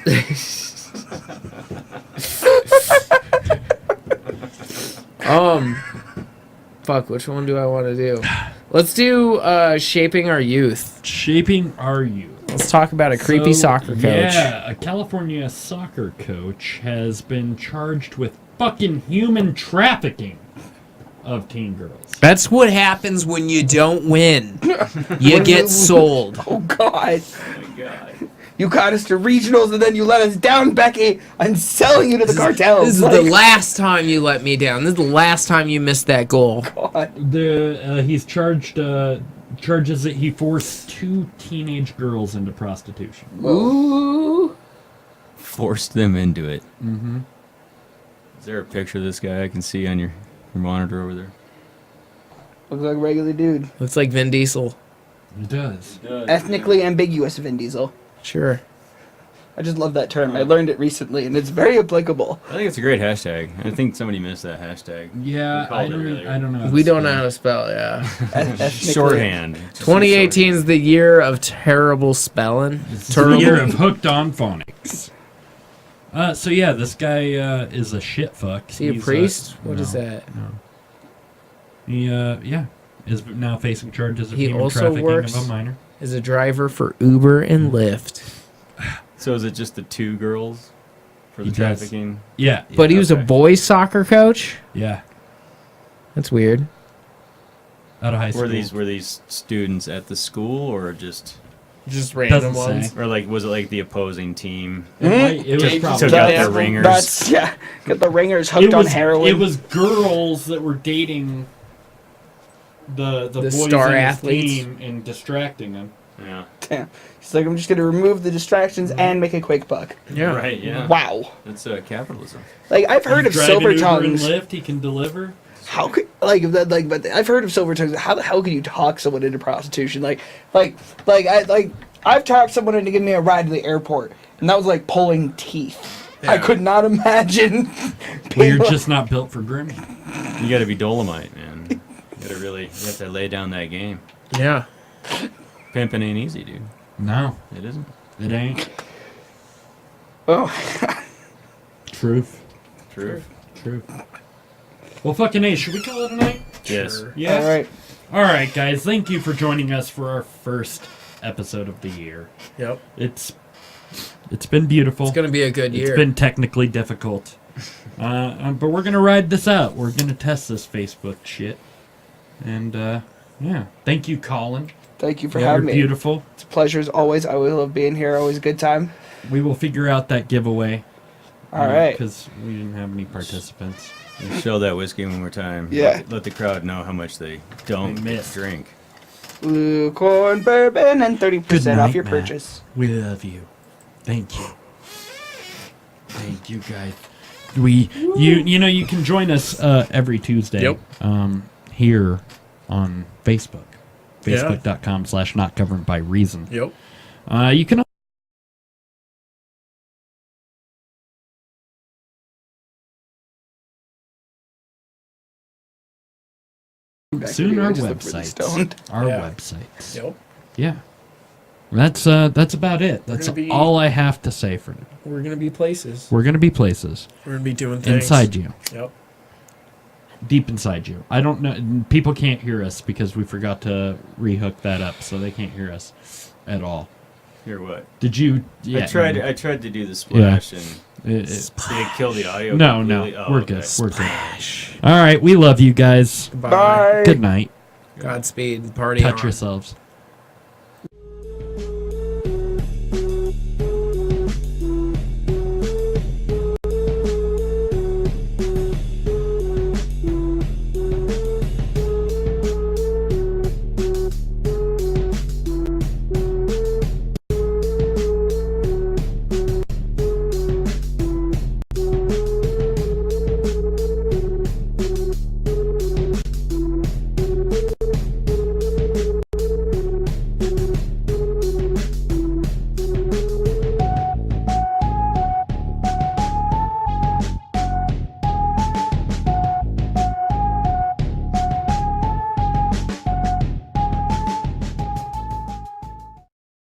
Fuck. Which one do I want to do? Let's do shaping our youth. Shaping our youth. Let's talk about a creepy soccer coach. Yeah, a California soccer coach has been charged with fucking human trafficking. of teen girls. That's what happens when you don't win. You get sold. Oh, God. Oh, my God. You got us to regionals, and then you let us down, Becky. I'm selling you to the cartels. This is the last time you let me down. This is the last time you missed that goal. God. He's charged charges that he forced 2 teenage girls into prostitution. Ooh. Forced them into it. Mm-hmm. Is there a picture of this guy I can see on your monitor over there? Looks like a regular dude. Looks like Vin Diesel. It does. Ethnically ambiguous Vin Diesel. Sure. I just love that term. I learned it recently, and it's very applicable. I think it's a great hashtag. I think somebody missed that hashtag. Yeah, I don't know. We don't know how to spell, yeah. Shorthand. 2018 is the year of terrible spelling. It's the year of hooked on phonics. So yeah, this guy is a shit fuck. Is he a priest? What is that? No. He is now facing charges of He human also trafficking works of a minor. as a driver for Uber and Lyft. So is it just the 2 girls for the He does. trafficking? Yeah. But he was a boys soccer coach? Yeah. That's weird. Out of high school. Were these students at the school or just random ones? Or like was it like the opposing team? It was probably took out the ringers. That's, yeah. Got the ringers hooked on heroin. It was girls that were dating the boys star in his athletes. team and distracting them. Yeah. Damn. He's like, I'm just going to remove the distractions and make a quick buck. Yeah. Right, yeah. Wow. That's capitalism. Like, I've heard of Driving silver Uber and tongues. Lyft, he can deliver. How could, but I've heard of silver tongues. How the hell can you talk someone into prostitution? I've talked someone into giving me a ride to the airport, and that was like pulling teeth. Yeah. I could not imagine. Well, you're just not built for grooming. You got to be Dolomite, man. You have to lay down that game. Yeah. Pimping ain't easy, dude. No, it isn't. It ain't. Oh. Truth. Well, fucking A, should we call it a night? Yes. Sure. Yeah. All right. All right, guys. Thank you for joining us for our first episode of the year. Yep. It's been beautiful. It's going to be a good year. It's been technically difficult. But we're going to ride this out. We're going to test this Facebook shit. And, yeah. Thank you, Colin. Thank you for having me. Beautiful. It's a pleasure as always. I always love being here. Always a good time. We will figure out that giveaway. All right. Because we didn't have any participants. Show that whiskey one more time. Yeah. Let the crowd know how much they don't drink. Blue corn bourbon and 30% off your Matt. purchase. We love you. Thank you. Thank you, guys. You can join us every Tuesday. Yep. Here on Facebook. Facebook.com/not governed by reason. Yep. You can soon our websites. Our websites. Yep. Yeah. That's about it. That's all I have to say for now. We're going to be places. We're going to be places. We're going to be doing things. Inside you. Yep. Deep inside you. I don't know. People can't hear us because we forgot to rehook that up, so they can't hear us at all. Hear what? Did you? Yeah, I tried to do the splash and did it kill the audio? No, completely? no. Oh, We're okay. good. We're good. All right. We love you guys. Bye. Good night. Godspeed. Party Touch on. yourselves.